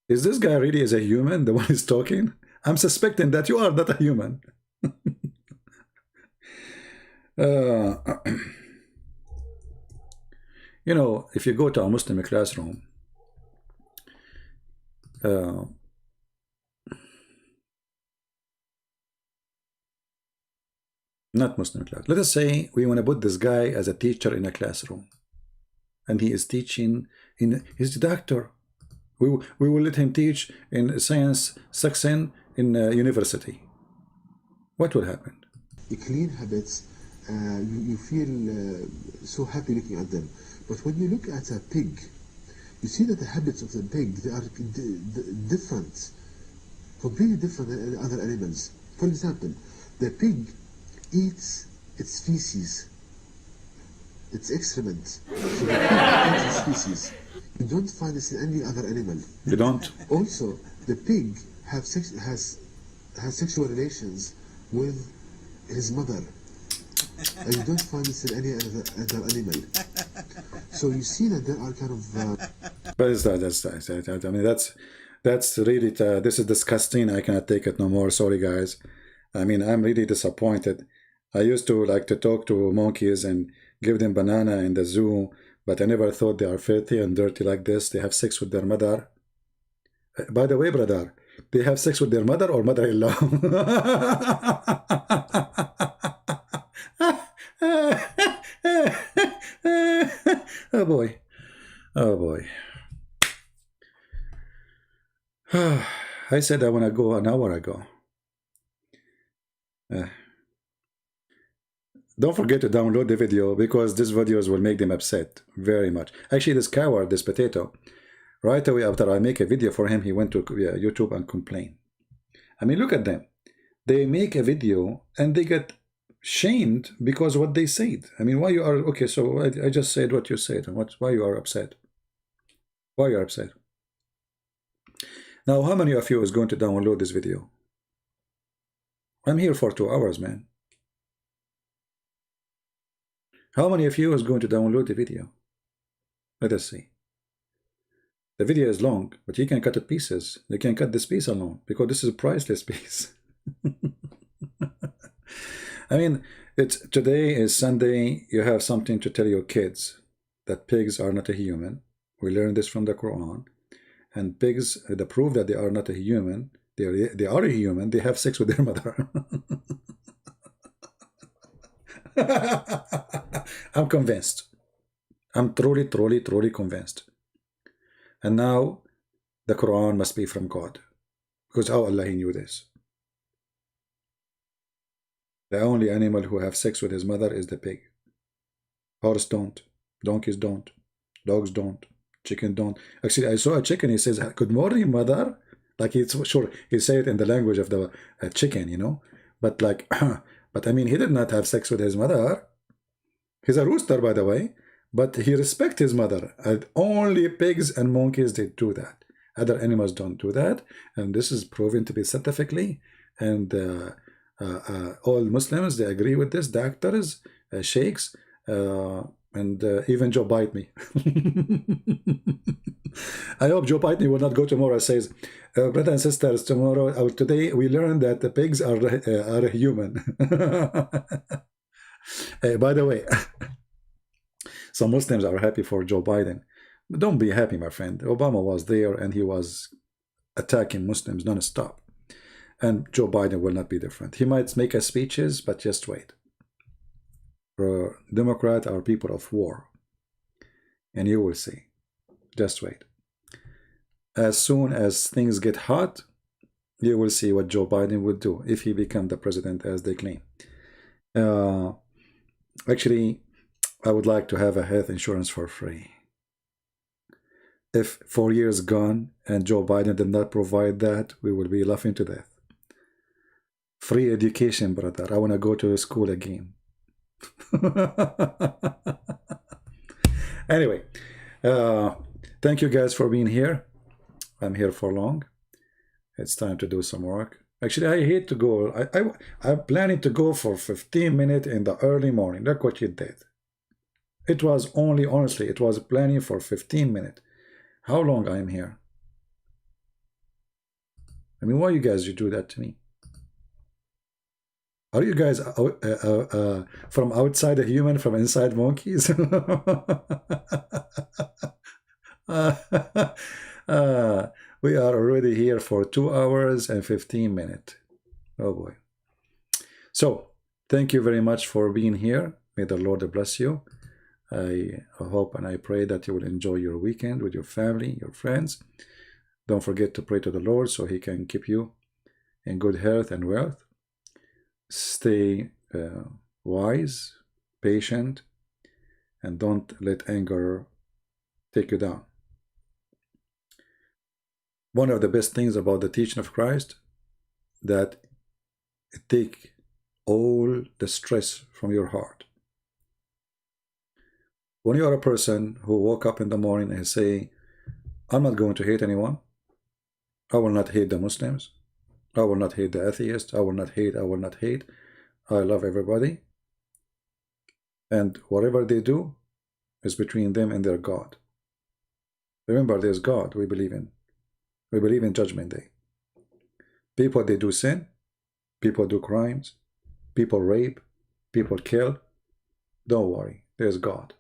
Is this guy really is a human, the one who's talking? I'm suspecting that you are not a human. You know, if you go to a Muslim classroom, not Muslim class. Let us say we want to put this guy as a teacher in a classroom, and he is teaching he's a doctor. We will let him teach in science section in university. What will happen? The clean habits, you feel so happy looking at them. But when you look at a pig, you see that the habits of the pig, they are different, completely different than other animals. For example, the pig eats its feces, its excrement. So the pig eats its feces. You don't find this in any other animal. You don't? Also, the pig has sexual relations with his mother. And you don't find this in any other animal. So you see that there are kind of... But it's I mean, that's really, this is disgusting. I cannot take it no more. Sorry, guys. I mean, I'm really disappointed. I used to like to talk to monkeys and give them banana in the zoo, but I never thought they are filthy and dirty like this. They have sex with their mother. By the way, brother, they have sex with their mother or mother-in-law? Oh boy. Oh boy. I said I want to go an hour ago. Don't forget to download the video because these videos will make them upset very much. Actually, this coward, this potato, right away after I make a video for him, he went to YouTube and complained. I mean, look at them. They make a video and they get shamed because what they said. I mean, why you are okay? So I just said what you said, and why you are upset? Why you are upset? Now, how many of you is going to download this video? I'm here for 2 hours, man. How many of you is going to download the video? Let us see. The video is long, but you can cut it pieces. You can cut this piece alone because this is a priceless piece. I mean, today is Sunday. You have something to tell your kids that pigs are not a human. We learned this from the Quran. And pigs, the proof that they are not a human, they are a human. They have sex with their mother. I'm convinced. I'm truly convinced. And now the Quran must be from God. Because how Allah He knew this? The only animal who have sex with his mother is the pig. Horse don't. Donkeys don't. Dogs don't. Chicken don't. Actually, I saw a chicken. He says, "Good morning, mother." Like he's sure he said it in the language of the chicken, you know. But like, but I mean, he did not have sex with his mother. He's a rooster, by the way. But he respects his mother. And only pigs and monkeys they do that. Other animals don't do that. And this is proven to be scientifically. And all Muslims, they agree with this. Doctors, sheikhs, and even Joe Biden. I hope Joe Biden will not go tomorrow and says, brothers and sisters, today we learned that the pigs are human. By the way, some Muslims are happy for Joe Biden. But don't be happy, my friend. Obama was there and he was attacking Muslims non-stop. And Joe Biden will not be different. He might make speeches, but just wait. Democrats are people of war. And you will see. Just wait. As soon as things get hot, you will see what Joe Biden would do if he becomes the president as they claim. Actually, I would like to have a health insurance for free. if 4 years gone and Joe Biden did not provide that, we will be laughing to death. Free education, brother. I want to go to school again. Anyway, thank you guys for being here. I'm here for long. It's time to do some work. Actually, I hate to go. I'm planning to go for 15 minutes in the early morning. Look what you did. It was only, honestly, it was planning for 15 minutes. How long I am here? I mean, why you guys you do that to me? Are you guys from outside a human, from inside monkeys? We are already here for 2 hours and 15 minutes. Oh boy. So, thank you very much for being here. May the Lord bless you. I hope and I pray that you will enjoy your weekend with your family, your friends. Don't forget to pray to the Lord so He can keep you in good health and wealth. Stay wise, patient, and don't let anger take you down. One of the best things about the teaching of Christ, that it takes all the stress from your heart. When you are a person who woke up in the morning and say, I'm not going to hate anyone, I will not hate the Muslims, I will not hate the atheists, I will not hate, I love everybody, and whatever they do is between them and their God. Remember, there's God we believe in. We believe in Judgment Day. People, they do sin, people do crimes, people rape, people kill. Don't worry, there's God.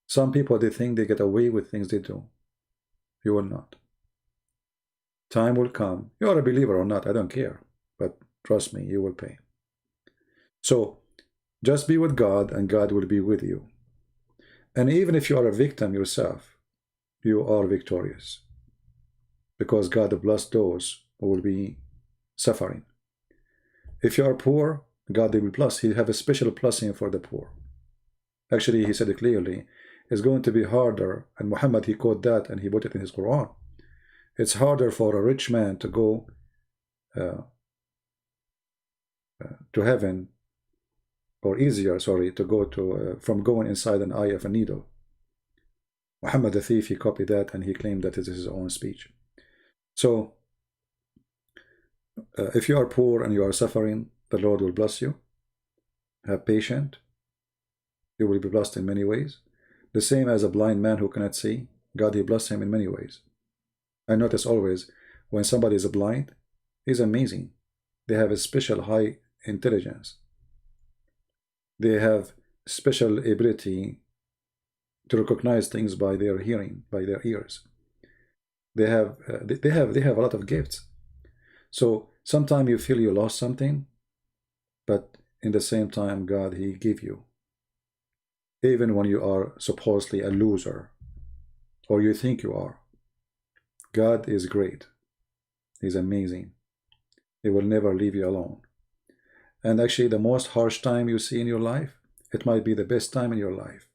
Some people, they think they get away with things they do. You will not. Time will come. You are a believer or not, I don't care. But trust me, you will pay. So, just be with God and God will be with you. And even if you are a victim yourself, you are victorious. Because God bless those who will be suffering. If you are poor, God will bless. He have a special blessing for the poor. Actually, He said it clearly. It's going to be harder, and Muhammad, he quoted that and he put it in his Quran. It's harder for a rich man to go to heaven, or easier, sorry, to go to from going inside an eye of a needle. Muhammad the thief, he copied that and he claimed that it is his own speech. So, if you are poor and you are suffering, the Lord will bless you. Have patience. You will be blessed in many ways. The same as a blind man who cannot see, God, He blessed him in many ways. I notice always, when somebody is blind, he's amazing. They have a special high intelligence. They have special ability to recognize things by their hearing, by their ears. They have a lot of gifts. So sometimes you feel you lost something, but in the same time, God, He gave you. Even when you are supposedly a loser, or you think you are, God is great. He's amazing. He will never leave you alone. And actually, the most harsh time you see in your life, it might be the best time in your life,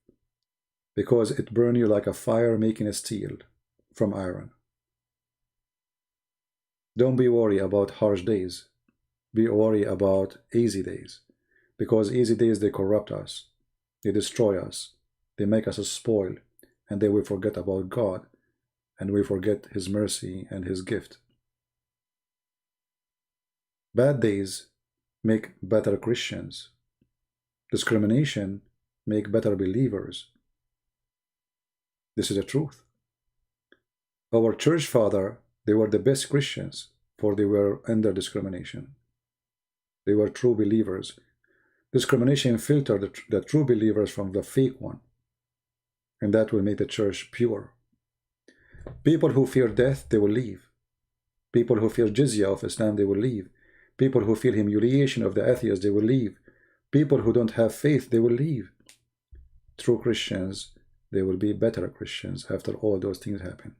because it burns you like a fire making a steel from iron. Don't be worried about harsh days. Be worried about easy days, because easy days, they corrupt us. They destroy us. They make us a spoil, and then we forget about God, and we forget His mercy and His gift. Bad days make better Christians. Discrimination make better believers. This is the truth. Our church father, they were the best Christians, for they were under discrimination. They were true believers. Discrimination filtered the true believers from the fake one, and that will make the church pure. People who fear death, they will leave. People who fear jizya of Islam, they will leave. People who feel humiliation of the atheists, they will leave. People who don't have faith, they will leave. True Christians, they will be better Christians after all those things happen.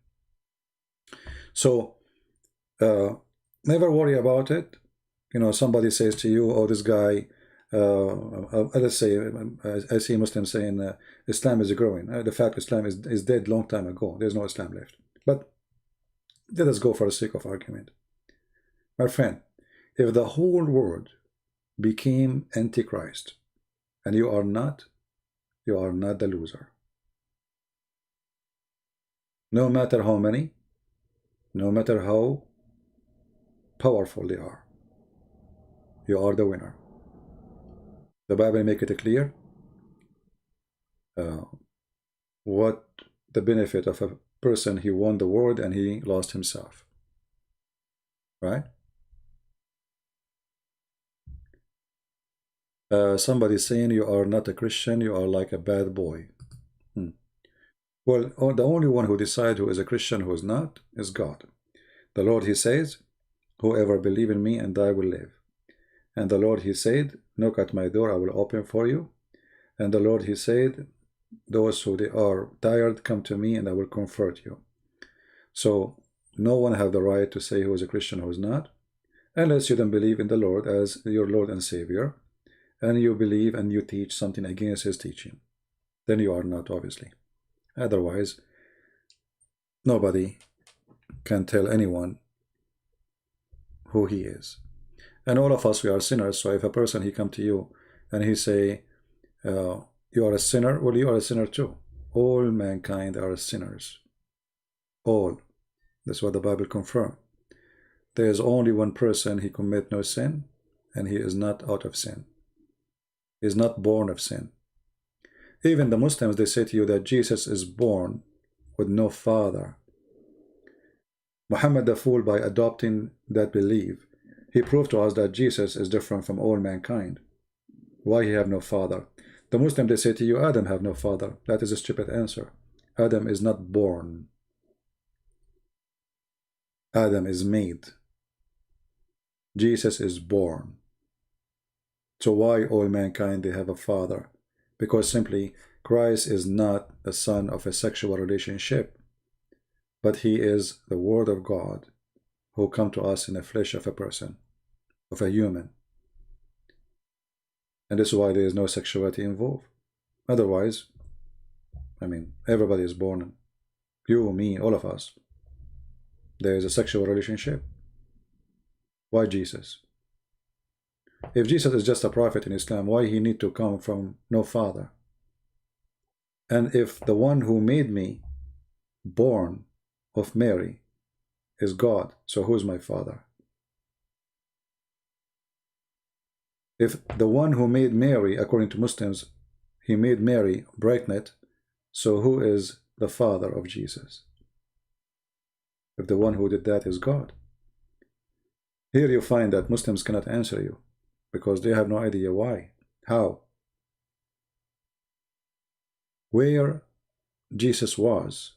So, never worry about it. You know, somebody says to you, oh, this guy let's say, I see Muslims saying Islam is growing. The fact Islam is dead long time ago. There's no Islam left. But let us go for the sake of argument. My friend, if the whole world became Antichrist, and you are not the loser. No matter how many, no matter how powerful they are, you are the winner. The Bible make it clear what the benefit of a person. He won the world and he lost himself. Right? Somebody saying you are not a Christian, you are like a bad boy. Well, the only one who decides who is a Christian, who is not, is God. The Lord, he says, whoever believe in me and I will live. And the Lord, he said, knock at my door, I will open for you. And the Lord, he said, those who they are tired, come to me and I will comfort you. So no one have the right to say who is a Christian, who is not, unless you don't believe in the Lord as your Lord and Savior, and you believe and you teach something against his teaching. Then you are not, obviously. Otherwise, nobody can tell anyone who he is. And all of us, we are sinners. So if a person, he come to you and he say, you are a sinner, well, you are a sinner too. All mankind are sinners. All. That's what the Bible confirms. There is only one person, he commit no sin, and he is not out of sin. He is not born of sin. Even the Muslims, they say to you that Jesus is born with no father. Muhammad the fool, by adopting that belief, he proved to us that Jesus is different from all mankind. Why he have no father? The Muslim, they say to you, Adam have no father. That is a stupid answer. Adam is not born. Adam is made. Jesus is born. So why all mankind, they have a father? Because simply Christ is not a son of a sexual relationship, but he is the Word of God who come to us in the flesh of a person, of a human. And this is why there is no sexuality involved. Otherwise, I mean, everybody is born, you, me, all of us. There is a sexual relationship. Why Jesus? If Jesus is just a prophet in Islam, why he need to come from no father? And if the one who made me born of Mary is God, so who is my father? If the one who made Mary, according to Muslims, he made Mary pregnant, so who is the father of Jesus? If the one who did that is God. Here you find that Muslims cannot answer you because they have no idea why, how, where Jesus was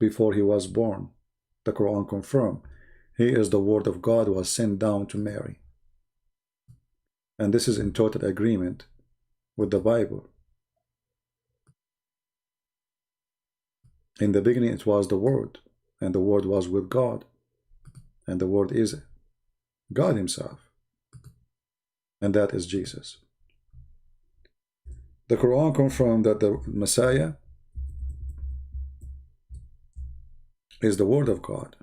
before he was born. The Quran confirmed he is the Word of God, was sent down to Mary. And this is in total agreement with the Bible. In the beginning it was the Word, and the Word was with God, and the Word is God himself, and that is Jesus. The Quran confirmed that the Messiah is the Word of God.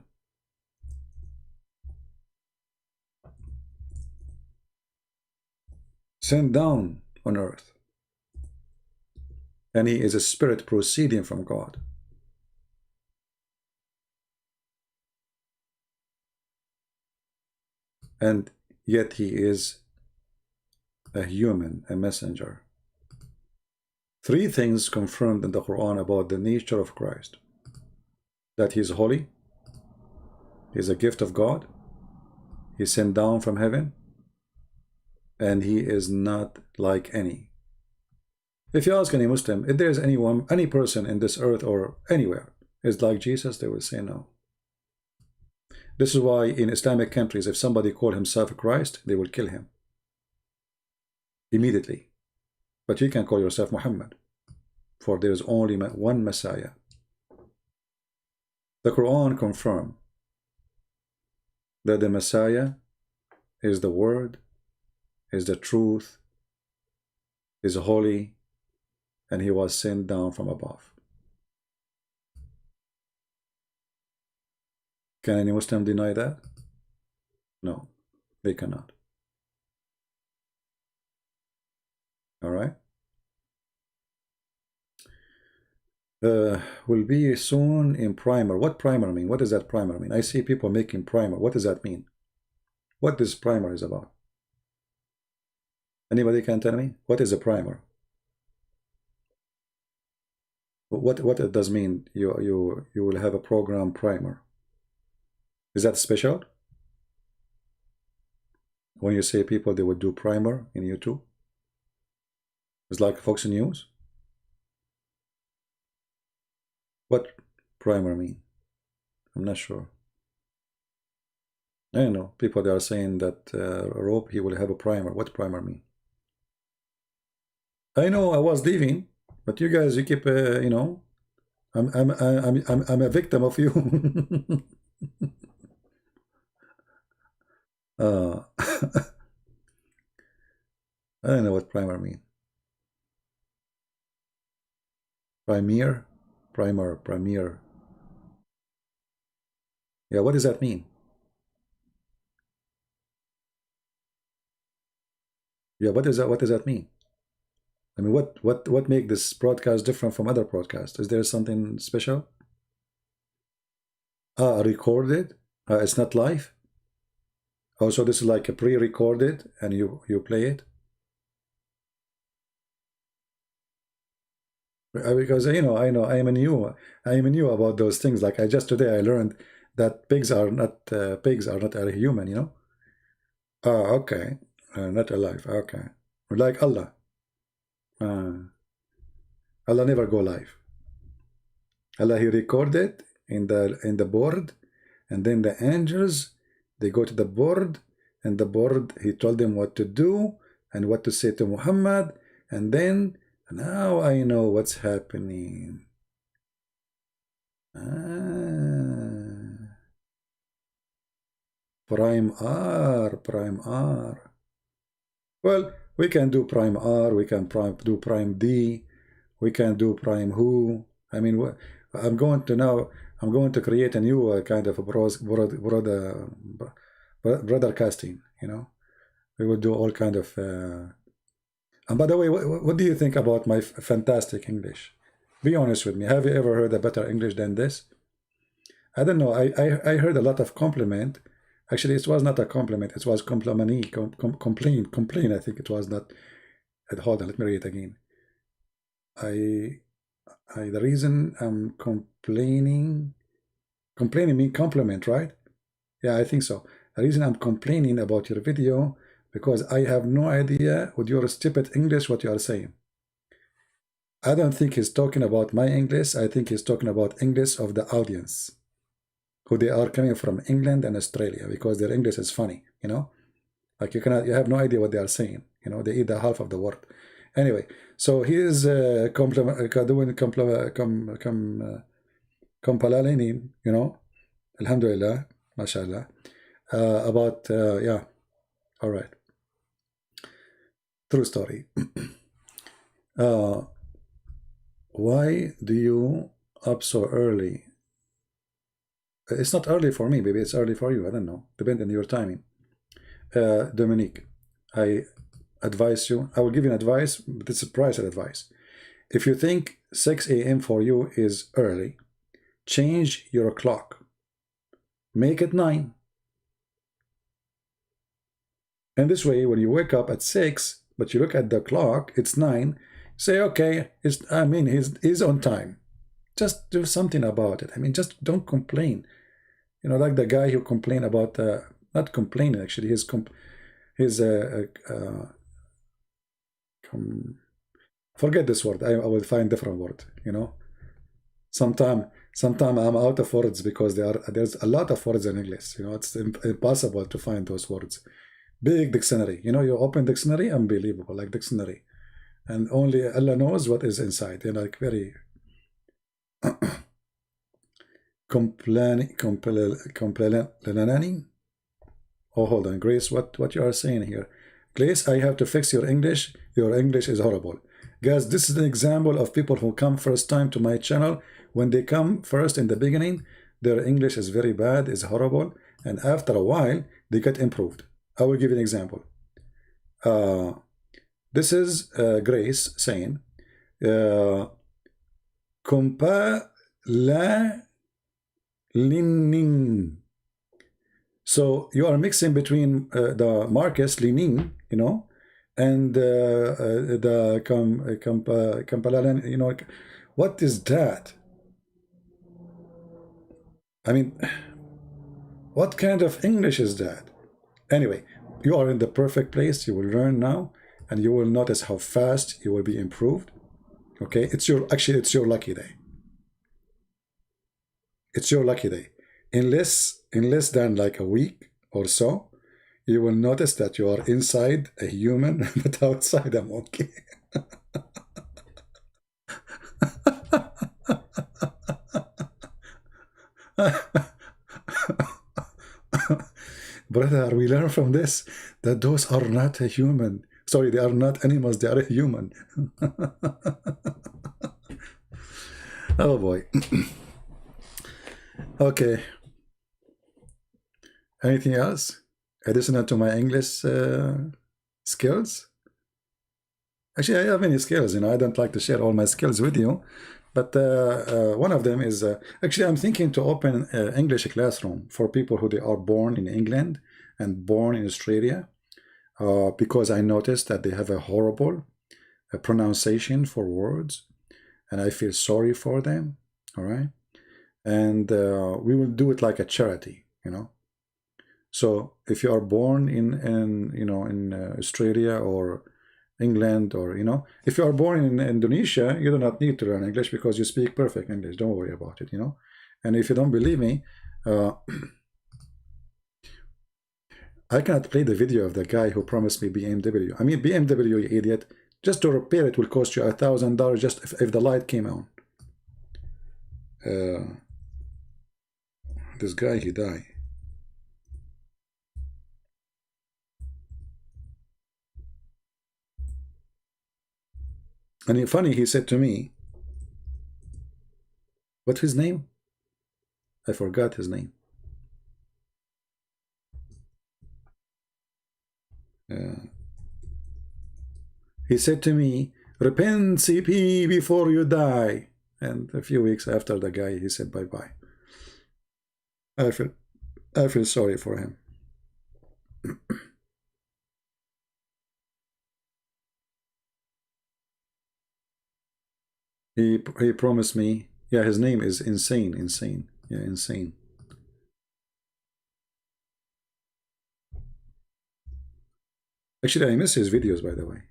Sent down on earth. And he is a spirit proceeding from God. And yet he is a human, a messenger. Three things confirmed in the Quran about the nature of Christ. That he is holy, he is a gift of God, he is sent down from heaven, and he is not like any. If you ask any Muslim, if there is anyone, any person in this earth or anywhere is like Jesus, they will say no. This is why in Islamic countries, if somebody call himself Christ, they will kill him immediately. But you can call yourself Muhammad, for there is only one Messiah. The Quran confirms that the Messiah is the Word, is the truth, is holy and he was sent down from above. Can any Muslim deny that? No, they cannot. All right. Will be soon in primer. What primer mean? What does that primer mean? I see people making primer. What does that mean? What this primer is about? Anybody can tell me? What is a primer? What it does mean? You will have a program primer. Is that special? When you say people they would do primer in YouTube? It's like Fox News? What primer mean? I'm not sure. I don't know. People they are saying that Rope he will have a primer. What primer mean? I know I was leaving, but you guys you keep you know, I'm a victim of you. I don't know what primer mean. Premier. Yeah, what does that mean? Yeah, what does that mean? I mean, what make this broadcast different from other broadcasts? Is there something special? Recorded? It's not live? Oh, so this is like a pre-recorded and you play it? Because you know, I am new about those things. Like today I learned that pigs are not human. You know. Oh, okay, not alive. Okay, like Allah. Allah never go live. Allah he recorded in the board, and then the angels they go to the board, and the board he told them what to do and what to say to Muhammad, and then. Now I know what's happening. Prime R. Well, we can do prime R, we can do prime D, we can do prime who. I mean, I'm going to create a new kind of a broadcasting, you know. We will do all kind of... And by the way, what do you think about my fantastic English? Be honest with me. Have you ever heard a better English than this? I don't know. I heard a lot of compliment. Actually, it was not a compliment. It was complain. I think it was not. Hold on. Let me read it again. The reason I'm complaining means compliment, right? Yeah, I think so. The reason I'm complaining about your video because I have no idea with your stupid English what you are saying. I don't think he's talking about my English. I think he's talking about English of the audience, who they are coming from England and Australia, because their English is funny, you know. Like you have no idea what they are saying. You know, they eat the half of the word. Anyway, so he is doing compalainin, you know, alhamdulillah, mashallah, about yeah, all right. True story. Why do you up so early? It's not early for me, maybe it's early for you. I don't know. Depending on your timing. Dominique, I advise you. I will give you an advice, but it's a private advice. If you think 6 a.m. for you is early, change your clock. Make it 9. And this way, when you wake up at 6, but you look at the clock, it's 9, say, okay, he's on time. Just do something about it. I mean, just don't complain. You know, like the guy who complained about, not complaining, actually, forget this word. I will find different word, you know. Sometime I'm out of words because there's a lot of words in English. You know, it's impossible to find those words. Big dictionary. You know, you open dictionary, unbelievable, like dictionary. And only Allah knows what is inside. You know, like very complaining. Oh, hold on, Grace, what you are saying here? Grace, I have to fix your English your English is horrible. Guys, this is an example of people who come first time to my channel. When they come first in the beginning, their English is very bad, is horrible, and after a while, they get improved. I will give you an example. This is Grace saying, compa la Lenin. So you are mixing between the Marcus Lenin, you know, and the Kampalalan, you know. What is that? I mean, what kind of English is that? Anyway, you are in the perfect place. You will learn now, and you will notice how fast you will be improved. Okay, it's your lucky day. It's your lucky day. In less than like a week or so, you will notice that you are inside a human but outside a monkey. Brother, we learn from this that those are not a human. Sorry, they are not animals, they are a human. Oh boy. Okay. Anything else additional to my English skills? Actually, I have many skills, you know. I don't like to share all my skills with you, but one of them is actually I'm thinking to open an English classroom for people who they are born in England and born in Australia, because I noticed that they have a horrible pronunciation for words, and I feel sorry for them. All right, and we will do it like a charity, you know. So if you are born in Australia or England, or if you are born in Indonesia, you do not need to learn English because you speak perfect English. Don't worry about it, And if you don't believe me, I cannot play the video of the guy who promised me BMW. I mean, BMW, you idiot. Just to repair it will cost you $1,000 just if the light came on. This guy, he died. And funny, he said to me, what's his name? I forgot his name. He said to me, repent CP before you die. And a few weeks after the guy, he said bye-bye. I feel sorry for him. He promised me, yeah, his name is Insane. Yeah, Insane. Actually, I miss his videos, by the way.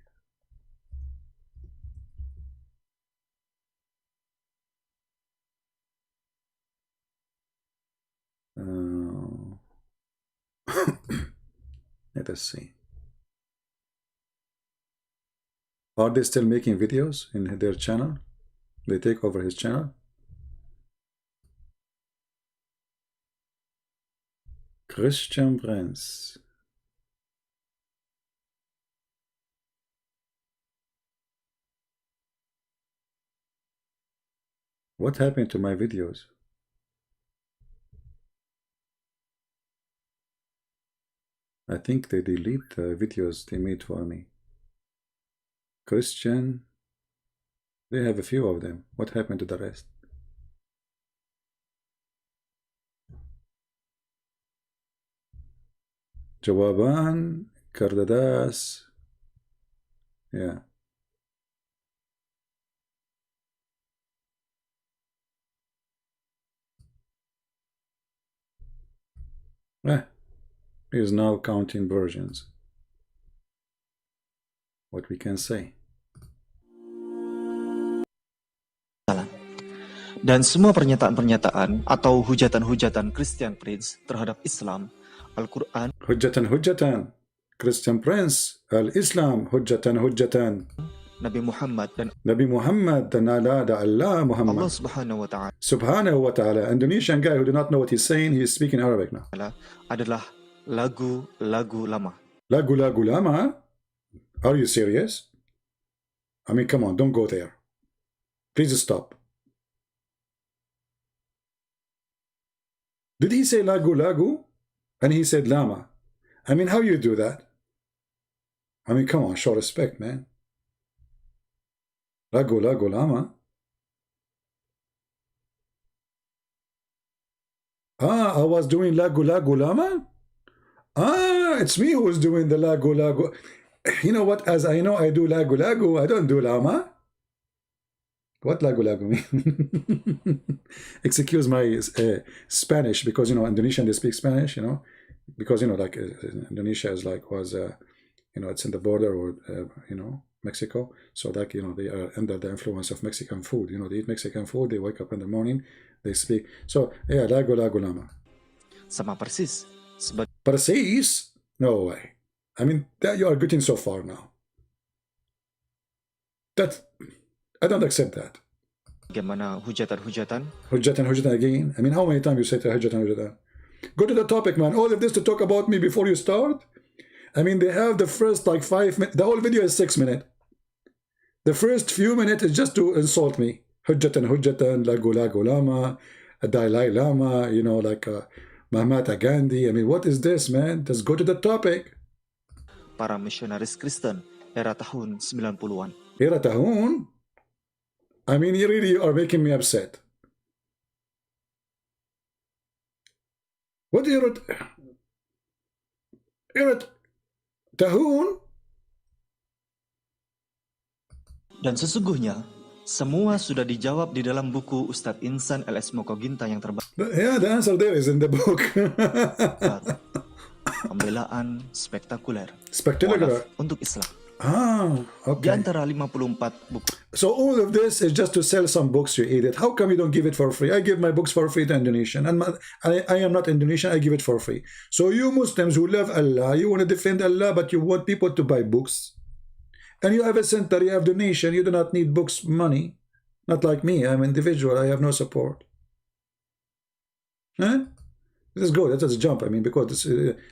Let us see. Are they still making videos in their channel? They take over his channel? Christian Prince. What happened to my videos? I think they delete the videos they made for me. Christian. They have a few of them. What happened to the rest? Jawaban, Kardadas. Yeah. He is now counting versions. What we can say. Dan semua pernyataan-pernyataan atau hujatan-hujatan Christian Prince terhadap Islam, Al-Quran, hujatan Christian Prince, Al-Islam, hujatan Nabi Muhammad dan Allah Muhammad, Allah Subhanahu wa ta'ala. Indonesian guy who do not know what he's saying, he's speaking Arabic now. Adalah lagu-lagu lama. Lagu-lagu lama? Are you serious? I mean, come on, don't go there. Please stop. Did he say lagu lagu? And he said lama. I mean, how you do that? I mean, come on, show respect, man. Lagu lagu lama. Ah, I was doing lagu lagu lama? Ah, it's me who was doing the lagu lagu. You know what? As I know, I do lagu lagu. I don't do lama. What lagu lagu mean? Excuse my Spanish, because, you know, Indonesian, they speak Spanish, you know, because, you know, like Indonesia is like, was, you know, it's in the border, or, you know, Mexico. So like, you know, they are under the influence of Mexican food. You know, they eat Mexican food, they wake up in the morning, they speak. So, yeah, lagu lagu lama. Sama persis sebagai Persis? No way. I mean, that you are getting so far now. That, I don't accept that. bagaimana hujatan-hujatan Hujatan again. I mean, how many times you say hujatan? Go to the topic, man. All of this to talk about me before you start? I mean, they have the first like 5 minutes. The whole video is 6 minutes. The first few minutes is just to insult me. Hujatan, lagu lagu lama, Dalai Lama, you know, like Mahatma Gandhi. I mean, what is this, man? Just go to the topic. para misionaris Kristen era tahun 90-an. Era tahun? I mean, you really are making me upset. What era tahun? Dan sesungguhnya semua sudah dijawab di dalam buku Ustadz Insan LS Mokoginta yang terbaru. Yeah, the answer there is in the book. Pembelaan spektakuler Spectacular. untuk Islam. Ah, Di okay. antara 54 buku So all of this is just to sell some books you edit. How come you don't give it for free? I give my books for free to Indonesian, and I am not Indonesian. I give it for free. So you Muslims who love Allah, you want to defend Allah, but you want people to buy books, and you have a center, you have donation. You do not need books money. Not like me. I'm an individual. I have no support. Huh? This is good. Let's jump. I mean, because this,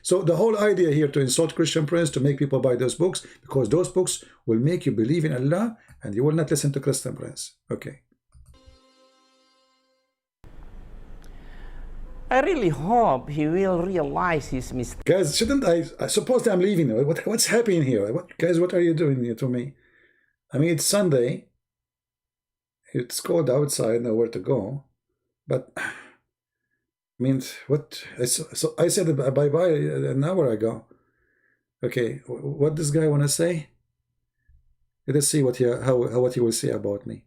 so the whole idea here to insult Christian Prince, to make people buy those books, because those books will make you believe in Allah, and you will not listen to Christian Prince. Okay. I really hope he will realize his mistake. Guys, shouldn't I suppose I'm leaving. What's happening here? Guys, what are you doing here to me? I mean, it's Sunday. It's cold outside, nowhere to go. But I mean, what? So I said bye-bye an hour ago. Okay, what this guy want to say? Let us see what he will say about me.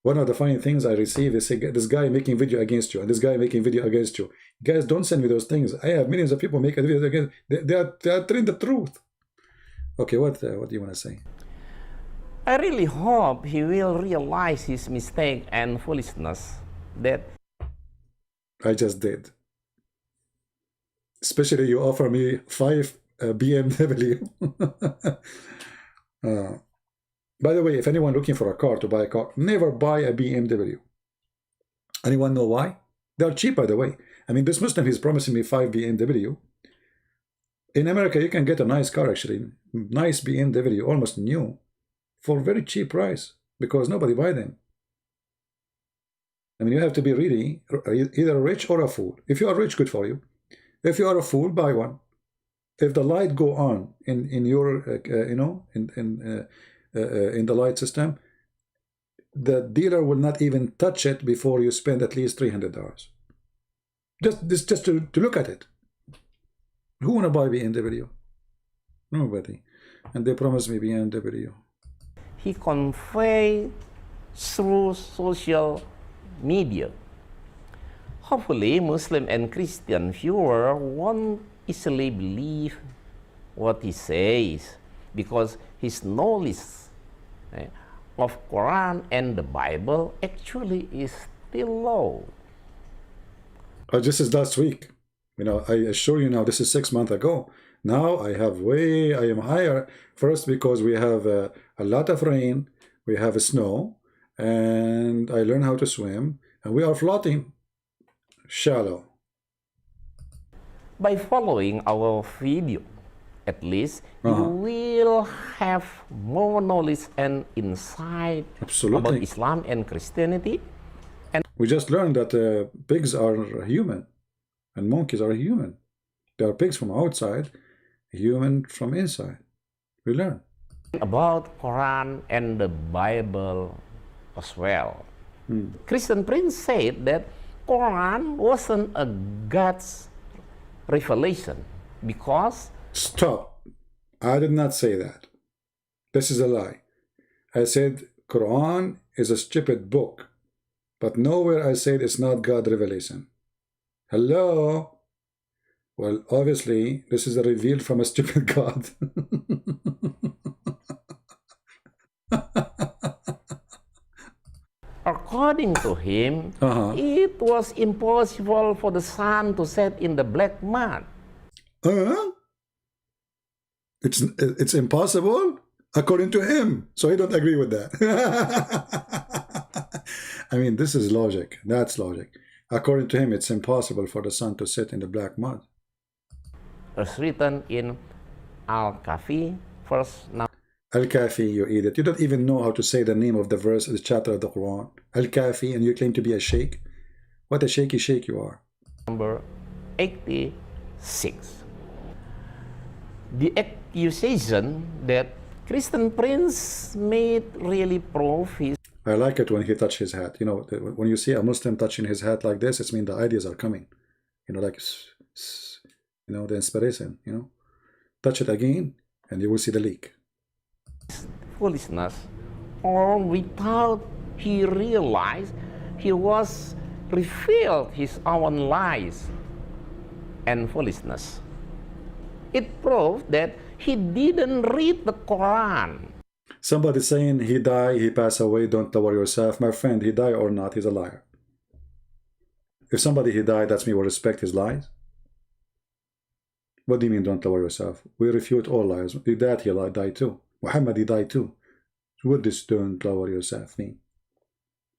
One of the funny things I receive is this guy making video against you, and this guy making video against you. Guys, don't send me those things. I have millions of people making videos against. They are telling the truth. Okay, what do you want to say? I really hope he will realize his mistake and foolishness that I just did. Especially you offer me 5 BMW. By the way, if anyone looking for a car, to buy a car, never buy a BMW. Anyone know why? They're cheap, by the way. I mean, this Muslim, he's promising me 5 BMW. In America, you can get a nice car, actually. Nice BMW, almost new, for very cheap price, because nobody buy them. I mean, you have to be really either rich or a fool. If you are rich, good for you. If you are a fool, buy one. If the light go on in your, you know, in the light system, the dealer will not even touch it before you spend at least $300. Just to look at it. Who wanna buy BMW? Nobody. And they promised me BMW. he conveyed through social media. Hopefully, Muslim and Christian viewer won't easily believe what he says, because his knowledge of Quran and the Bible actually is still low. This is last week. You know, I assure you now, this is 6 months ago. Now I am higher. First, because we have a lot of rain, we have snow, and I learned how to swim, and we are floating shallow. By following our video, at least, you will have more knowledge and insight about Islam and Christianity. And we just learned that pigs are human and monkeys are human. They are pigs from outside, human from inside. We learn about Quran and the Bible as well. Christian Prince said that Quran wasn't a God's revelation because... Stop. I did not say that. This is a lie. I said Quran is a stupid book, but nowhere I said it's not God's revelation. Hello? Well, obviously, this is a reveal from a stupid God. According to him, it was impossible for the sun to set in the black mud. It's impossible? According to him. So I don't agree with that. I mean, this is logic. That's logic. According to him, it's impossible for the sun to set in the black mud. As written in Al-Kahfi, verse 9. Al-Kahfi, you idiot. You don't even know how to say the name of the verse, the chapter of the Quran. Al-Kahfi, and you claim to be a sheikh? What a shaky sheikh you are. Number 86. The accusation that Christian Prince made really prove his... I like it when he touched his hat. You know, when you see a Muslim touching his hat like this, it means the ideas are coming. You know, like, you know, the inspiration, you know. Touch it again, and you will see the leak. Foolishness, or without he realized he was revealed his own lies and foolishness. It proved that he didn't read the Quran. Somebody saying he died, he passed away, don't lower yourself. My friend, he died or not, he's a liar. If somebody he died, that's me, will respect his lies. What do you mean don't lower yourself? We refute all lies. He died, he died too. Muhammad, he died too. What does don't lower yourself mean?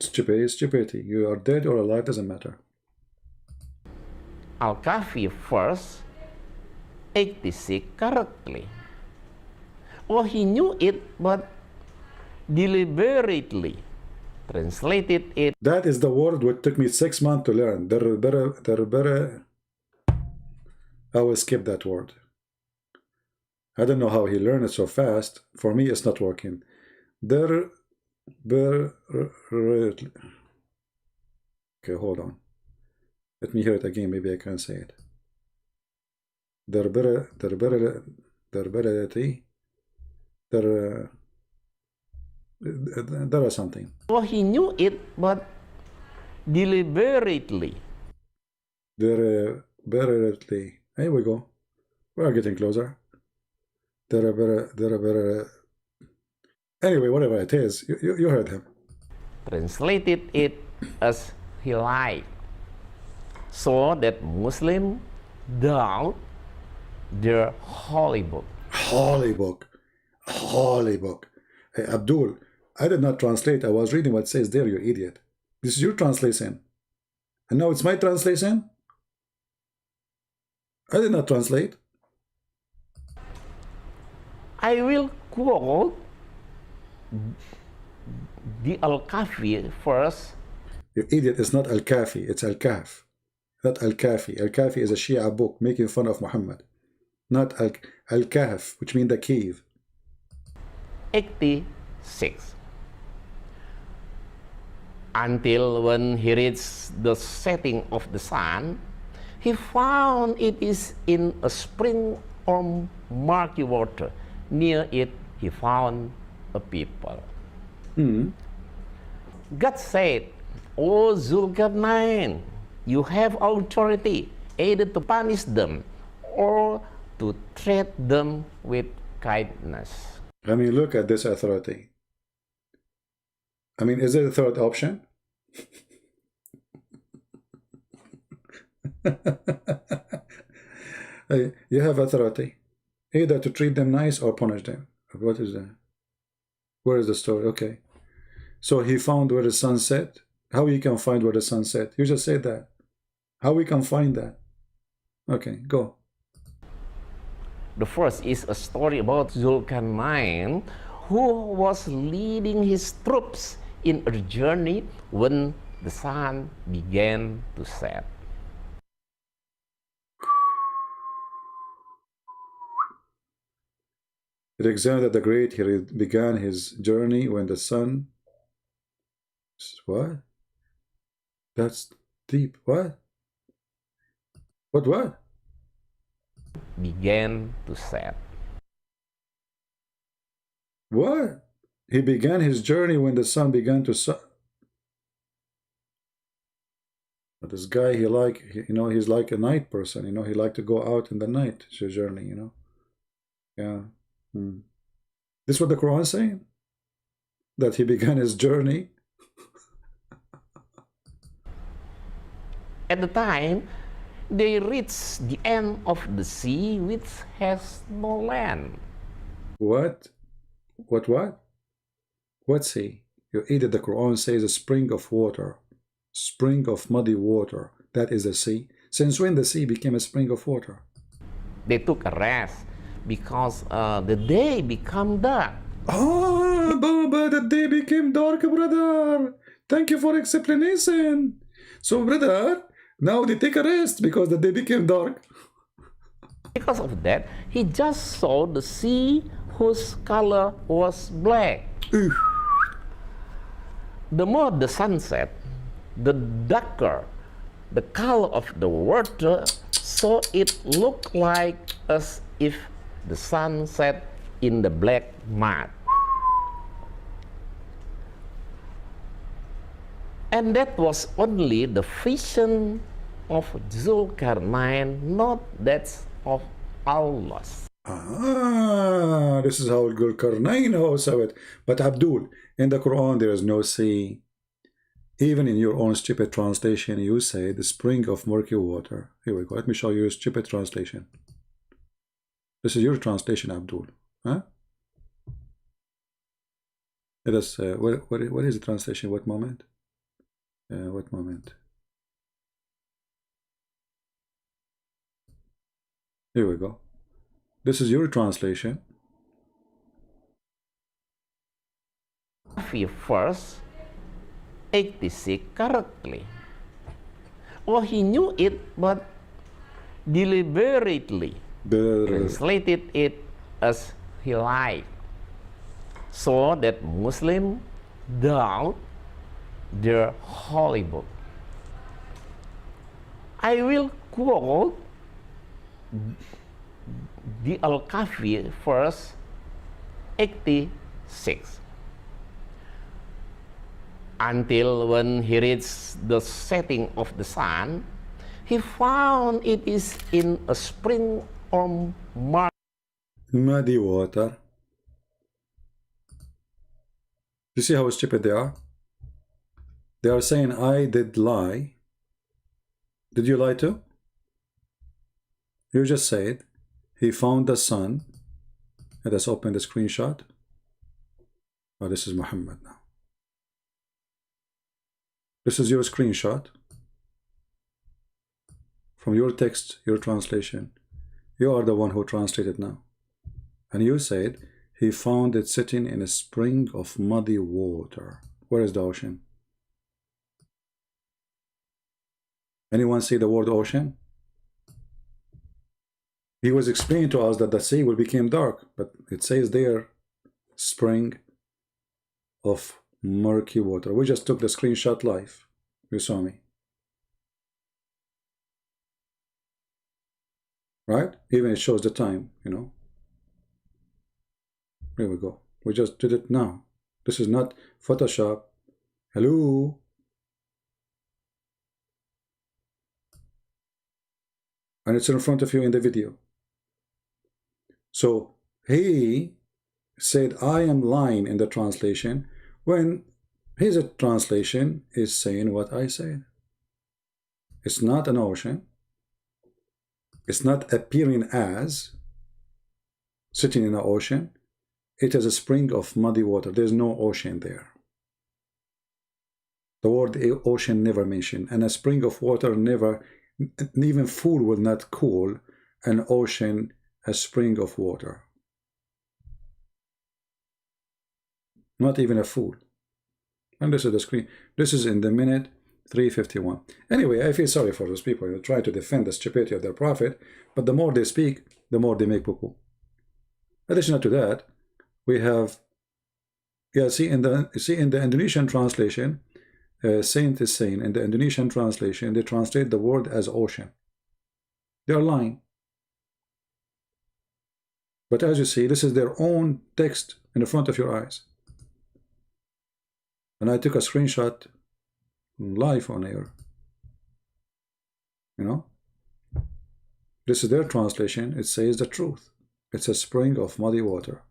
Stupidity. You are dead or alive, doesn't matter. Al-Kahfi verse 86 correctly. Oh, he knew it, but deliberately translated it. That is the word which took me 6 months to learn. I will skip that word. I don't know how he learned it so fast. For me, it's not working. Okay, hold on. Let me hear it again. Maybe I can say it. There is something. Oh, he knew it, but deliberately. Deliberately. Here we go. We are getting closer. Anyway, whatever it is, you heard him. Translated it as he lied, so that Muslims doubt their holy book. Holy book. Holy book. Hey, Abdul, I did not translate. I was reading what it says there, you idiot. This is your translation. And now it's my translation? I did not translate. I will quote the Al-Kahfi first. You idiot, it's not Al-Kahfi, it's Al-Kahf. Not Al-Kahfi. Al-Kahfi is a Shia book making fun of Muhammad. Not Al-Kahf, which means the cave. 86. Until when he reached the setting of the sun, he found it is in a spring or murky water. Near it, he found a people. God said, O Zulkarnain, you have authority either to punish them or to treat them with kindness. I mean, look at this authority. I mean, is there a third option? You have authority either to treat them nice or punish them. What is that? Where is the story? Okay. So he found where the sun set. How we can find where the sun set? You just said that. How we can find that? Okay, go. The first is a story about Zulkarnain, who was leading his troops in a journey when the sun began to set. Alexander the Great, he began his journey when the sun... What? That's deep. What? What? Began to set. What? He began his journey when the sun began to set. But this guy, he's like a night person. He like to go out in the night to journey. Yeah. This is what the Quran is saying? That he began his journey? At the time, they reached the end of the sea, which has no land. What? What sea? You either the Quran says a spring of water, spring of muddy water. That is a sea. Since when the sea became a spring of water? They took a rest because the day became dark. Ah, Baba, the day became dark, brother. Thank you for explanation. So, brother, now they take a rest because the day became dark. Because of that, he just saw the sea whose color was black. The more the sun set, the darker the color of the water, so it looked like as if the sun set in the black mud. And that was only the vision of Zulkarnain, not that of Allah. Ah, this is how Zulkarnain knows it. But Abdul, in the Quran there is no sea. Even in your own stupid translation, you say the spring of murky water. Here we go. Let me show you a stupid translation. This is your translation, Abdul. Huh? Let us. What is the translation? What moment? What moment? Here we go. This is your translation. First, 86 correctly. Oh, he knew it, but deliberately translated it as he liked, so that Muslims doubt their holy book. I will quote the Al-Kahfi verse 86. Until when he reached the setting of the sun, he found it is in a spring or muddy water. You see how stupid they are? They are saying, I did lie. Did you lie too? You just said, he found the sun. Let us open the screenshot. Oh, this is Muhammad now. This is your screenshot from your text, your translation. You are the one who translated now. And you said, he found it sitting in a spring of muddy water. Where is the ocean? Anyone see the word ocean? He was explaining to us that the sea will become dark, but it says there, spring of murky water. We just took the screenshot live. You saw me. Right? Even it shows the time, Here we go. We just did it now. This is not Photoshop. Hello? And it's in front of you in the video. So he said, I am lying in the translation when his translation is saying what I said. It's not an ocean. It's not appearing as sitting in the ocean. It is a spring of muddy water. There's no ocean there. The word ocean never mentioned, and a spring of water never, even fool will not call an ocean a spring of water. Not even a fool. And this is the screen. This is in the minute 3:51. Anyway, I feel sorry for those people who try to defend the stupidity of their prophet, but the more they speak, the more they make poo-poo. Additional to that, we have, see in the Indonesian translation, Saint is saying in the Indonesian translation, they translate the word as ocean. They are lying. But as you see, this is their own text in the front of your eyes. And I took a screenshot live on air. You know, this is their translation. It says the truth. It's a spring of muddy water.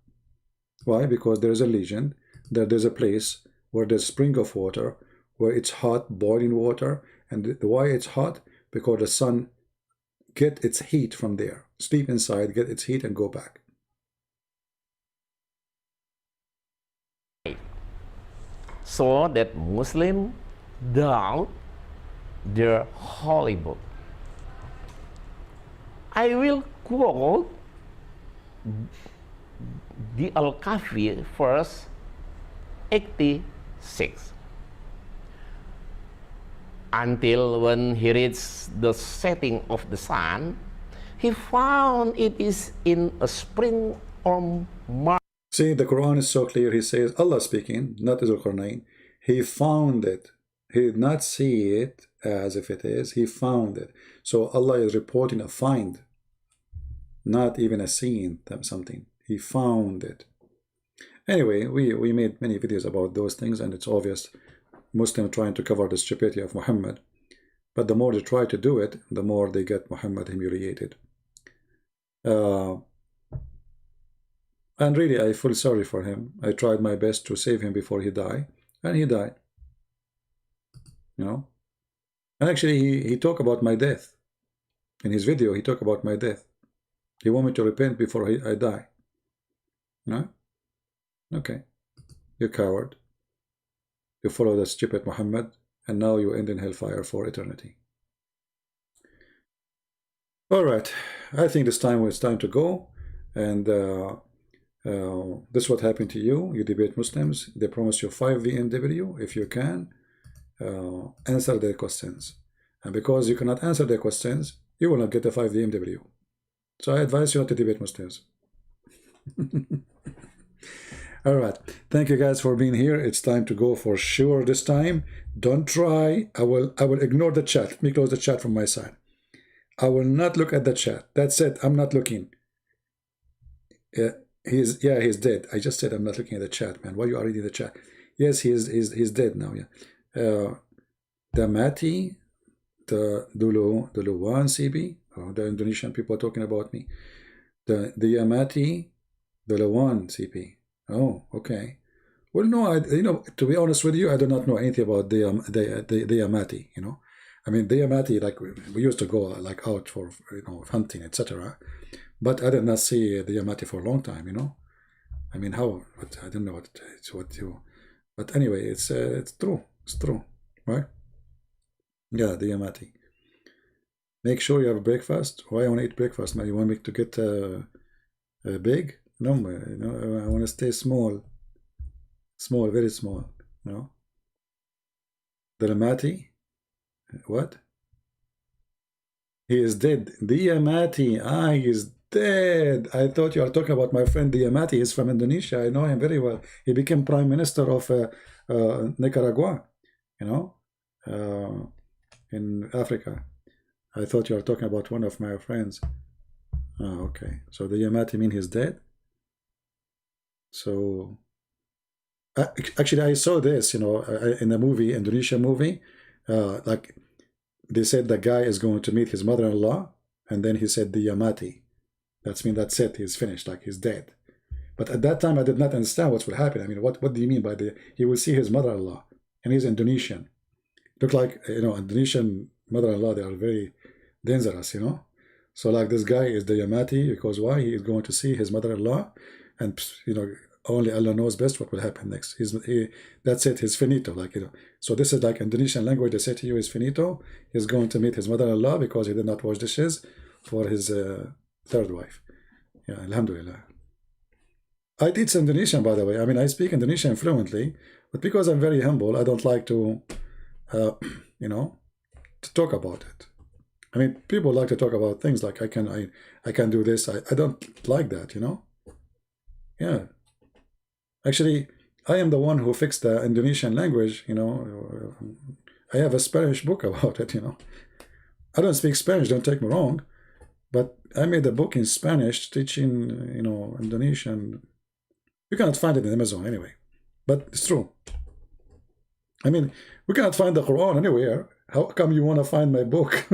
Why? Because there is a legend that there's a place where there's a spring of water, where it's hot, boiling water. And why it's hot? Because the sun get its heat from there. Sleep inside, get its heat, and go back. So that Muslims doubt their holy book. I will quote the Al-Kahfi verse 86. Until when he reached the setting of the sun, he found it is in a spring or marsh. See, the Quran is so clear. He says, Allah speaking, not Zulqarnain, he found it. He did not see it as if it is. He found it. So Allah is reporting a find, not even a seeing something. He found it. Anyway, we made many videos about those things, and it's obvious Muslims trying to cover the stupidity of Muhammad. But the more they try to do it, the more they get Muhammad humiliated. And really, I feel sorry for him. I tried my best to save him before he died, and he died. You know? And actually, he talked about my death. In his video, he talked about my death. He wanted me to repent before I die. No? Okay. You coward. You follow the stupid Muhammad, and now you end in hellfire for eternity. Alright. I think it's time to go. And this is what happened to you. You debate Muslims. They promise you 5 VMW. If you can, answer their questions. And because you cannot answer their questions, you will not get the 5 VMW. So I advise you not to debate Muslims. Alright. Thank you guys for being here. It's time to go for sure this time. Don't try. I will ignore the chat. Let me close the chat from my side. I will not look at the chat. That's it. I'm not looking. He's dead. I just said I'm not looking at the chat, man. Why you are reading the chat? Yes, he's dead now. Yeah. The Mati, the Duluwan CB. Oh, the Indonesian people are talking about me. The Yamati, the Lawan CP. Oh, okay. Well, no, to be honest with you, I do not know anything about the Yamati. You know, I mean, the Yamati, like we used to go like out for hunting, etc. But I did not see the Yamati for a long time, you know. I mean, how? But I don't know what you. But anyway, it's true. It's true, right? Yeah, the Yamati. Make sure you have breakfast. Why I want to eat breakfast, man? You want me to get big? No, I want to stay small. Small, very small. You know. The Yamati. What? He is dead. The Yamati. He is dead. I thought you were talking about my friend Diamati. He's from Indonesia. I know him very well. He became prime minister of Nicaragua, in Africa. I thought you were talking about one of my friends. Oh, okay. So the Yamati mean he's dead? So actually I saw this, in the movie, Indonesian movie, like they said the guy is going to meet his mother-in-law, and then he said the Yamati. That's it, he's finished, like he's dead. But at that time I did not understand what would happen. I mean, what do you mean by he will see his mother-in-law, and he's Indonesian. Look like, Indonesian mother-in-law, they are very dangerous, So like this guy is the Yamati, because why? He is going to see his mother-in-law, and only Allah knows best what will happen next. That's it, he's finito, So this is like Indonesian language, they say to you is finito. He's going to meet his mother-in-law because he did not wash dishes for his third wife. Yeah, alhamdulillah. I teach Indonesian, by the way. I mean, I speak Indonesian fluently, but because I'm very humble, I don't like to, you know, to talk about it. I mean, people like to talk about things like I can do this. I don't like that, you know. Yeah. Actually, I am the one who fixed the Indonesian language, you know. I have a Spanish book about it, you know. I don't speak Spanish, don't take me wrong, but I made a book in Spanish teaching, you know, Indonesian. You cannot find it in Amazon anyway, but it's true. I mean, we cannot find the Quran anywhere. How come you want to find my book?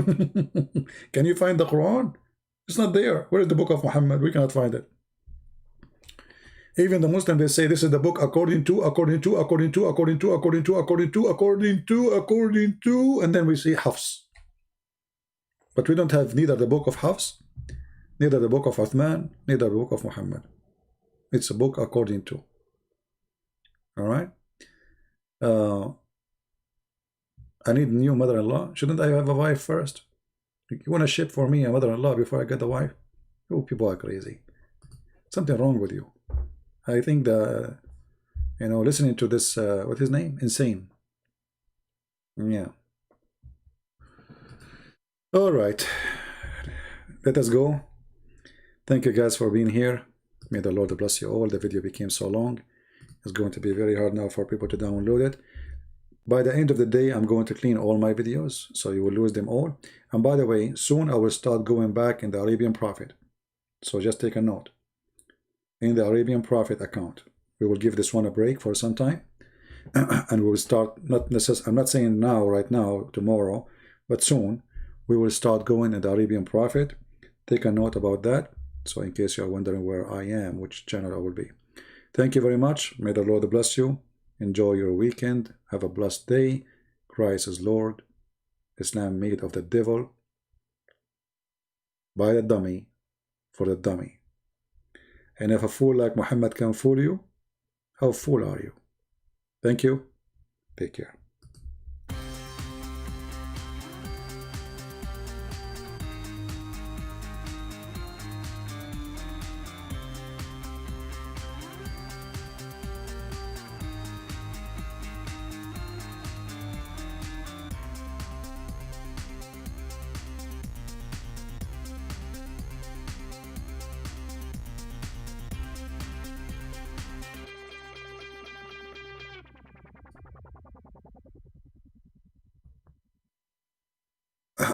Can you find the Quran? It's not there. Where is the book of Muhammad? We cannot find it. Even the Muslims, they say this is the book according to, and then we see Hafs. But we don't have neither the book of Hafs, neither the book of Uthman, neither the book of Muhammad. It's a book according to. All right? I need a new mother-in-law. Shouldn't I have a wife first? You want to ship for me a mother-in-law before I get a wife? Oh, people are crazy. Something wrong with you. I think the, you know, listening to this, what's his name? Insane. Yeah. All right. Let us go. Thank you guys for being here. May the Lord bless you all. The video became so long. It's going to be very hard now for people to download it. By the end of the day, I'm going to clean all my videos, so you will lose them all. And by the way, soon I will start going back in the Arabian Prophet. So just take a note. In the Arabian Prophet account, we will give this one a break for some time. And we will start, not necessarily, I'm not saying now, right now, tomorrow, but soon, we will start going in the Arabian Prophet. Take a note about that. So in case you're wondering where I am, which channel I will be. Thank you very much. May the Lord bless you. Enjoy your weekend. Have a blessed day. Christ is Lord. Islam made of the devil by the dummy for the dummy. And if a fool like Muhammad can fool you, how fool are you? Thank you. Take care.